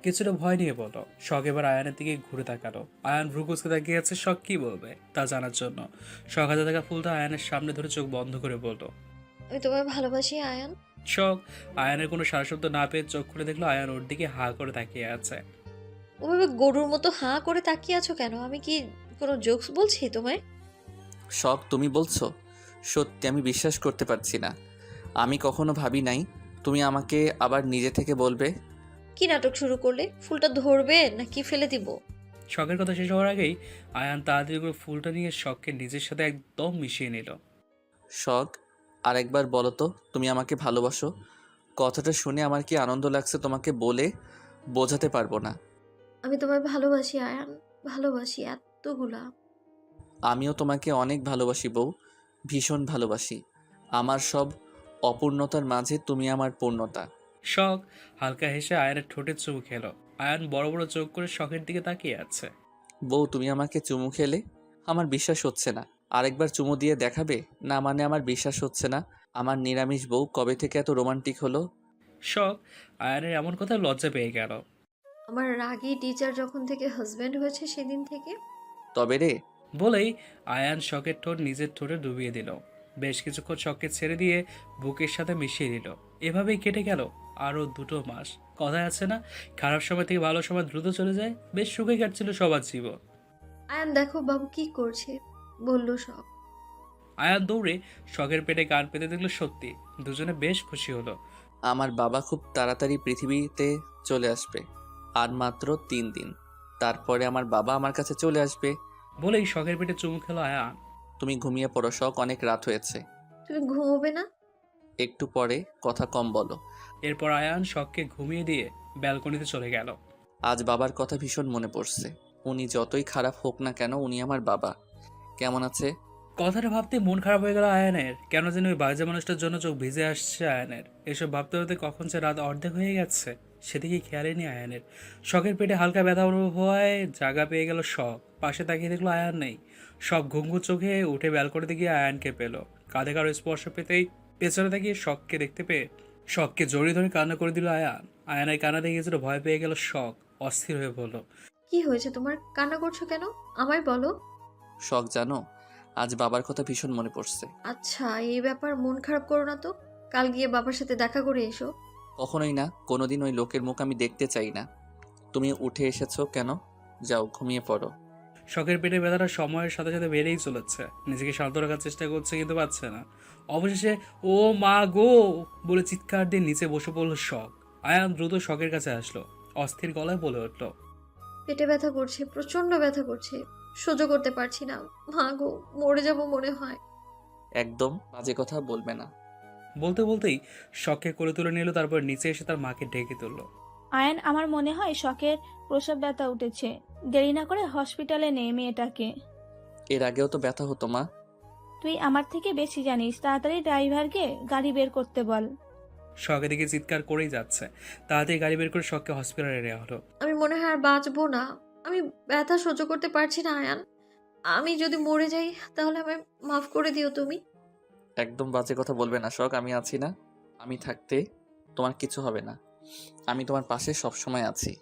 [SPEAKER 1] কিছুটা ভয় নিয়ে বলল। শখ এবার আয়ানের দিকে ঘুরে তাকালো। আয়ান ভ্রু কুচকে তাকিয়ে আছে শখ কি বলবে তা জানার জন্য। শখ হাতে থাকা ফুলটা আয়ানের সামনে ধরে চোখ বন্ধ করে বলল,
[SPEAKER 2] আমি তোমায় ভালোবাসি আয়ান।
[SPEAKER 1] শখ আয়ানের কোনো সারা শব্দ না পেয়ে চোখ খুলে দেখলো আয়ান ওর দিকে হা করে তাকিয়ে আছে।
[SPEAKER 2] ওভাবে গরুর মতো হাঁ করে তাকিয়ে আছো কেন? আমি কি কোনো জোকস বলছি তোমায়?
[SPEAKER 5] শখ তুমি বলছো? সত্যি আমি বিশ্বাস করতে পারছি না। আমি কখনো ভাবি নাই তুমি আমাকে আবার নিজে থেকে বলবে।
[SPEAKER 2] কি নাটক শুরু করলে? ফুলটা ধরবে নাকি ফেলে দিব?
[SPEAKER 1] শখের কথা শেষ হওয়ার আগেই আয়ান তাড়াতাড়ি করে ফুলটা নিয়ে শখকে নিজের সাথে একদম মিশিয়ে নিল।
[SPEAKER 5] শখ আরেকবার বলো তো তুমি আমাকে ভালোবাসো। কথাটা শুনে আমার কি আনন্দ লাগছে তোমাকে বলে বোঝাতে পারবো না।
[SPEAKER 2] আমি তোমায় ভালোবাসি আয়ান, ভালোবাসি এতগুলা।
[SPEAKER 5] আমিও তোমাকে অনেক ভালোবাসি বউ, ভীষণ ভালোবাসি। আমার সব অপূর্ণতার মাঝে তুমি আমার পূর্ণতা।
[SPEAKER 1] শখ হালকা হেসে আয়ানের ঠোঁটে চুমু খেলো। আয়ান বড় বড় চোখ করে শখের দিকে তাকিয়ে আছে।
[SPEAKER 5] বউ তুমি আমাকে চুমু খেলে? আমার বিশ্বাস হচ্ছে না। আরেকবার চুমু দিয়ে দেখাবে? না মানে আমার বিশ্বাস হচ্ছে না। আমার নিরামিষ বউ কবে থেকে এত রোমান্টিক হলো?
[SPEAKER 1] শখ আয়ানের এমন কথা লজ্জা পেয়ে গেল।
[SPEAKER 2] আমার রাগী টিচার যখন থেকে হাজব্যান্ড হয়েছে সেদিন থেকে।
[SPEAKER 5] তবে রে
[SPEAKER 1] বলেই আয়ান শখের ঠোঁট নিজের ঠোঁটে ডুবিয়ে দিল। বেশ কিছুক্ষণ শখকে ছেড়ে দিয়ে বুকের সাথে মিশিয়ে দিল। এভাবেই কেটে গেল আরও 2 মাস। কথায় আছে না, খারাপ সময় থেকে ভালো সময় দ্রুত চলে যায়। বেশ সুখে কাটছিল সবার জীবন।
[SPEAKER 2] আয়ান দেখো বাবু কি করছে, বললো সব।
[SPEAKER 1] আয়ান দৌড়ে শখের পেটে কান পেতে দেখলো সত্যি। দুজনে বেশ খুশি হলো।
[SPEAKER 5] আমার বাবা খুব তাড়াতাড়ি পৃথিবীতে চলে আসবে, আর মাত্র 3 দিন। তারপরে আমার বাবা আমার কাছে চলে আসবে।
[SPEAKER 1] বলেই শখের পেটে চুমু খেলো আয়ান।
[SPEAKER 5] তুমি ঘুমিয়ে পড়ো শখ, অনেক রাত হয়েছে।
[SPEAKER 2] তুমি ঘুমোবে না?
[SPEAKER 5] একটু পরে, কথা কম বলো।
[SPEAKER 1] এরপর আয়ান শখকে ঘুমিয়ে দিয়ে ব্যালকনিতে চলে গেল।
[SPEAKER 5] আজ বাবার কথা ভীষণ মনে পড়ছে। উনি যতই খারাপ হোক না কেন, উনি আমার বাবা। কেমন আছে?
[SPEAKER 1] কথাটা ভাবতে মন খারাপ হয়ে গেল আয়ানের। কেন যেন ওই বাজে মানুষটার জন্য চোখ ভিজে আসছে আয়ানের। এসব ভাবতে ভাবতে কখন যে রাত অর্ধেক হয়ে গেছে সেদিকে খেয়ালই নেই আয়ানের। শখের পেটে হালকা ব্যথা অনুভব হওয়ায় জায়গা পেয়ে গেল শখ। পাশে তাকিয়ে দেখলো আয়ান নেই। সব ঘুঙ্গু চোখে উঠে ব্যালকনিতে গিয়ে আয়ানকে পেল। কাঁধে কারো স্পর্শ পেতেই পেছনে তাকিয়ে শখকে দেখতে পেয়ে শখকে জড়িয়ে ধরে কান্না করে দিল আয়ান। আয়ানের কান্না দেখে কিছুটা ভয় পেয়ে গেল শখ। অস্থির হয়ে বলল,
[SPEAKER 2] কি হয়েছে তোমার, কান্না করছো কেন? আমায় বলো।
[SPEAKER 5] শখ জানো, আজ বাবার কথা ভীষণ মনে পড়ছে।
[SPEAKER 2] আচ্ছা এই ব্যাপার, মন খারাপ করো না তো। কাল গিয়ে বাবার সাথে দেখা করে এসো।
[SPEAKER 5] কখনোই না, কোনোদিন ওই লোকের মুখ আমি দেখতে চাই না। তুমি উঠে এসেছো কেন? যাও ঘুমিয়ে পড়ো।
[SPEAKER 1] শখের পেটে ব্যথাটা সময়ের সাথে সাথে বেড়েই চলেছে। নিজেকে শান্ত রাখার চেষ্টা করছে কিন্তু পাচ্ছে না। অবশেষে ও মা গো বলে চিৎকার দিয়ে নিচে বসে পড়ল শখ। আয়ান দ্রুত শখের কাছে আসলো, অস্থির গলায় বলে উঠল,
[SPEAKER 2] পেটে ব্যথা করছে, প্রচন্ড ব্যথা করছে, সহ্য করতে পারছি না। মা গো, মরে যাব মনে হয়।
[SPEAKER 5] একদম বাজে কথা বলবে না।
[SPEAKER 1] বলতে বলতেই শখকে কোলে তুলে নিল। তারপর নিচে এসে তার মাকে ডেকে তুলল।
[SPEAKER 21] আয়ান, আমার মনে হয় শখের প্রসব ব্যথা উঠেছে। দেরি না করে হসপিটালে নে মেয়েটাকে।
[SPEAKER 5] এর আগেও তো ব্যথা হতো মা।
[SPEAKER 21] তুই আমার থেকে বেশি জানিস। তাড়াতাড়ি ড্রাইভারকে গাড়ি বের করতে বল।
[SPEAKER 1] শখ এদিকে চিৎকার করেই যাচ্ছে। তাড়াতাড়ি গাড়ি বের করে শখকে হসপিটালে নেওয়া হলো।
[SPEAKER 2] আমি মনে হয় আর বাঁচবো না। আমি ব্যথা সহ্য করতে পারছি না আয়ান। আমি যদি মরে যাই তাহলে আমায় মাফ করে দিও তুমি।
[SPEAKER 5] একদম বাজে কথা বলবে না শখ, আমি আছি না। আমি থাকতে তোমার কিছু হবে না। আমি তোমার পাশে সবসময় আছি।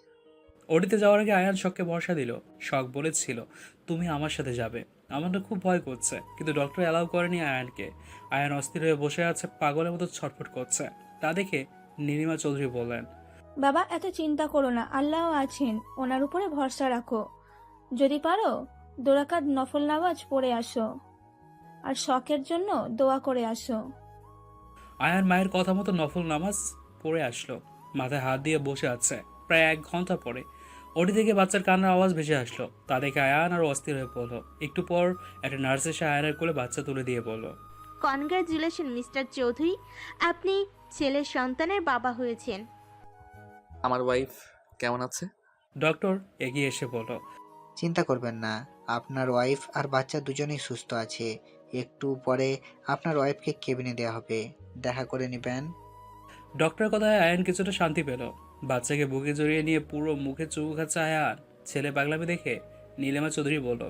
[SPEAKER 1] ওটিতে যাওয়ার আগে আয়ান শখকে ভরসা দিল। শখ বলেছিল, তুমি আমার সাথে যাবে। আমার না খুব ভয় করছে, কিন্তু ডক্টর অ্যালাউ করেনি আয়ানকে। আয়ান অস্থির হয়ে বসে আছে, পাগলের মতো ছটফট করছে। তা দেখে নীলিমা চৌধুরী বললেন,
[SPEAKER 21] বাবা এত চিন্তা করো না, আল্লাহ আছেন, ওনার উপরে ভরসা রাখো। যদি পারো 2 রাকাত নফল নামাজ পড়ে আসো, আর শখের জন্য দোয়া করে আসো।
[SPEAKER 1] আয়ান মায়ের কথা মতো নফল নামাজ পড়ে আসলো। মাথায় হাত দিয়ে বসে আছে। প্রায় 1 ঘন্টা পরে ওটি থেকে বাচ্চার কান্নার আওয়াজ ভেসে আসলো। তা দেখে আয়ান আরো অস্থির হয়ে পড়ল। একটু পর একটা নার্স এসে আয়ানের কোলে বাচ্চা তুলে দিয়ে বলল,
[SPEAKER 11] কনগ্রাচুলেশন মিস্টার চৌধুরী, আপনি ছেলের সন্তানের বাবা হয়েছেন।
[SPEAKER 5] আমার ওয়াইফ কেমন আছে?
[SPEAKER 1] ডক্টর এগিয়ে এসে বলল,
[SPEAKER 12] চিন্তা করবেন না, আপনার ওয়াইফ আর বাচ্চা দুজনেই সুস্থ আছে। একটু পরে আপনার ওয়াইফকে কেবিনে দেওয়া হবে, দেখা করে নেবেন।
[SPEAKER 1] ডক্টরের কথায় আয়ান কিছুটা শান্তি পেল। বাচ্চাকে বুকে জড়িয়ে নিয়ে পুরো মুখে চুমু খাচ্ছে আয়ান। ছেলে পাগলামি দেখে নীলিমা চৌধুরী বলল,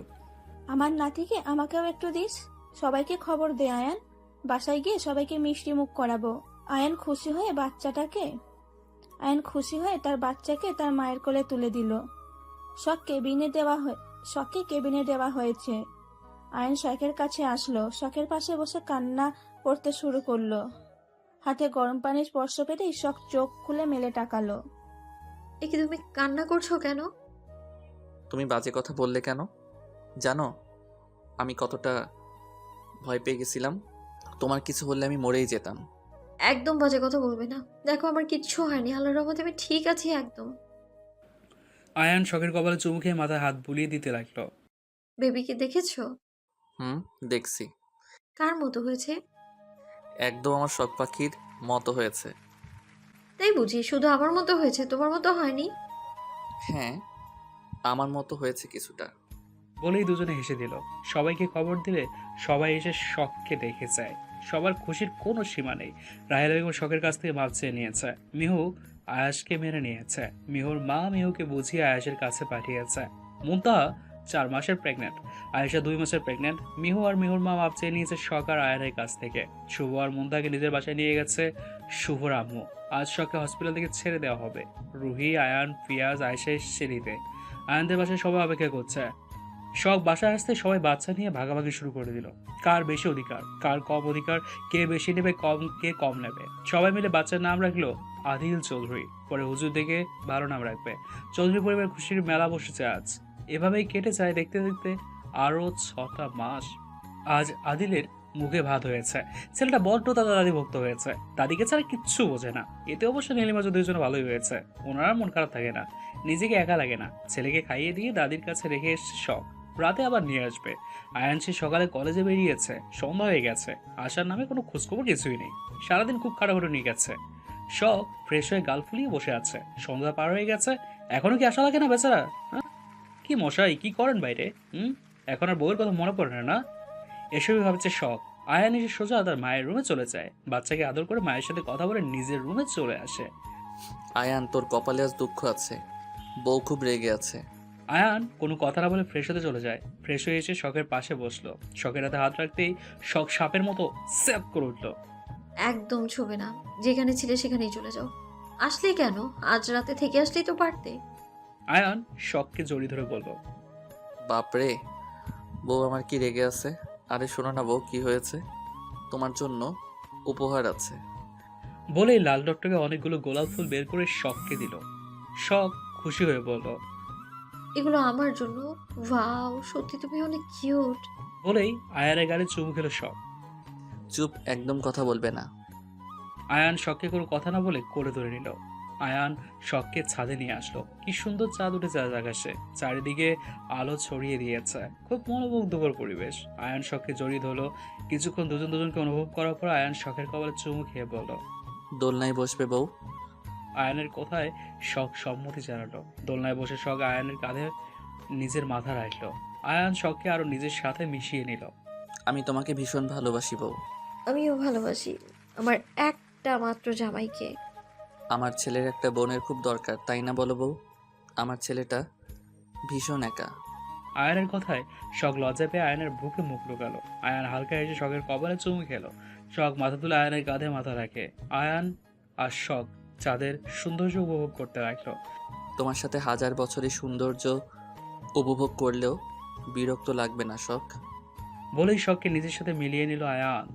[SPEAKER 21] আমার নাতিকে আমাকেও একটু দিস। সবাইকে খবর দে আয়ান, বাসায় গিয়ে সবাইকে মিষ্টি মুখ করাবো। আয়ান খুশি হয়ে তার বাচ্চাকে তার মায়ের কোলে তুলে দিল। শখকে কেবিনে দেওয়া হয়েছে। আয়ান শখের কাছে আসলো, শখের পাশে বসে কান্না করতে শুরু করলো। হাতে গরম পানির স্পর্শ পেতেই শখ চোখ খুলে মেলে তাকালো।
[SPEAKER 2] একে তুমি কান্না করছো কেন?
[SPEAKER 5] তুমি বাজে কথা বললে কেন? জানো আমি কতটা ভয় পেয়ে গেছিলাম। তোমার কিছু হলে আমি মরেই যেতাম।
[SPEAKER 2] একদম বাজে কথা বলবে না। দেখো আমার কিচ্ছু হয়নি, আল্লাহর রহমতে আমি ঠিক আছি একদম।
[SPEAKER 1] আয়ান শখের কপালে চুমু খেয়ে মাথায় হাত বুলিয়ে দিতে লাগলো।
[SPEAKER 2] বেবিকে দেখেছো?
[SPEAKER 5] দেখছি।
[SPEAKER 2] কার মতো হয়েছে?
[SPEAKER 5] একদম আমার শখ পাখির মতো হয়েছে।
[SPEAKER 2] তাই বুঝি? শুধু আমার মতো হয়েছে, তোমার মতো হয়নি?
[SPEAKER 5] হ্যাঁ, আমার মতো হয়েছে কিছুটা।
[SPEAKER 1] বলেই দুজনে হেসে দিল। সবাইকে খবর দিলে সবাই এসে শখকে দেখে যায়। সবার খুশির কোনো সীমা নেই। রাহেলা বেগম শখের কাছ থেকে মাপ চেয়ে নিয়েছে। মিহু আয়াসকে মেনে নিয়েছে। মিহুর মা মিহুকে বুঝিয়ে আয়াসের কাছে পাঠিয়েছে। মুনতাহা 4 মাসের প্রেগনেন্ট, আয়েশা 2 মাসের প্রেগনেন্ট। মিহু আর মিহুর মা মাপ চেয়ে নিয়েছে শখ আর আয়ানের কাছ থেকে। শুভ আর মুনতাহাকে নিজের বাসায় নিয়ে গেছে শুভর আম্মু। আজ শখকে হসপিটাল থেকে ছেড়ে দেওয়া হবে। রুহি, আয়ান, ফিয়াজ, আয়েশা এসেছে নিতে। আয়ানদের বাসায় সবাই অপেক্ষা করছে। শখ বাসায় আসতে সবাই বাচ্চা নিয়ে ভাগাভাগি শুরু করে দিল। কার বেশি অধিকার, কার কম অধিকার, কে বেশি নেবে, কে কম নেবে। সবাই মিলে বাচ্চার নাম রাখলো আদিল চৌধুরী। পরে হুজুর দেখে ভালো নাম রাখবে। চৌধুরী পরিবার খুশির মেলা বসেছে আজ। এভাবেই কেটে যায় দেখতে দেখতে আরো 6টা মাস। আজ আদিলের মুখে ভাত হয়েছে। ছেলেটা বড্ড দাদা দাদি ভক্ত হয়েছে, দাদিকে ছাড়া কিচ্ছু বোঝে না। এতে অবশ্য নীলিমা দুইজন ভালোই হয়েছে, ওনারা মন খারাপ থাকে না, নিজেকে একা লাগে না। ছেলেকে খাইয়ে দিয়ে দাদির কাছে রেখে এসছে শখ, রাতে আবার নিয়ে আসবে। আয়ান সে সকালে কলেজে বেরিয়েছে, সন্ধ্যা হয়ে গেছে, আসার নামে কোনো খোঁজখবর কিছুই নেই। সারাদিন খুব খাটাখাটো নিয়ে গেছে। শখ ফ্রেশ হয়ে গাল ফুলিয়ে বসে আছে। সন্ধ্যা পার হয়ে গেছে, এখনো কি আশা লাগে না বেচারা? হ্যাঁ, কি মশাই কি করেন বাইরে? এখন আর বউয়ের কথা মনে পড়ে না? এসবই ভাবছে শখ। আয়ান এসে সোজা তার মায়ের রুমে চলে যায়, বাচ্চাকে আদর করে মায়ের সাথে কথা বলে নিজের রুমে চলে আসে।
[SPEAKER 5] আয়ান, তোর কপালে আজ দুঃখ আছে, বউ খুব রেগে আছে।
[SPEAKER 1] আয়ান কোনো কথা না বলে ফ্রেশ হতে চলে যায়। ফ্রেশ হয়ে এসে শখের পাশে বসলো। শখের হাতে হাত রাখতেই শখ সাপের মতো স্যাপ করে উঠলো।
[SPEAKER 2] একদম ছবে না, যেখানে ছিলে সেখানেই চলে যাও। আসলে কেন? আজ রাতে থেকে আসলেই তো পারতে।
[SPEAKER 1] আয়ান শখকে জড়িয়ে ধরে বলল,
[SPEAKER 5] বাপরে, বউ আমার কি রেগে আছে। আরে শোনো না বউ, কি হয়েছে? তোমার জন্য উপহার আছে।
[SPEAKER 1] বলেই লাল টকটকে অনেকগুলো গোলাপ ফুল বের করে শখকে দিল। শখ খুশি হয়ে বলল,
[SPEAKER 2] এগুলো আমার জন্য? ওয়াও, সত্যি তুমি অনেক কিউট।
[SPEAKER 1] বলেই আয়ানের গালে চুমু খেলো শখ।
[SPEAKER 5] চুপ, একদম কথা বলবে না।
[SPEAKER 1] আয়ান শখকে কোনো কথা না বলে কোলে ধরে নিল। আয়ান শখকে ছাদে নিয়ে আসলো। কি সুন্দর চাঁদ উঠেছে আজ আকাশে, চারিদিকে আলো ছড়িয়ে দিয়েছে, খুব মনোমুগ্ধকর পরিবেশ। আয়ান শখকে জড়িয়ে ধরলো। কিছুক্ষণ দুজনকে অনুভব করার পর আয়ান শখের কপালে চুমু খেয়ে বলল,
[SPEAKER 5] দোলনায় বসবে বউ।
[SPEAKER 1] আয়ানের কথায় শখ সম্মতি জানালো। দোলনায় বসে শখ আয়ানের কাঁধে নিজের মাথা রাখলো। আয়ান শখকে আরো নিজের সাথে মিশিয়ে নিল।
[SPEAKER 5] আমি তোমাকে ভীষণ ভালোবাসি বউ।
[SPEAKER 2] আমিও ভালোবাসি আমার একটা মাত্র জামাইকে।
[SPEAKER 5] আমার ছেলের একটা বোনের খুব দরকার, তাই না বলো বউ? আমার ছেলেটা ভীষণ একা।
[SPEAKER 1] আয়ানের কথায় শখ লজ্জা পেয়ে আয়ানের বুকে মুখ লুকালো। আয়ান হালকা এসে শখের কপালে চুমু খেলো। শখ মাথা তুলে আয়ানের কাঁধে মাথা রাখে। আয়ান আর শখ চাঁদের সৌন্দর্য উপভোগ করতে লাগলো।
[SPEAKER 5] তোমার সাথে 1000 বছরের সৌন্দর্য উপভোগ করলেও বিরক্ত লাগবে না শখ?
[SPEAKER 1] বলেই শখকে নিজের সাথে মিলিয়ে নিল আয়ান।